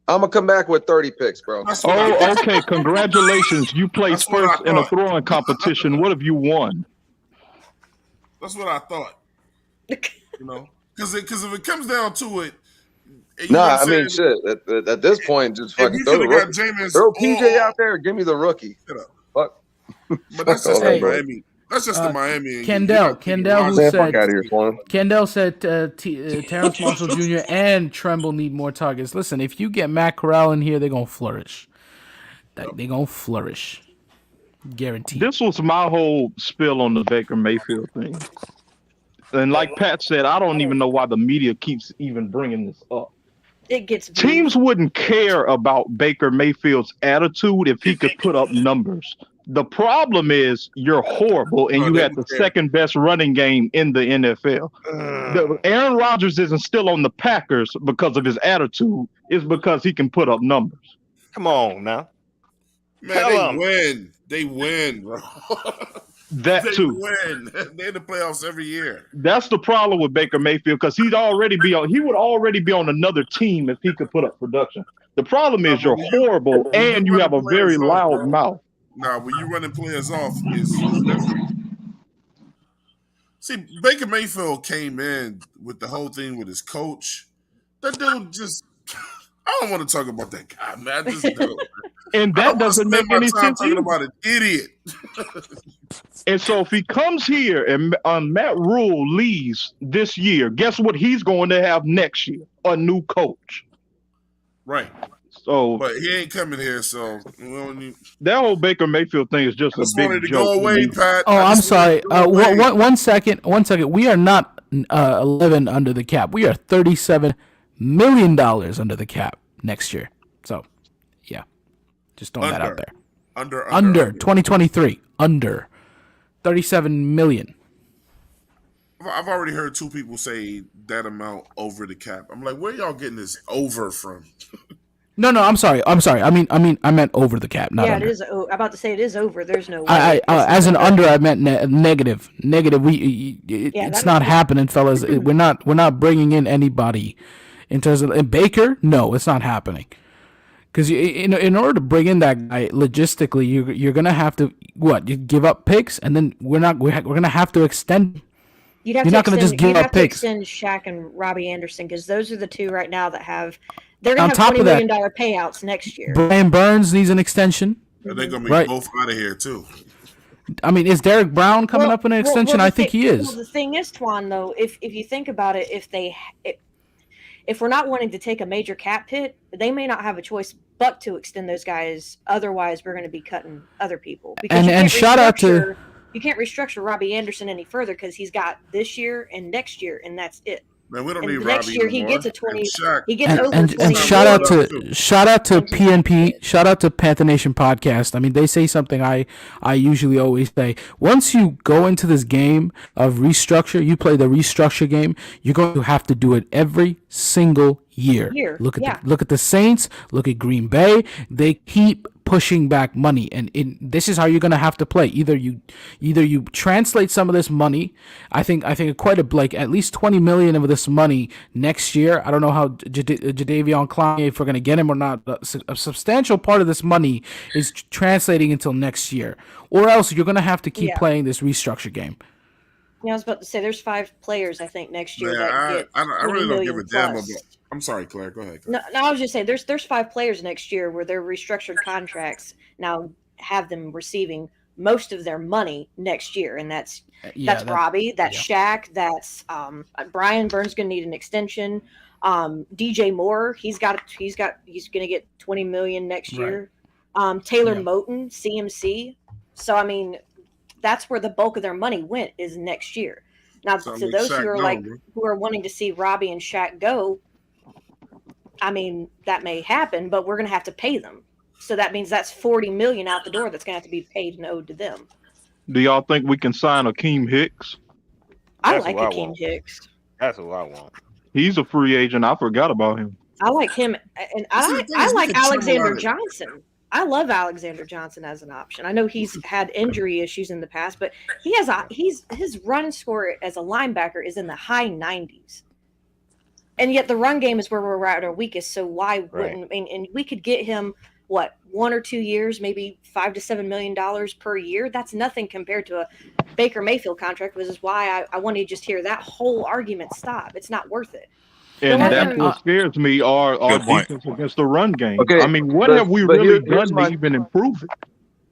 I'm going to come back with 30 picks, bro. That's what I thought. okay. Congratulations, you placed That's what I first in a thought. throwing competition. What have you won? That's what I thought. You know, because if it comes down to it, you know Nah, what I'm I mean, saying? shit. At this point, just If fucking you throw could the have got rookie. Jameis, Throw PJ out there. Give me the rookie. Shut up. Fuck. But that's Fuck just all the that, bro. Miami. That's just the Miami. And Kendall, who Man, said fuck out of here, Swan. Kendall said Terrence Marshall Jr. and Tremble need more targets. Listen, if you get Matt Corral in here, they're gonna flourish. They're gonna flourish, guaranteed. This was my whole spill on the Baker Mayfield thing. And like Pat said, I don't even know why the media keeps even bringing this up. It gets Teams wouldn't care about Baker Mayfield's attitude if he could put up numbers. The problem is you're horrible and you had the second best running game in the NFL. Aaron Rodgers isn't still on the Packers because of his attitude. It's because he can put up numbers. Come on now. Man, they win, bro. That they too. win. They're in the playoffs every year. That's the problem with Baker Mayfield because he would already be on another team if he could put up production. The problem is you're horrible and you have a very loud mouth. Nah, when you running players off, is different. See, Baker Mayfield came in with the whole thing with his coach. That dude just. I don't want to talk about that guy, man. I just don't. And that doesn't make any sense. Talking about an idiot. And so if he comes here and Matt Rule leaves this year, guess what he's going to have next year? A new coach. Right. So, but he ain't coming here, so we don't need... That whole Baker Mayfield thing is just a big joke. Go away, Pat. Oh, I'm sorry. One second. We are not 11 under the cap. We are $37 million under the cap next year. So, yeah, just throwing that out there. Under 2023. Under 37 million. I've already heard 2 people say that amount over the cap. I'm like, where y'all getting this over from? No, I'm sorry. I meant over the cap, not under. It is. I'm about to say it is over. There's no way. As an under, I meant negative. Negative. It's not happening, fellas. We're not bringing in anybody in terms of Baker. No, it's not happening. Because in order to bring in that guy logistically, you're gonna have to you give up picks, and then we're gonna have to extend. You're not gonna just give up picks. Extend Shaq and Robbie Anderson because those are the 2 right now that they're gonna have $20 million payouts next year. Brian Burns needs an extension. And they're gonna be both out of here too. I mean, is Derek Brown coming up with an extension? I think he is. Well, the thing is, Twan, though, if you think about it, if we're not wanting to take a major cap hit, they may not have a choice but to extend those guys. Otherwise, we're going to be cutting other people. Because and shout out to you can't restructure Robbie Anderson any further because he's got this year and next year, and that's it. Man, we don't need next Robbie year anymore. he gets a 20. He gets over 20. And shout out to PNP. Shout out to Panther Nation podcast. I mean, they say something I usually always say. Once you go into this game of restructure, you play the restructure game. You're going to have to do it every single year. Look at the Saints. Look at Green Bay. They keep pushing back money, and this is how you're going to have to play. Either you translate some of this money. I think quite at least 20 million of this money next year. I don't know how Jadeveon Clowney, if we're going to get him or not. A substantial part of this money is translating until next year, or else you're going to have to keep playing this restructure game. Yeah, I was about to say there's 5 players I think next year I really don't give a damn about. I'm sorry, Claire. Go ahead. No, I was just saying there's 5 players next year where they're restructured contracts now have them receiving most of their money next year, and that's Robbie, that's Shaq, that's Brian Burns going to need an extension. DJ Moore, he's going to get $20 million next year. Taylor Moton, CMC. So I mean, that's where the bulk of their money went, is next year. Now, to those who are who are wanting to see Robbie and Shaq go, I mean, that may happen, but we're going to have to pay them. So that means that's $40 million out the door that's going to have to be paid and owed to them. Do y'all think we can sign Akeem Hicks? I like Akeem Hicks. That's what I want. He's a free agent. I forgot about him. I like him, and I like Alexander Johnson. I love Alexander Johnson as an option. I know he's had injury issues in the past, but his run score as a linebacker is in the high 90s. And yet the run game is where we're at our weakest. So why wouldn't, I mean, and we could get him, 1 or 2 years, maybe $5 to $7 million per year. That's nothing compared to a Baker Mayfield contract, which is why I want to just hear that whole argument stop. It's not worth it. And that's what scares me, our defense against the run game. Okay, I mean, what have we really done to even improve it?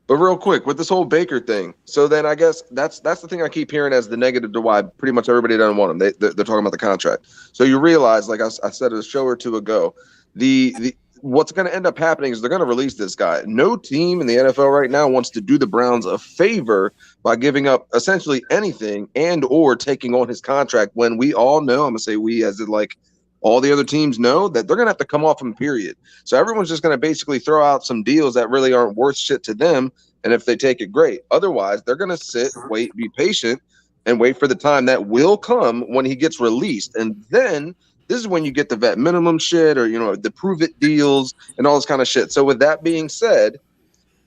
But real quick, with this whole Baker thing, so then I guess that's the thing I keep hearing as the negative to why pretty much everybody doesn't want him. They're talking about the contract. So you realize, like I said a show or two ago, the what's going to end up happening is they're going to release this guy. No team in the NFL right now wants to do the Browns a favor by giving up essentially anything and or taking on his contract when we all know, I'm going to say we as in like all the other teams know, that they're going to have to come off him, period. So everyone's just going to basically throw out some deals that really aren't worth shit to them. And if they take it, great. Otherwise, they're going to sit, wait, be patient, and wait for the time that will come when he gets released. And then this is when you get the vet minimum shit or, the prove it deals and all this kind of shit. So with that being said,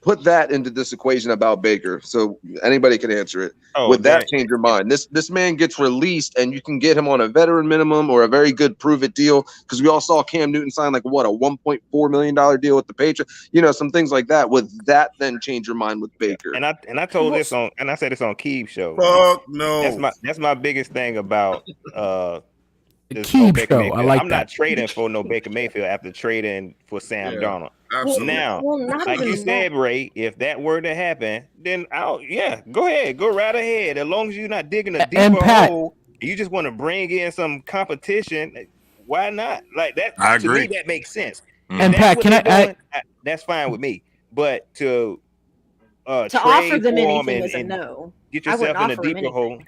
put that into this equation about Baker. So anybody can answer it. Would that change your mind? This man gets released and you can get him on a veteran minimum or a very good prove it deal. Because we all saw Cam Newton sign a $1.4 million deal with the Patriots, some things like that. Would that then change your mind with Baker? And I told this on, and I said this on Keeb's show. Fuck no. That's my biggest thing about Keeb show. I like I'm not trading for no Baker Mayfield after trading for Sam Darnold. Absolutely. Now, like you said, Ray, if that were to happen, then go ahead, go right ahead. As long as you're not digging a deeper hole, you just want to bring in some competition. Why not? Like that. I agree. To me, that makes sense. And Pat, that's fine with me. But to offer them anything is a no. Get yourself in a deeper hole.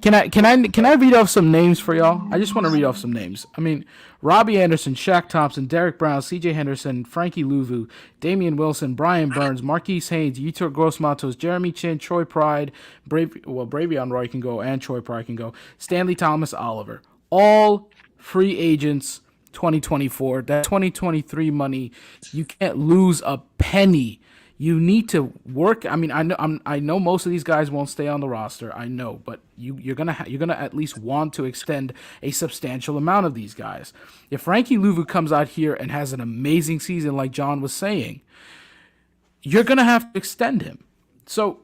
Can I read off some names for y'all? I just want to read off some names. I mean, Robbie Anderson, Shaq Thompson, Derek Brown, C.J. Henderson, Frankie Louvu, Damian Wilson, Brian Burns, Marquise Haynes, Yetur Gross-Matos, Jeremy Chin, Troy Pride, Bravion Roy can go, and Troy Pride can go, Stanley Thomas Oliver. All free agents 2024. That 2023 money, you can't lose a penny. You need to work. I mean, I know most of these guys won't stay on the roster. I know, but you're gonna at least want to extend a substantial amount of these guys. If Frankie Louvu comes out here and has an amazing season, like John was saying, you're gonna have to extend him. So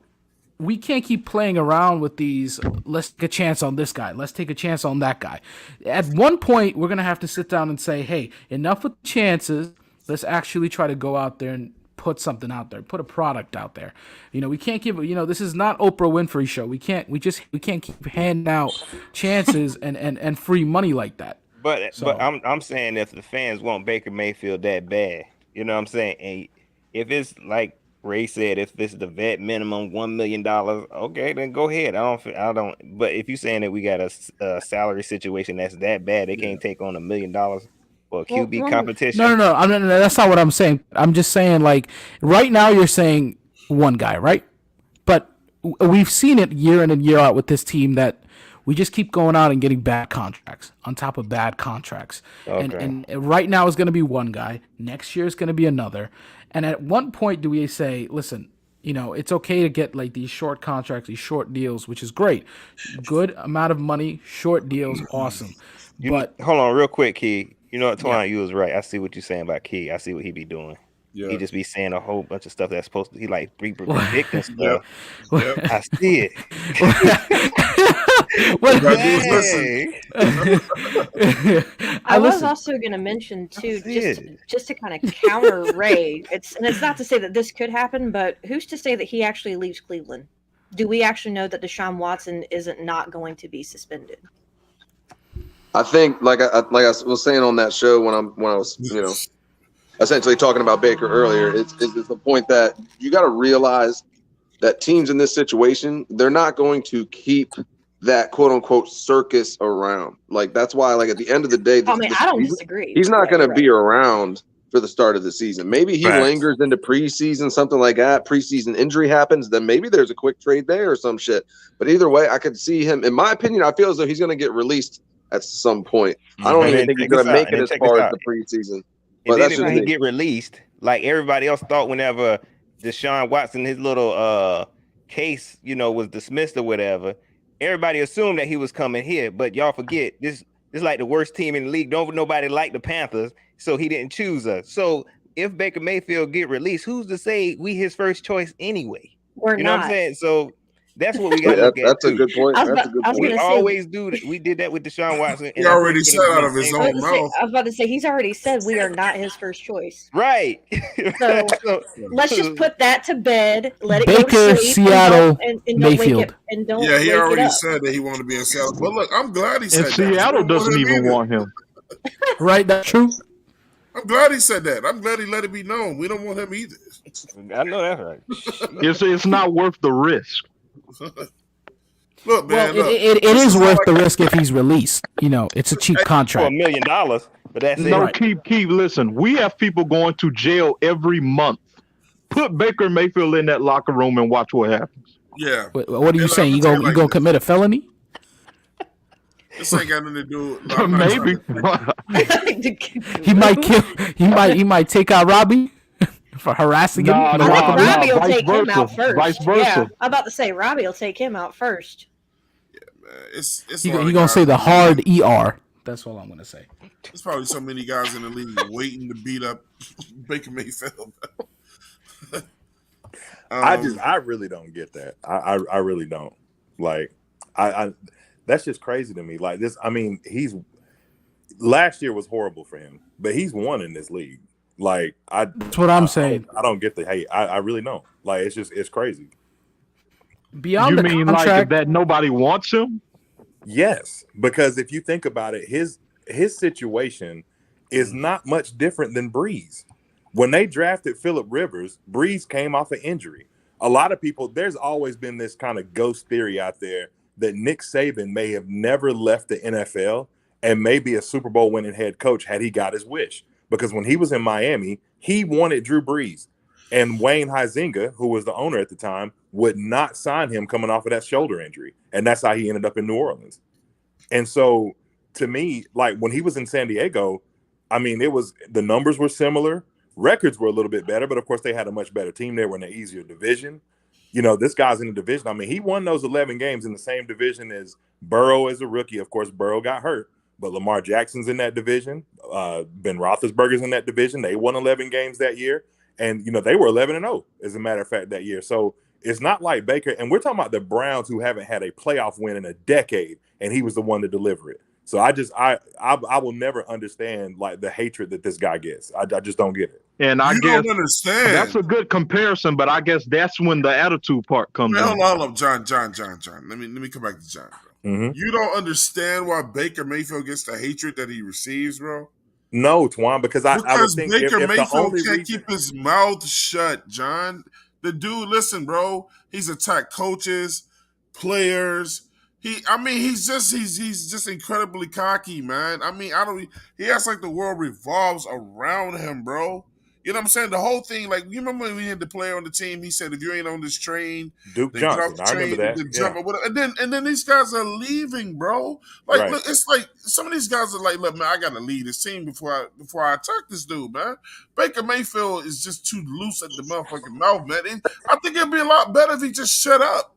we can't keep playing around with these. Let's take a chance on this guy. Let's take a chance on that guy. At one point, we're gonna have to sit down and say, hey, enough with chances. Let's actually try to go out there and put something out there, put a product out there. We can't give, this is not Oprah Winfrey show. We can't keep handing out chances and free money like that. But I'm saying if the fans want Baker Mayfield that bad, you know what I'm saying? And if it's like Ray said, if it's the vet minimum $1 million, okay, then go ahead. I don't. But if you're saying that we got a salary situation that's that bad, they can't take on $1 million. Well, QB competition. No. That's not what I'm saying. I'm just saying, like, right now you're saying one guy, right? But we've seen it year in and year out with this team that we just keep going out and getting bad contracts on top of bad contracts. Okay. And right now is going to be one guy. Next year is going to be another. And at one point do we say, listen, it's okay to get like these short contracts, these short deals, which is great. Good amount of money, short deals, awesome. But hold on real quick, Key. You know what, Twine, you was right. I see what you're saying about Key. I see what he be doing. Yeah. He just be saying a whole bunch of stuff that's supposed to. He like predicting stuff. I see it. What? Gotta do is listen. I was also going to mention too, just to kind of counter Ray. It's not to say that this could happen, but who's to say that he actually leaves Cleveland? Do we actually know that Deshaun Watson isn't not going to be suspended? I think, like I was saying on that show when I was essentially talking about Baker earlier, it's the point that you got to realize that teams in this situation, they're not going to keep that quote unquote circus around. Like that's why, like at the end of the day, I don't disagree. He's not going to be around for the start of the season. Maybe he lingers into preseason, something like that. Preseason injury happens, then maybe there's a quick trade there or some shit. But either way, I could see him. In my opinion, I feel as though he's going to get released at some point. I don't even think he's going to make it as far as the preseason. But that's just when he get released, like everybody else thought whenever Deshaun Watson, his little case, was dismissed or whatever, everybody assumed that he was coming here. But y'all forget, this is like the worst team in the league. Don't nobody like the Panthers, so he didn't choose us. So if Baker Mayfield get released, who's to say we his first choice anyway? We're not. What I'm saying? So that's what we got to look at. That's a good point. We always do that. We did that with Deshaun Watson. He already said out of his own mouth. I was about to say he's already said we are not his first choice. Right. So let's just put that to bed. Let it Baker, go to sleep, Seattle, and Mayfield. Yeah, he already said that he wanted to be in Seattle. But look, I'm glad he said that. And Seattle doesn't even want him. Right, that's true. I'm glad he said that. I'm glad he let it be known. We don't want him either. I know that's right. It's not worth the risk. Look, man. Well, it is worth the risk if he's released. It's a cheap contract. For $1 million, but that's no, it. Keep listen. We have people going to jail every month. Put Baker Mayfield in that locker room and watch what happens. Yeah. What are you saying? You gonna commit a felony? This ain't got nothing to do. Maybe. He might kill. He might take out Robbie for harassing him. I think Robbie will take him out first. Vice versa. Yeah, I'm about to say Robbie will take him out first. Yeah, man. It's you gonna say the hard ER. That's all I'm gonna say. There's probably so many guys in the league waiting to beat up Baker Mayfield. I really don't get that. I really don't. Like I that's just crazy to me. Like this, I mean, last year was horrible for him, but he's won in this league. Like that's what I'm saying. I don't get the hate. I really don't. Like it's crazy. Beyond you the mean contract, like that nobody wants him? Yes, because if you think about it, his situation is not much different than Breeze. When they drafted Phillip Rivers, Breeze came off an injury. A lot of people, there's always been this kind of ghost theory out there that Nick Saban may have never left the NFL and may be a Super Bowl winning head coach had he got his wish. Because when he was in Miami, he wanted Drew Brees. And Wayne Huizenga, who was the owner at the time, would not sign him coming off of that shoulder injury. And that's how he ended up in New Orleans. And so, to me, like when he was in San Diego, I mean, the numbers were similar. Records were a little bit better, but of course they had a much better team. They were in an easier division. This guy's in the division. I mean, he won those 11 games in the same division as Burrow as a rookie. Of course, Burrow got hurt, but Lamar Jackson's in that division. Ben Roethlisberger's in that division. They won 11 games that year. And, they were 11-0, as a matter of fact, that year. So it's not like Baker. And we're talking about the Browns, who haven't had a playoff win in a decade, and he was the one to deliver it. So I will never understand like the hatred that this guy gets. I just don't get it. And I don't understand. That's a good comparison, but I guess that's when the attitude part comes in. Hold up, John. Let me come back to John, bro. Mm-hmm. You don't understand why Baker Mayfield gets the hatred that he receives, bro? No, Twan, because I would think Baker Mayfield can't keep his mouth shut, John. The dude, listen, bro, he's attacked coaches, players. He's just incredibly cocky, man. He acts like the world revolves around him, bro. You know what I'm saying? The whole thing, like, you remember when we had the player on the team, he said, if you ain't on this train, Duke Johnson, I remember that. Yeah. And then these guys are leaving, bro. Like, right. Look, it's like some of these guys are like, look, man, I gotta lead this team before I attack this dude, man. Baker Mayfield is just too loose at the motherfucking mouth, man. I think it'd be a lot better if he just shut up.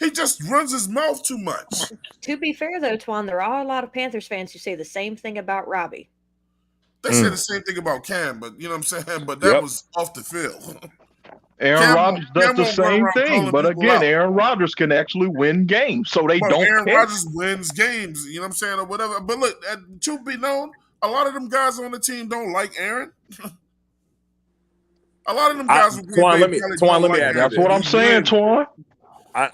He just runs his mouth too much. To be fair, though, Twan, there are a lot of Panthers fans who say the same thing about Robbie. They say the same thing about Cam, but you know what I'm saying? But that was off the field. Aaron Rodgers does the same thing, but again, Aaron Rodgers can actually win games, so they don't Aaron care. Rodgers wins games, you know what I'm saying, or whatever. But look, truth be known, a lot of them guys on the team don't like Aaron. A lot of them guys will Twan, let me ask you That's what I'm saying, Twan. I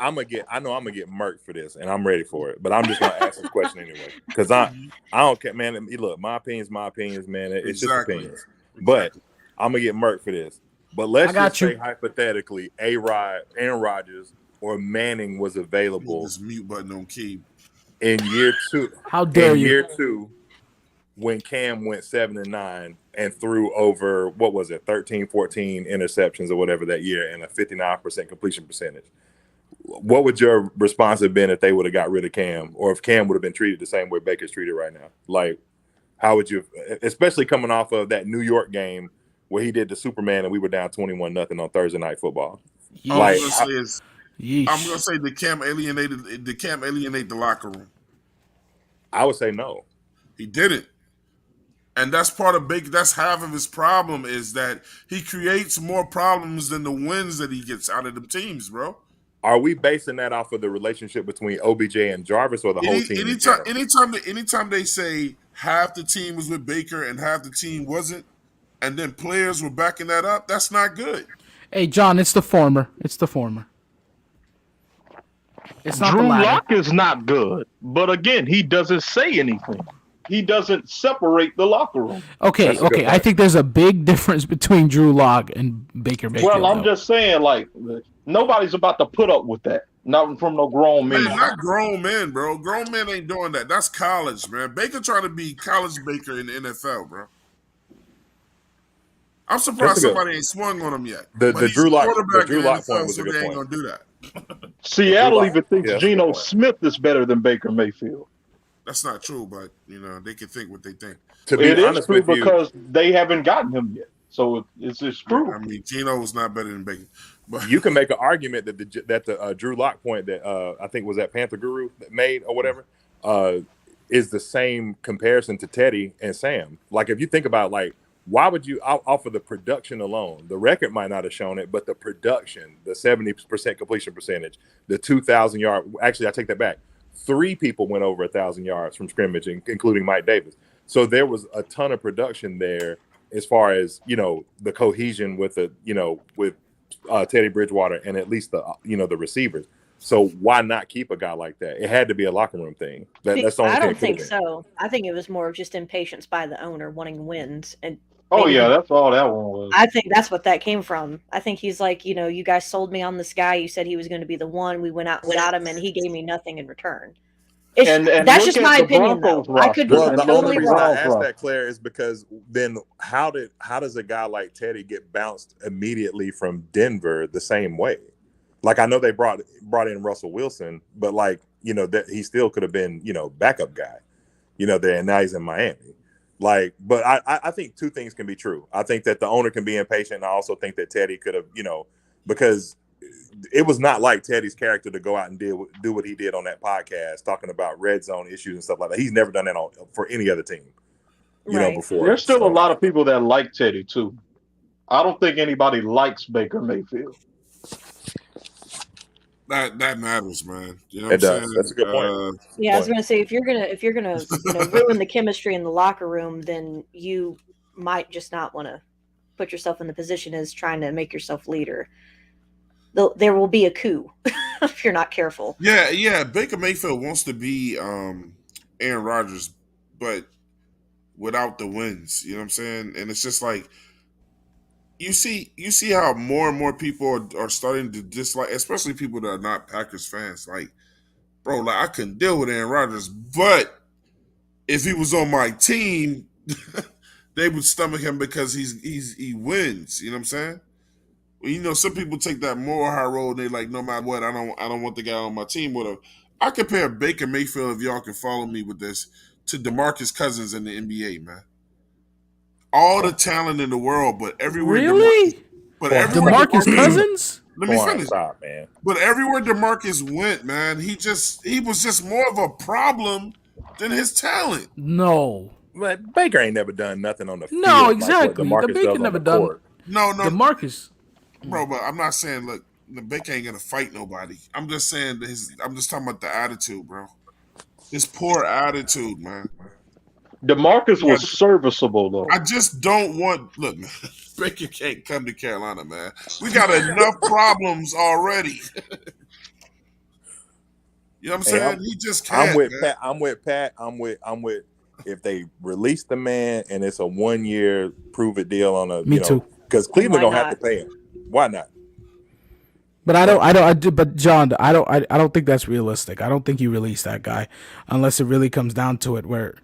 know I'm gonna get murked for this, and I'm ready for it. But I'm just gonna ask this question anyway, because I don't care, man. Look, my opinions, man. It's just opinions. But I'm gonna get murked for this. But let's just say hypothetically, Aaron Rodgers or Manning was available. This mute button on key in year 2. How dare you? Year 2, when Cam went 7-9 and threw over 13, 14 interceptions or whatever that year, and a 59% completion percentage. What would your response have been if they would have got rid of Cam, or if Cam would have been treated the same way Baker's treated right now? Like, how would you, especially coming off of that New York game where he did the Superman and we were down 21-0 on Thursday Night Football? I'm gonna say did Cam alienate the locker room? I would say no. He didn't. And that's part of Baker. That's half of his problem, is that he creates more problems than the wins that he gets out of the teams, bro. Are we basing that off of the relationship between OBJ and Jarvis, or the whole team? Anytime they say half the team was with Baker and half the team wasn't, and then players were backing that up, that's not good. Hey, John, it's the former. It's not Drew Lock is not good, but again, he doesn't say anything. He doesn't separate the locker room. Okay. I think there's a big difference between Drew Lock and Baker Mayfield. Well, I'm just saying, like, nobody's about to put up with that. Not from no grown men. Man, not grown men, bro. Grown men ain't doing that. That's college, man. Baker trying to be college Baker in the NFL, bro. I'm surprised somebody ain't swung on him yet. The Drew Lock point was a good point. They ain't point. gonna do that. Seattle even thinks Geno Smith is better than Baker Mayfield. That's not true, but they can think what they think. It is true because they haven't gotten him yet, so it's true. I mean, Geno was not better than Baker. But you can make an argument that the Drew Lock point that I think was that Panther Guru that made or whatever is the same comparison to Teddy and Sam. Like, if you think about, like, why would you offer the production alone? The record might not have shown it, but the production, the 70% completion percentage, the 2,000 yard. Actually, I take that back. 3 people went over 1,000 yards from scrimmage, including Mike Davis. So there was a ton of production there, as far as the cohesion with Teddy Bridgewater and at least the receivers. So why not keep a guy like that? It had to be a locker room thing. That's the only thing. I don't think so. I think it was more of just impatience by the owner wanting wins. And that's all that one was. I think that's what that came from. I think he's like, you guys sold me on this guy. You said he was going to be the one. We went out and got him, and he gave me nothing in return. That's just my opinion, though. I could be the totally only reason wrong. I asked that, Claire, is because then how does a guy like Teddy get bounced immediately from Denver the same way? Like, I know they brought in Russell Wilson, but that he still could have been backup guy, there, and now he's in Miami. Like, but I think two things can be true. I think that the owner can be impatient, and I also think that Teddy could have, because it was not like Teddy's character to go out and do what he did on that podcast, talking about red zone issues and stuff like that. He's never done that for any other team, before. There's still a lot of people that like Teddy too. I don't think anybody likes Baker Mayfield. That matters, man. You know what I'm saying? That's a good point. Yeah, I was gonna say if you're gonna ruin the chemistry in the locker room, then you might just not want to put yourself in the position as trying to make yourself leader. There will be a coup if you're not careful. Yeah. Baker Mayfield wants to be Aaron Rodgers, but without the wins. You know what I'm saying? And it's just like you see how more and more people are starting to dislike, especially people that are not Packers fans. Like, bro, I couldn't deal with Aaron Rodgers, but if he was on my team, they would stomach him because he wins. You know what I'm saying? Well, some people take that moral high road. They like, no matter what, I don't want the guy on my team. Whatever. I compare Baker Mayfield, if y'all can follow me with this, to DeMarcus Cousins in the NBA, man. All the talent in the world, but everywhere. Really? Everywhere DeMarcus Cousins? Let me finish. Stop, man. But everywhere DeMarcus went, man, he was just more of a problem than his talent. No. But Baker ain't never done nothing on the field. No, exactly. Like Baker never done. No. DeMarcus. bro. But I'm not saying look, the Baker ain't gonna fight nobody. I'm just saying I'm just talking about the attitude, bro. His poor attitude, man. DeMarcus was serviceable though. I just don't want. Look, man, Baker can't come to Carolina, man. We got enough problems already. You know what I'm saying? He just can't. I'm with man. Pat. I'm with. If they release the man and it's a 1 year prove it deal on a, Me too. because Cleveland gonna have to pay him. Why not? But but John, I don't think that's realistic. I don't think you release that guy unless it really comes down to it, where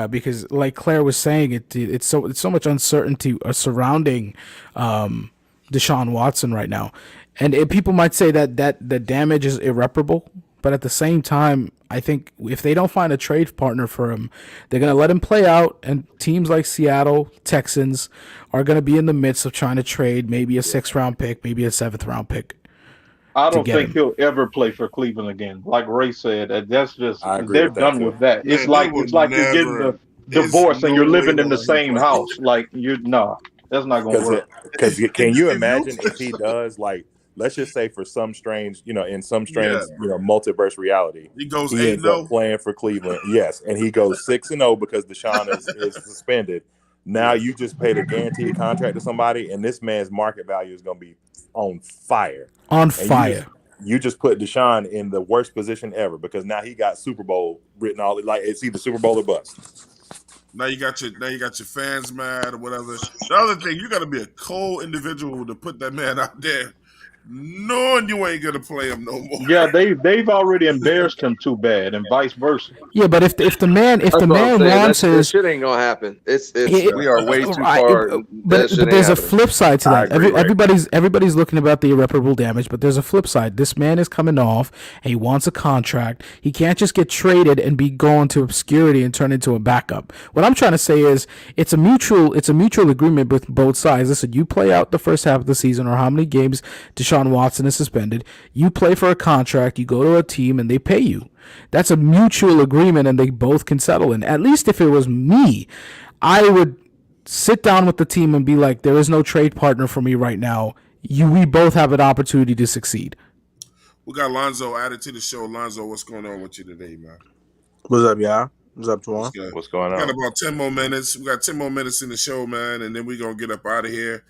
because like Claire was saying, it's so much uncertainty surrounding Deshaun Watson right now, and people might say that the damage is irreparable, but at the same time, I think if they don't find a trade partner for him, they're going to let him play out, and teams like Seattle, Texans are going to be in the midst of trying to trade maybe a 6th-round pick, maybe a 7th-round pick. I don't think he'll ever play for Cleveland again. Like Ray said, that's just they're done with that. Man, it's like you're getting a divorce and you're living in the same house. Like that's not going to work. Because can you imagine if he does, like, let's just say for some strange, in some strange, multiverse reality, he goes he ends up 8-0 playing for Cleveland. Yes, and he goes 6-0 because Deshaun is suspended. Now you just paid a guaranteed contract to somebody, and this man's market value is going to be on fire. You just put Deshaun in the worst position ever because now he got Super Bowl written all like it's either Super Bowl or bust. Now you got your fans mad or whatever. The other thing, you got to be a cold individual to put that man out there, knowing you ain't gonna play him no more. Yeah, they've already embarrassed him too bad, and vice versa. Yeah, but if the man wants his shit ain't gonna happen. We are way too far. But there's a flip side to that. Everybody's looking about the irreparable damage, but there's a flip side. This man is coming off and he wants a contract. He can't just get traded and be gone to obscurity and turn into a backup. What I'm trying to say is it's a mutual agreement with both sides. Listen, you play out the first half of the season or how many games Deshaun Watson is suspended. You play for a contract, you go to a team and they pay you. That's a mutual agreement and they both can settle in. At least if it was me, I would sit down with the team and be like, there is no trade partner for me right now. We both have an opportunity to succeed. We got Lonzo added to the show. Lonzo, what's going on with you today, man? What's up, y'all? What's up, Twan? What's going on? We got about 10 more minutes. We got 10 more minutes in the show, man, and then we're going to get up out of here.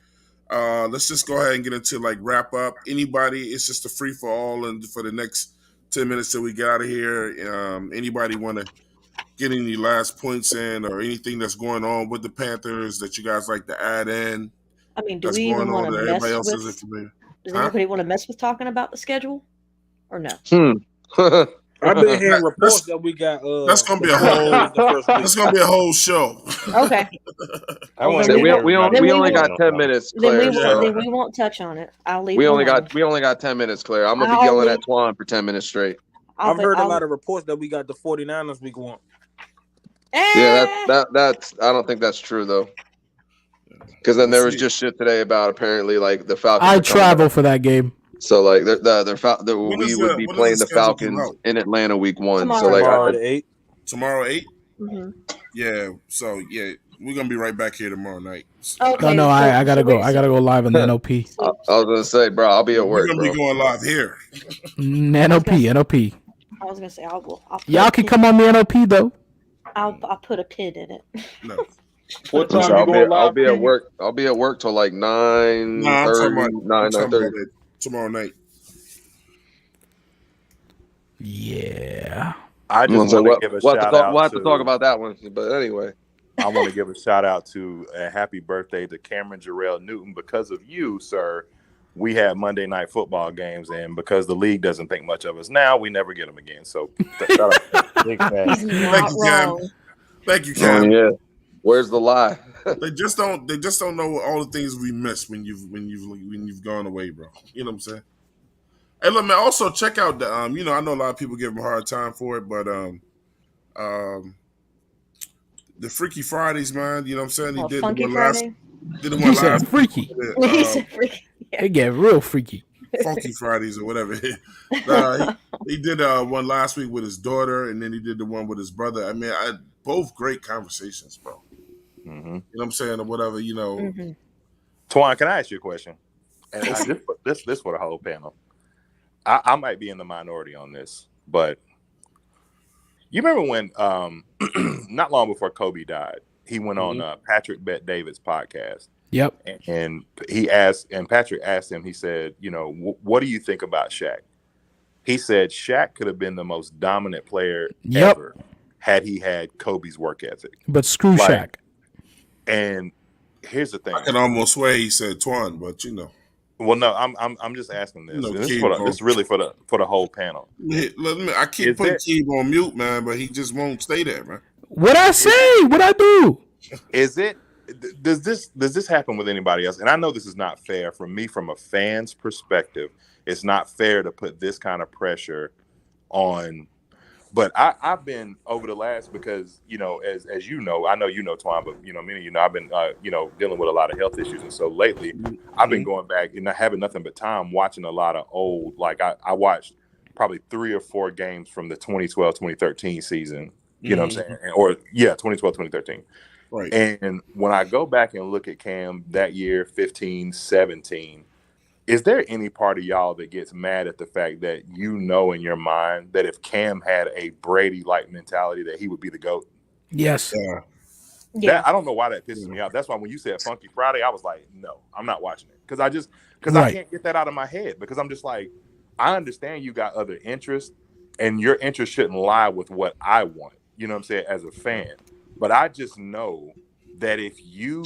Let's just go ahead and get into wrap up. Anybody, it's just a free for all, and for the next 10 minutes till we get out of here. Anybody want to get any last points in or anything that's going on with the Panthers that you guys like to add in? I mean, do we even want to mess with? Does anybody want to mess with talking about the schedule, or no? I've been hearing reports that we got. That's gonna be a whole. That's gonna be a whole show. Okay. We only got 10 minutes, Claire. Then we won't touch on it. I'll leave. We only got 10 minutes, Claire. I'm gonna be yelling at Twan for 10 minutes straight. I've heard a lot of reports that we got the 49ers week 1. Yeah, that's. I don't think that's true though. Because then there was just shit today about apparently like the Falcons. I travel for that game. So like we would be playing the Falcons in Atlanta week 1. Tomorrow. So like tomorrow 8. Mm-hmm. Yeah. So yeah, we're gonna be right back here tomorrow night. Okay, no, I gotta go. I gotta go live on the NOP. I was gonna say, bro, I'll be at work. We're gonna be going live here. NOP. I was gonna say y'all can come on the NOP though. I'll put a pin in it. No. What time you going live? I'll be at work. I'll be at work till like 9:30. Tomorrow night. Yeah. I just want to give a shout out. We'll have to talk about that one. But anyway, I want to give a shout out to a happy birthday to Cameron Jarrell Newton. Because of you, sir, we have Monday night football games, and because the league doesn't think much of us now, we never get them again. So shout out. Big fan. Thank you, Cam. Thank you, Cam. Yeah. Where's the lie? They just don't know all the things we missed when you've gone away, bro. You know what I'm saying? Hey, look, man. Also, check out the I know a lot of people give him a hard time for it, but the Freaky Fridays, man. You know what I'm saying? He did the one last. Did the one he said freaky. He said freaky. It get real freaky. Funky Fridays or whatever. He did one last week with his daughter, and then he did the one with his brother. I mean, both great conversations, bro. Mm-hmm. You know what I'm saying, or whatever. Mm-hmm. Twan, can I ask you a question? And this for the whole panel. I might be in the minority on this, but you remember when not long before Kobe died, he went on Patrick Bet David's podcast. Yep. And Patrick asked him, he said, what do you think about Shaq? He said Shaq could have been the most dominant player ever had he had Kobe's work ethic. But screw Shaq. And here's the thing. I can almost swear he said Twan, but Well, no, I'm just asking this. This is really for the whole panel. I keep putting Keeb on mute, man, but he just won't stay there, man. What I say? What I do? Does this happen with anybody else? And I know this is not fair from a fan's perspective. It's not fair to put this kind of pressure on. But I've been over the last, because as you know, I know you know Twan, but many of I've been dealing with a lot of health issues, and so lately I've been going back and not having nothing but time watching a lot of old. Like I watched probably 3 or 4 games from the 2012-2013 season. You know what I'm saying? 2012-2013. Right. And when I go back and look at Cam that year, 15-17. Is there any part of y'all that gets mad at the fact that in your mind that if Cam had a Brady-like mentality that he would be the GOAT? Yes. I don't know why that pisses me off. That's why when you said Funky Friday, I was like, no, I'm not watching it. Because I can't get that out of my head. Because I'm just like, I understand you got other interests, and your interest shouldn't lie with what I want, you know what I'm saying, as a fan. But I just know that if you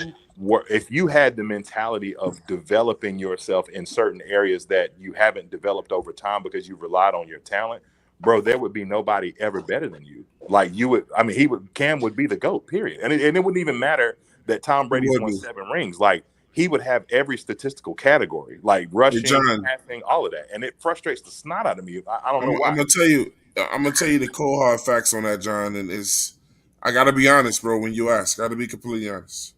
had the mentality of developing yourself in certain areas that you haven't developed over time because you relied on your talent, bro, there would be nobody ever better than you. Like Cam would be the GOAT, period. And it wouldn't even matter that Tom Brady's won 7 rings. Like, he would have every statistical category, like rushing, passing, all of that. And it frustrates the snot out of me. I don't know why. I'm gonna tell you the cold hard facts on that, John, and I gotta be honest, bro, when you ask. Gotta be completely honest.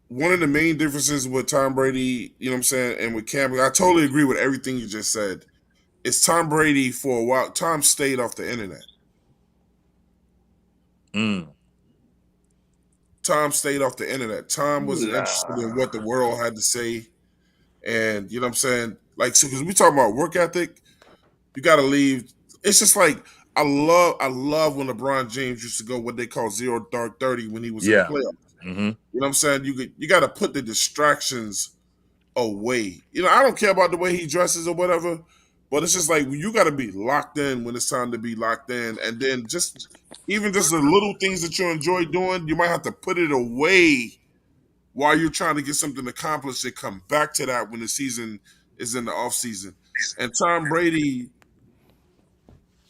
One of the main differences with Tom Brady, you know what I'm saying, and with Cam, I totally agree with everything you just said. It's Tom Brady for a while. Tom stayed off the internet. Tom stayed off the internet. Tom wasn't interested in what the world had to say. And you know what I'm saying? Like, so because we talking about work ethic, you gotta leave. It's just like I love when LeBron James used to go what they call 0 dark 30 when he was in the playoffs. You know what I'm saying? You got to put the distractions away. I don't care about the way he dresses or whatever, but it's just like you got to be locked in when it's time to be locked in, and then even just the little things that you enjoy doing, you might have to put it away while you're trying to get something accomplished and come back to that when the season is in the off season. And Tom Brady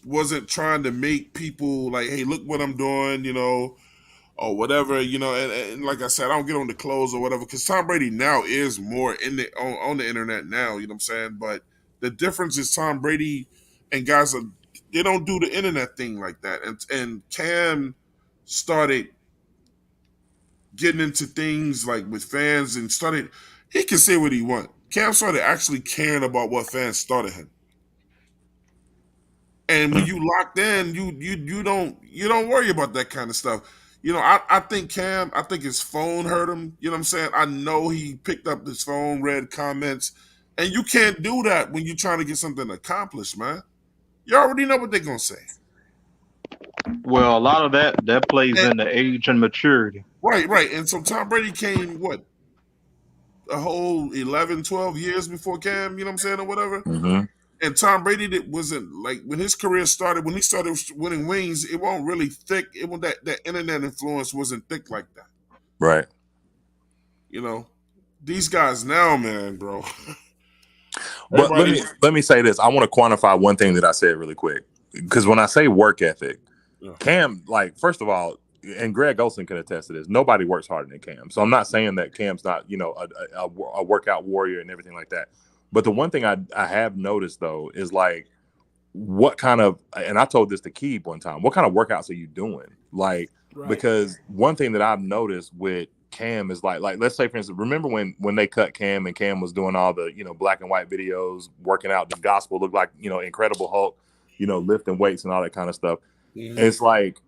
wasn't trying to make people like, hey, look what I'm doing, or whatever, and like I said, I don't get on the clothes or whatever, because Tom Brady now is more on the internet now, you know what I'm saying? But the difference is Tom Brady and guys they don't do the internet thing like that. And Cam started getting into things like with fans and he can say what he wants. Cam started actually caring about what fans started him. And when you locked in, you don't worry about that kind of stuff. I think his phone hurt him. You know what I'm saying? I know he picked up his phone, read comments, and you can't do that when you're trying to get something accomplished, man. You already know what they're gonna say. Well, a lot of that plays into age and maturity. Right. And so Tom Brady came a whole 11, 12 years before Cam, you know what I'm saying, or whatever. And Tom Brady wasn't like when his career started, when he started winning wings, it wasn't really thick. It was that internet influence wasn't thick like that. Right. These guys now, man, bro. But let me say this. I want to quantify one thing that I said really quick. Because when I say work ethic, Cam, like, first of all, and Greg Olson can attest to this, nobody works harder than Cam. So I'm not saying that Cam's not, a workout warrior and everything like that. But the one thing I have noticed, though, is like what kind of, and I told this to Keeb one time, what kind of workouts are you doing? Like, because one thing that I've noticed with Cam is like let's say, for instance, remember when they cut Cam and Cam was doing all the, black and white videos, working out, the gospel looked like, Incredible Hulk, lifting weights and all that kind of stuff. And it's like,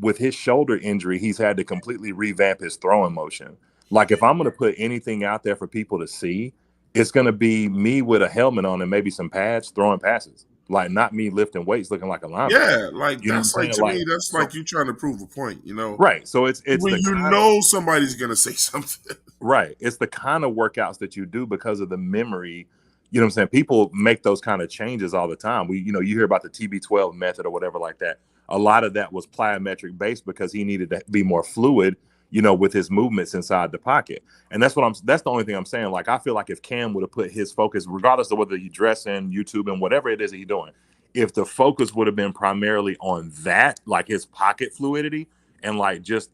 with his shoulder injury, he's had to completely revamp his throwing motion. Like if I'm going to put anything out there for people to see, it's going to be me with a helmet on and maybe some pads throwing passes. Like not me lifting weights looking like a linebacker. Yeah, like you know that's what I'm like saying? to me, that's like you trying to prove a point, you know? Right. So it's when the you know somebody's gonna say something. Right. It's the kind of workouts that you do because of the memory. You know what I'm saying? People make those kind of changes all the time. You hear about the TB12 method or whatever like that. A lot of that was plyometric based because he needed to be more fluid, with his movements inside the pocket. And that's the only thing I'm saying. Like, I feel like if Cam would have put his focus, regardless of whether you dress in YouTube and whatever it is that he's doing, if the focus would have been primarily on that, like his pocket fluidity and like just,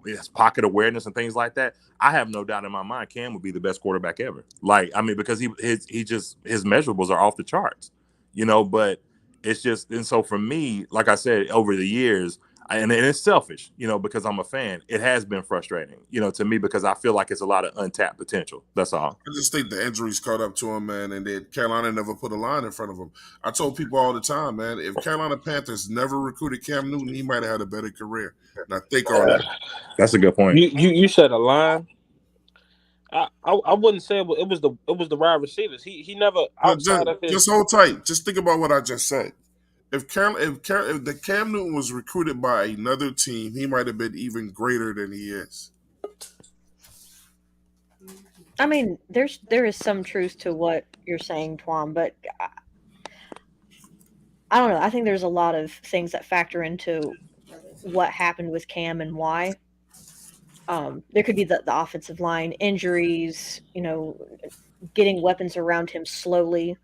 his pocket awareness and things like that, I have no doubt in my mind Cam would be the best quarterback ever. Like, I mean, because his measurables are off the charts, but it's just, and so for me, like I said, over the years, and it's selfish, because I'm a fan, it has been frustrating, to me, because I feel like it's a lot of untapped potential. That's all. I just think the injuries caught up to him, man, and then Carolina never put a line in front of him. I told people all the time, man, if Carolina Panthers never recruited Cam Newton, he might have had a better career. And I think on that. That's a good point. You said a line. I wouldn't say it was the wide receivers. He never outside of his. Just hold tight. Just think about what I just said. If the Cam Newton was recruited by another team, he might have been even greater than he is. I mean, there is some truth to what you're saying, Twan, but I don't know. I think there's a lot of things that factor into what happened with Cam and why. There could be the offensive line injuries, getting weapons around him slowly,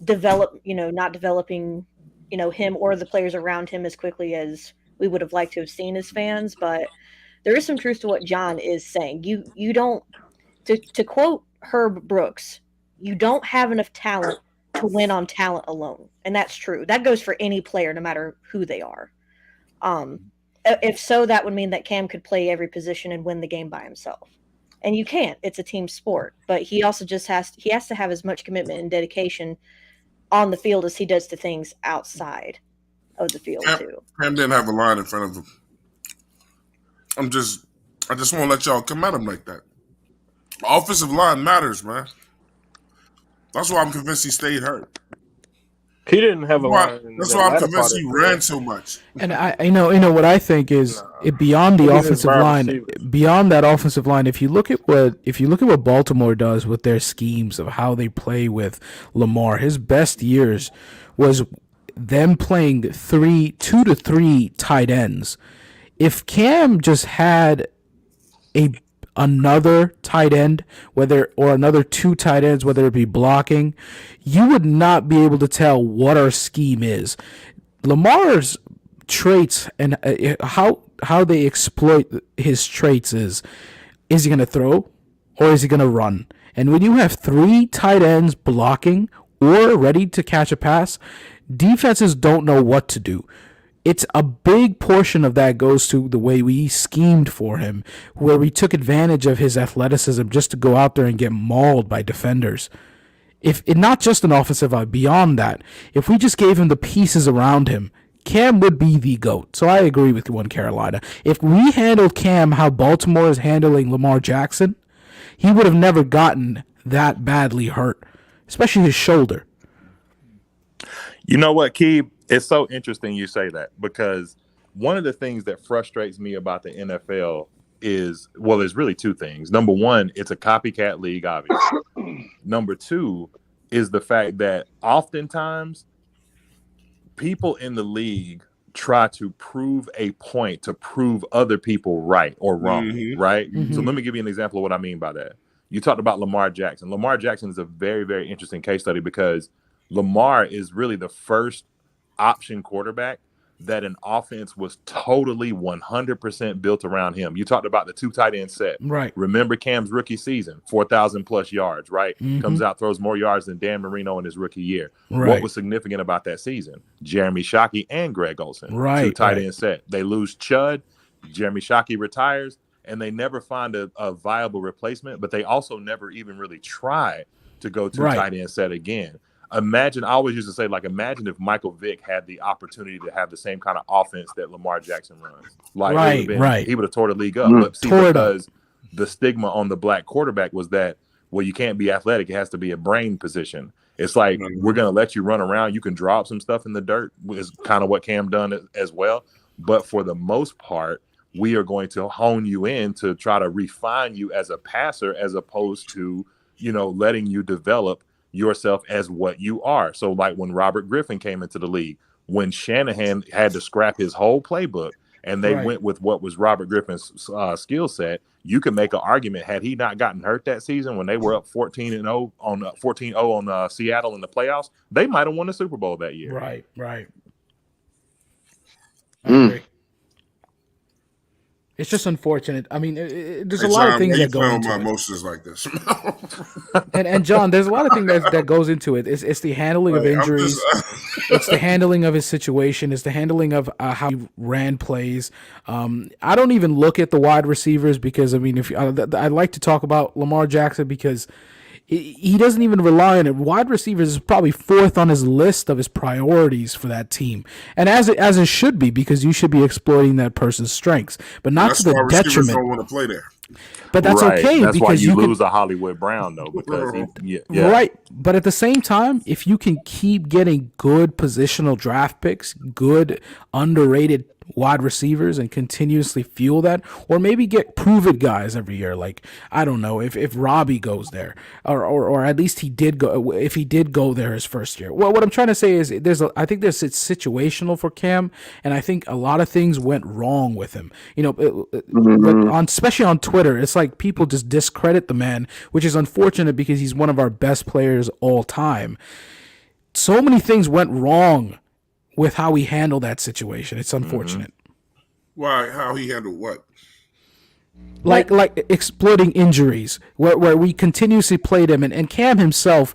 not developing, him or the players around him as quickly as we would have liked to have seen as fans. But there is some truth to what John is saying. You don't, to quote Herb Brooks, you don't have enough talent to win on talent alone. And that's true. That goes for any player, no matter who they are. If so, that would mean that Cam could play every position and win the game by himself. And you can't. It's a team sport. But he also just has to have as much commitment and dedication on the field as he does to things outside of the field, too. Cam didn't have a line in front of him. I just won't let y'all come at him like that. Offensive line matters, man. That's why I'm convinced he stayed hurt. He didn't have a line. That's why I'm convinced he ran so much. And I know what I think is beyond the offensive line. Beyond that offensive line, if you look at what Baltimore does with their schemes of how they play with Lamar, his best years was them playing 2 to 3 tight ends. If Cam just had another tight end, or another 2 tight ends, whether it be blocking, you would not be able to tell what our scheme is. Lamar's traits and how they exploit his traits is he going to throw or is he going to run? And when you have 3 tight ends blocking or ready to catch a pass, defenses don't know what to do. It's a big portion of that goes to the way we schemed for him, where we took advantage of his athleticism just to go out there and get mauled by defenders. If not just an offensive line, beyond that, if we just gave him the pieces around him, Cam would be the GOAT. So I agree with you on Carolina. If we handled Cam how Baltimore is handling Lamar Jackson, he would have never gotten that badly hurt, especially his shoulder. You know what, Keeb? It's so interesting you say that, because one of the things that frustrates me about the NFL is, well, there's really 2 things. Number one, it's a copycat league, obviously. Number 2 is the fact that oftentimes people in the league try to prove a point to prove other people right or wrong, right? Mm-hmm. So let me give you an example of what I mean by that. You talked about Lamar Jackson. Lamar Jackson is a very, very interesting case study because Lamar is really the first option quarterback that an offense was totally 100% built around him. You talked about the 2 tight end set. Right. Remember Cam's rookie season, 4,000 plus yards, right? Mm-hmm. Comes out, throws more yards than Dan Marino in his rookie year. Right. What was significant about that season? Jeremy Shockey and Greg Olsen. Right. 2 tight end set. They lose Chud. Jeremy Shockey retires, and they never find a viable replacement, but they also never even really try to go 2 tight end set again. Imagine, I always used to say, imagine if Michael Vick had the opportunity to have the same kind of offense that Lamar Jackson runs. He would have tore the league up. But see, the stigma on the black quarterback was that, well, you can't be athletic. It has to be a brain position. It's like, we're going to let you run around. You can drop some stuff in the dirt, is kind of what Cam done as well. But for the most part, we are going to hone you in to try to refine you as a passer, as opposed to, letting you develop yourself as what you are. So like when Robert Griffin came into the league, when Shanahan had to scrap his whole playbook and they went with what was Robert Griffin's skill set, you can make an argument, had he not gotten hurt that season when they were up 14-0 on Seattle in the playoffs, they might have won the Super Bowl that year. Right. I agree. It's just unfortunate. I mean, there's a lot of things that go into my it. emotions like this. and John, there's a lot of things that goes into it. It's the handling of injuries. It's the handling of his situation. It's the handling of how he ran plays. I don't even look at the wide receivers because, I mean, I like to talk about Lamar Jackson because he doesn't even rely on it. Wide receivers is probably fourth on his list of his priorities for that team, and as it should be, because you should be exploiting that person's strengths, but not to the detriment. Don't want to play there. But that's okay. That's because why you lose a Hollywood Brown, though, because right. But at the same time, if you can keep getting good positional draft picks, good underrated wide receivers, and continuously fuel that, or maybe get proven guys every year, like, I don't know, if Robbie goes there, or at least he did go, if he did go there his first year. Well, what I'm trying to say is I think it's situational for Cam, and I think a lot of things went wrong with him, but especially on Twitter, it's like people just discredit the man, which is unfortunate because he's one of our best players all time. So many things went wrong with how he handled that situation. It's unfortunate. Why? How he handled what? Like exploiting injuries, where we continuously played him, and Cam himself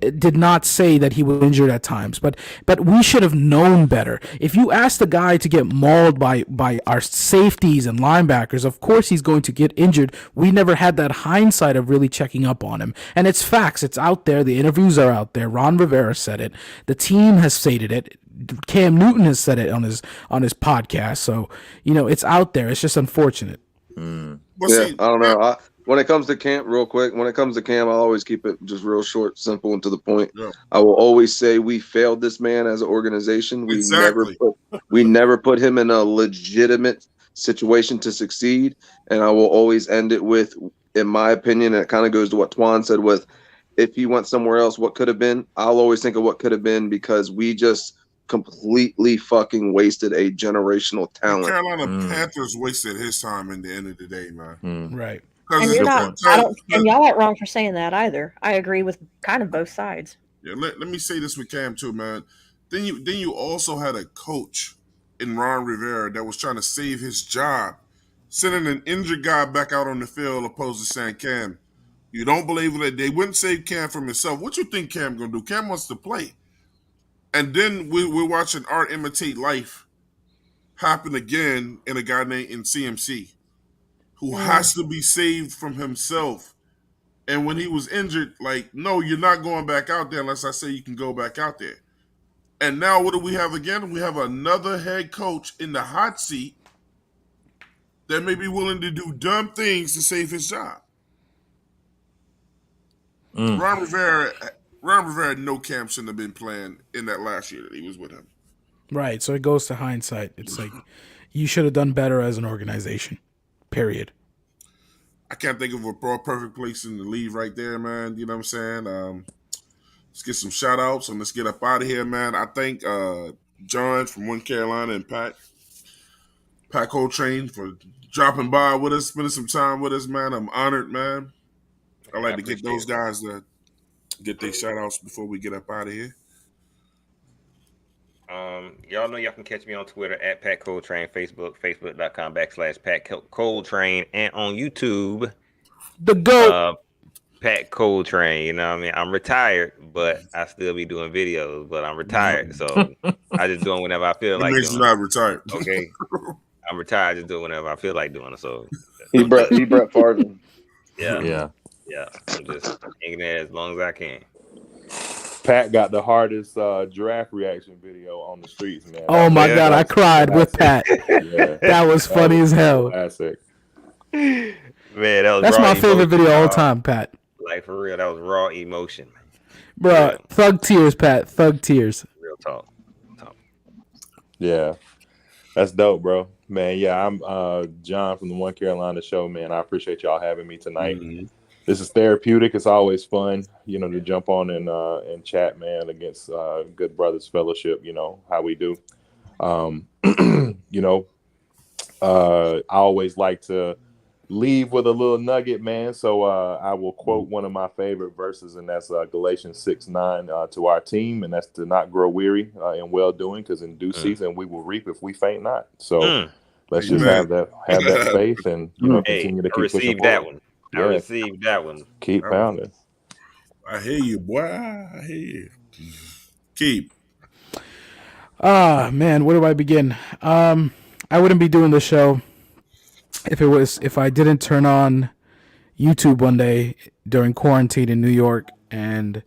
did not say that he was injured at times, but we should have known better. If you ask the guy to get mauled by our safeties and linebackers, of course he's going to get injured. We never had that hindsight of really checking up on him, and it's facts. It's out there. The interviews are out there. Ron Rivera said it. The team has stated it. Cam Newton has said it on his podcast. So it's out there. It's just unfortunate. I don't know. When it comes to Cam, real quick, I always keep it just real short, simple, and to the point. Yeah. I will always say we failed this man as an organization. We never put him in a legitimate situation to succeed. And I will always end it with, in my opinion, and it kind of goes to what Twan said with, if he went somewhere else, what could have been? I'll always think of what could have been, because we just completely fucking wasted a generational talent. The Carolina Panthers wasted his time in the end of the day, man. Right. And y'all aren't wrong for saying that either. I agree with kind of both sides. Yeah, let me say this with Cam too, man. Then you also had a coach in Ron Rivera that was trying to save his job, sending an injured guy back out on the field opposed to saying, Cam, you don't believe that they wouldn't save Cam from himself. What you think Cam gonna do? Cam wants to play. And then we're watching art imitate life happen again in a guy named CMC, who has to be saved from himself. And when he was injured, like, no, you're not going back out there unless I say you can go back out there. And now what do we have again? We have another head coach in the hot seat that may be willing to do dumb things to save his job. Ron Rivera, no Cam shouldn't have been playing in that last year that he was with him. Right. So it goes to hindsight. It's like you should have done better as an organization. Period. I can't think of a perfect place in the league right there, man. You know what I'm saying? Let's get some shout outs and let's get up out of here, man. I thank John from One Carolina and Pat Coltrane for dropping by with us, spending some time with us, man. I'm honored, man. I like to get those guys to get their shout outs before we get up out of here. Y'all know y'all can catch me on Twitter at Pat Coltrane, Facebook.com/Pat Coltrane, and on YouTube, the GOAT, Pat Coltrane. You know what I mean? I'm retired, but I still be doing videos, but I'm retired. So I just do it whenever I feel like doing it. Not retired. Okay. I'm retired, I just do it whenever I feel like doing it. So he Brett Favre. Yeah. I'm just hanging there as long as I can. Pat got the hardest giraffe reaction video on the streets, man. Oh my God, I cried with Pat. That was funny as hell. Classic. Man, that was That's raw my favorite emotion, video all dog. time, Pat. Like for real, that was raw emotion, Bro, real. thug tears, Pat. Thug tears. Real talk. Yeah, that's dope, bro. Man, yeah, I'm John from the One Carolina Show, man. I appreciate y'all having me tonight. Mhm. This is therapeutic. It's always fun, to jump on and chat, man, against good brothers fellowship, how we do. I always like to leave with a little nugget, man. So I will quote one of my favorite verses, and that's Galatians 6:9 to our team, and that's to not grow weary in well doing, because in due season we will reap if we faint not. So let's just have that faith, and continue to keep pushing that forward. one. I received that one. Keep pounding. I hear you, boy. I hear you. Keep. Man, where do I begin? I wouldn't be doing the show if I didn't turn on YouTube one day during quarantine in New York, and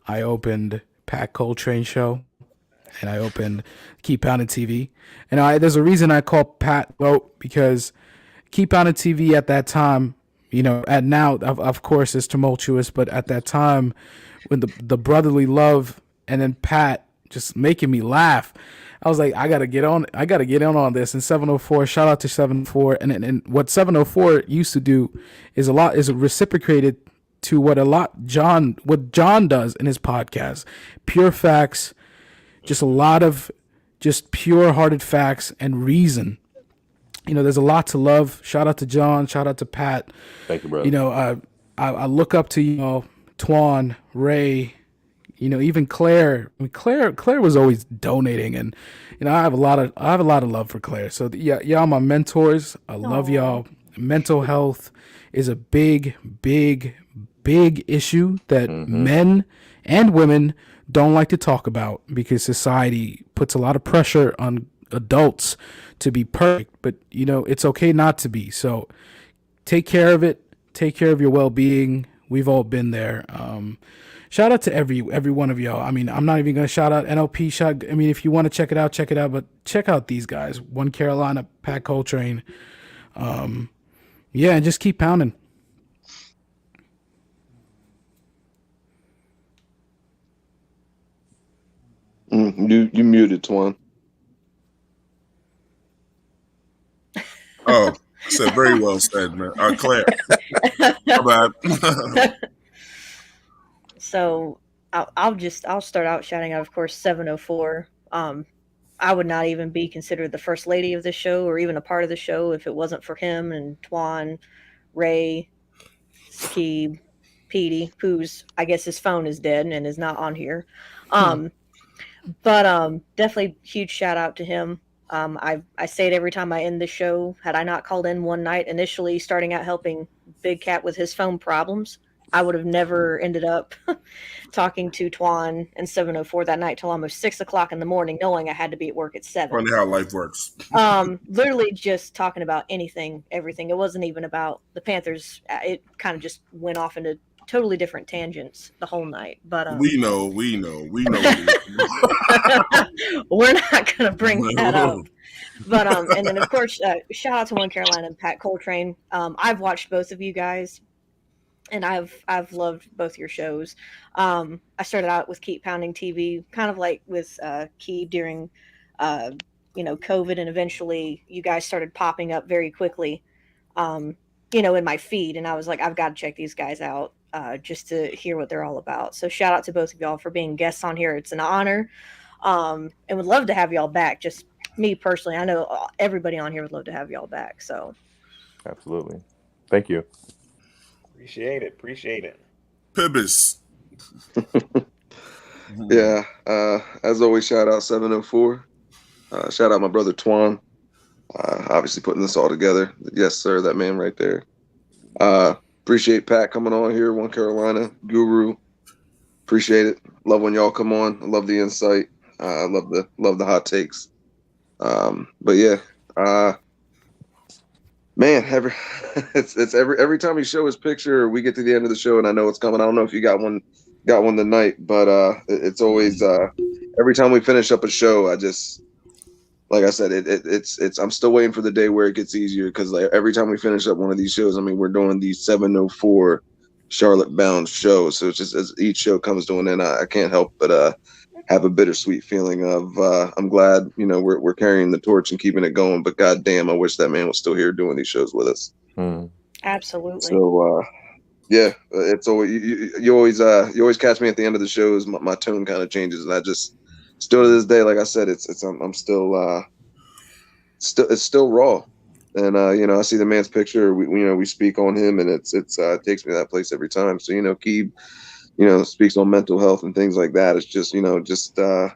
I opened Pat Coltrane show, and I opened Keep Pounding TV, and there's a reason I call Pat Vote, because Keep Pounding TV at that time, at now of course is tumultuous, but at that time when the brotherly love, and then Pat just making me laugh, I was like, I gotta get on this. And 704, shout out to 704. And what 704 used to do is reciprocated to what John does in his podcast. Pure facts, just a lot of just pure hearted facts and reason. There's a lot to love. Shout out to John, shout out to Pat. Thank you, brother. I look up to Twan, Ray, even Claire. I mean, Claire was always donating, and I have a lot of love for Claire. So y'all my mentors. I love y'all. Mental health is a big issue that men and women don't like to talk about, because society puts a lot of pressure on adults to be perfect, but it's okay not to be. So take care of it. Take care of your well-being. We've all been there. Shout out to every one of y'all. I mean, I'm not even going to shout out NLP. If you want to check it out, but check out these guys. One Carolina, Pat Coltrane. And just keep pounding. You muted, Twan. Oh, said very well said, man. Claire. My bad. So I'll start out shouting out, of course, 704. I would not even be considered the first lady of the show, or even a part of the show, if it wasn't for him and Twan, Ray, Sakib, Petey, who's, I guess his phone is dead and is not on here. But definitely huge shout out to him. I say it every time I end the show. Had I not called in one night initially starting out helping Big Cat with his phone problems, I would have never ended up talking to Twan and 704 that night till almost 6 o'clock in the morning, knowing I had to be at work at 7. Funny how life works. Literally just talking about anything, everything. It wasn't even about the Panthers. It kind of just went off into totally different tangents the whole night. But we know. We're not gonna bring that up. But and then of course, shout out to One Carolina and Pat Coltrane. I've watched both of you guys, and I've loved both your shows. I started out with Keep Pounding TV, kind of like with Key during COVID, and eventually you guys started popping up very quickly, in my feed, and I was like, I've got to check these guys out. Just to hear what they're all about. So shout out to both of y'all for being guests on here. It's an honor. And would love to have y'all back. Just me personally. I know everybody on here would love to have y'all back. So absolutely. Thank you. Appreciate it. Pibis. Yeah. As always, shout out 704. Shout out my brother Twan. Obviously putting this all together. Yes, sir. That man right there. Appreciate Pat coming on here, One Carolina, Guru. Appreciate it. Love when y'all come on. I love the insight. I love the hot takes. But yeah, man, every time you show his picture, we get to the end of the show, and I know it's coming. I don't know if you got one tonight, but it's always every time we finish up a show, I just like I said, it's I'm still waiting for the day where it gets easier, because like every time we finish up one of these shows, I mean, we're doing these 704 Charlotte bound shows, so it's just as each show comes to an end, I can't help but have a bittersweet feeling of I'm glad, you know, we're carrying the torch and keeping it going, but goddamn, I wish that man was still here doing these shows with us. Absolutely. So yeah, it's always you always catch me at the end of the shows. My tone kind of changes, and I just still to this day, like I said, I'm still it's still raw, and you know, I see the man's picture. We speak on him, and it takes me to that place every time. So, you know, Keeb, you know, speaks on mental health and things like that. It's just, you know, just you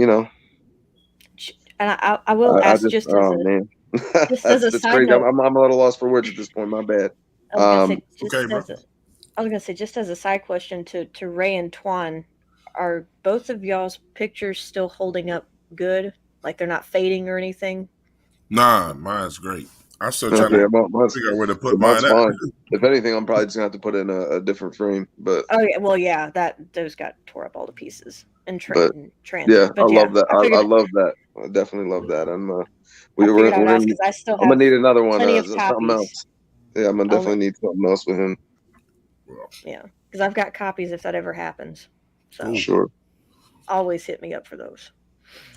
know. And I will ask just as a, man. Just as a side crazy. note, I'm a little lost for words at this point. My bad. I was gonna say, just as a side question to Ray and Twan, are both of y'all's pictures still holding up good? Like they're not fading or anything? Nah, mine's great. I'm still trying to figure out where to put mine at. If anything, I'm probably just gonna have to put it in a different frame. But oh yeah, well yeah, those got tore up all to pieces and transit. Yeah, I love that. I love that. I definitely love that. I'm gonna need another one. Something else. Yeah, I'm gonna definitely need something else with him. Yeah, because I've got copies if that ever happens. So sure. Always hit me up for those.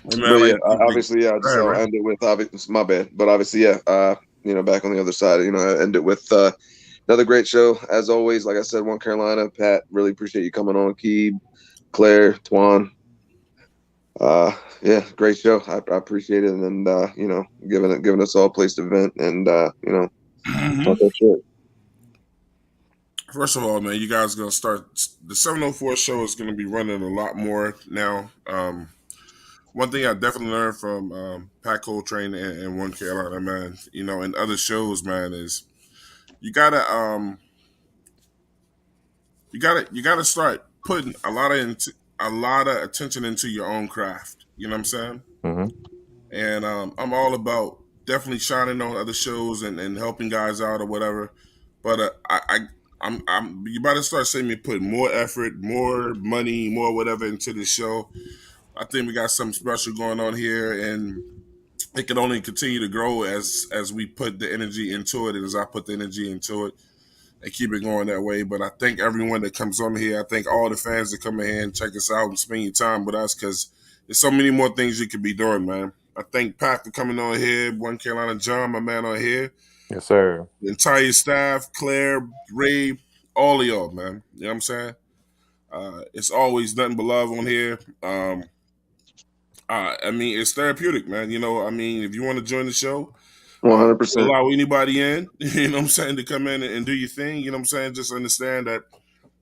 Obviously, I'll end it with my bad, but obviously, you know, back on the other side, you know, I end it with another great show as always. Like I said, One Carolina, Pat, really appreciate you coming on. Keeb, Claire, Twan. Yeah, great show. I appreciate it, and you know, giving us all a place to vent and you know, talk that shit. First of all, man, you guys gonna start the 704 show is gonna be running a lot more now. One thing I definitely learned from Pat Coltrane and One Carolina, man, you know, and other shows, man, is you gotta start putting a lot of attention into your own craft. You know what I'm saying? Mm-hmm. And I'm all about definitely shining on other shows and helping guys out or whatever. But I'm you better start seeing me put more effort, more money, more whatever into the show. I think we got something special going on here, and it can only continue to grow as we put the energy into it, and as I put the energy into it, and keep it going that way. But I thank everyone that comes on here. I thank all the fans that come in here and check us out and spend your time with us, because there's so many more things you could be doing, man. I thank Pat for coming on here, One Carolina John, my man on here. Yes, sir. The entire staff, Claire, Ray, all of y'all, man. You know what I'm saying? It's always nothing but love on here. I mean, it's therapeutic, man. You know, I mean, if you want to join the show, 100%. Allow anybody in, you know what I'm saying, to come in and do your thing. You know what I'm saying? Just understand that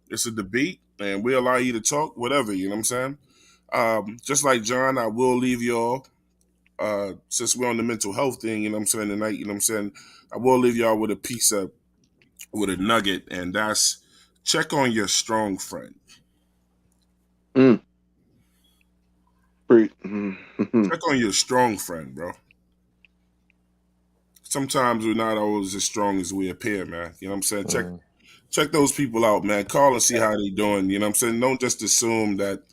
it's a debate, and we allow you to talk, whatever, you know what I'm saying? Just like John, I will leave y'all, since we're on the mental health thing, you know what I'm saying, tonight, you know what I'm saying? I will leave y'all with with a nugget, and that's check on your strong friend. Check on your strong friend, bro. Sometimes we're not always as strong as we appear, man. You know what I'm saying? Check those people out, man. Call and see how they doing. You know what I'm saying? Don't just assume that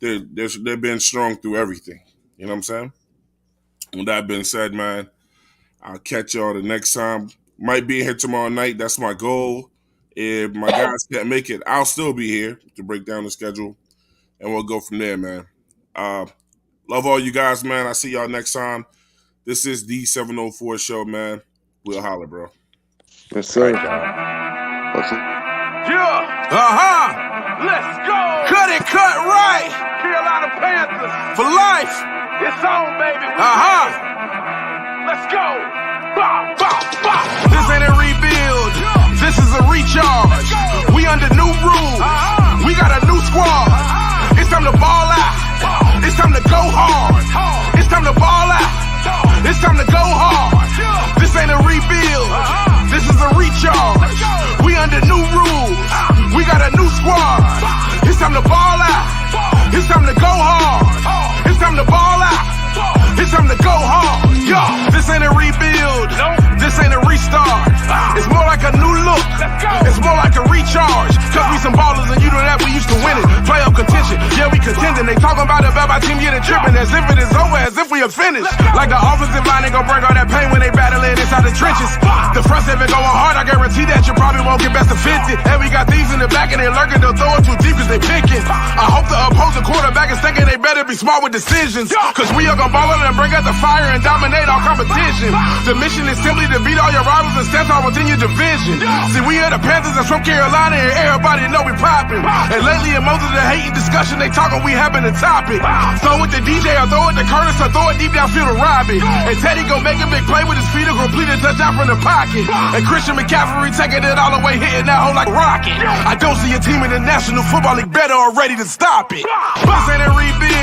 they're being strong through everything. You know what I'm saying? With that being said, man, I'll catch y'all the next time. Might be here tomorrow night. That's my goal. If my guys can't make it, I'll still be here to break down the schedule, and we'll go from there, man. Love all you guys, man. I'll see y'all next time. This is the 704 show, man. We'll holler, bro. Yes, sir. Yeah. Let's go. Cut it, cut right. Carolina Panthers. For life. It's on, baby. Let's go. Bow, bow, bow. This ain't a rebuild. This is a recharge. We under new rules. We got a new squad. It's time to ball out. It's time to go hard. It's time to ball out. It's time to go hard. This ain't a rebuild. This is a recharge. We under new rules. We got a new squad. It's time to ball out. It's time to go hard. It's time to ball out. It's time to go hard. Yo, this ain't a rebuild. This ain't a restart. It's more like a new look. It's more like a recharge. Cause we some ballers and you know that we used to win it. Playoff contention. Yeah, we contending. They talking about the belt, my team getting tripping as if it is over, as if we are finished. Like the offensive line ain't gonna bring all that pain when they battling inside the trenches. The front seven going hard, I guarantee that you probably won't get best of 50. And we got thieves in the back and they lurking, they'll throw it too deep cause they picking. I hope the opposing quarterback is thinking they better be smart with decisions. Cause we are gonna ball out and bring out the fire and dominate our competition. The mission is simply to beat all your rivals and stand tall within your division. See, we are the Panthers and from Carolina and everybody know we popping. And lately in most of the hating discussion, they talking we happen to top it. Throw it to DJ or throw it to Curtis or throw it deep downfield to Robbie. And Teddy gon' make a big play with his feet or complete a touchdown from the pocket. And Christian McCaffrey taking it all the way, hitting that hole like a rocket. I don't see a team in the National Football League better or ready to stop it. This ain't a rebuild.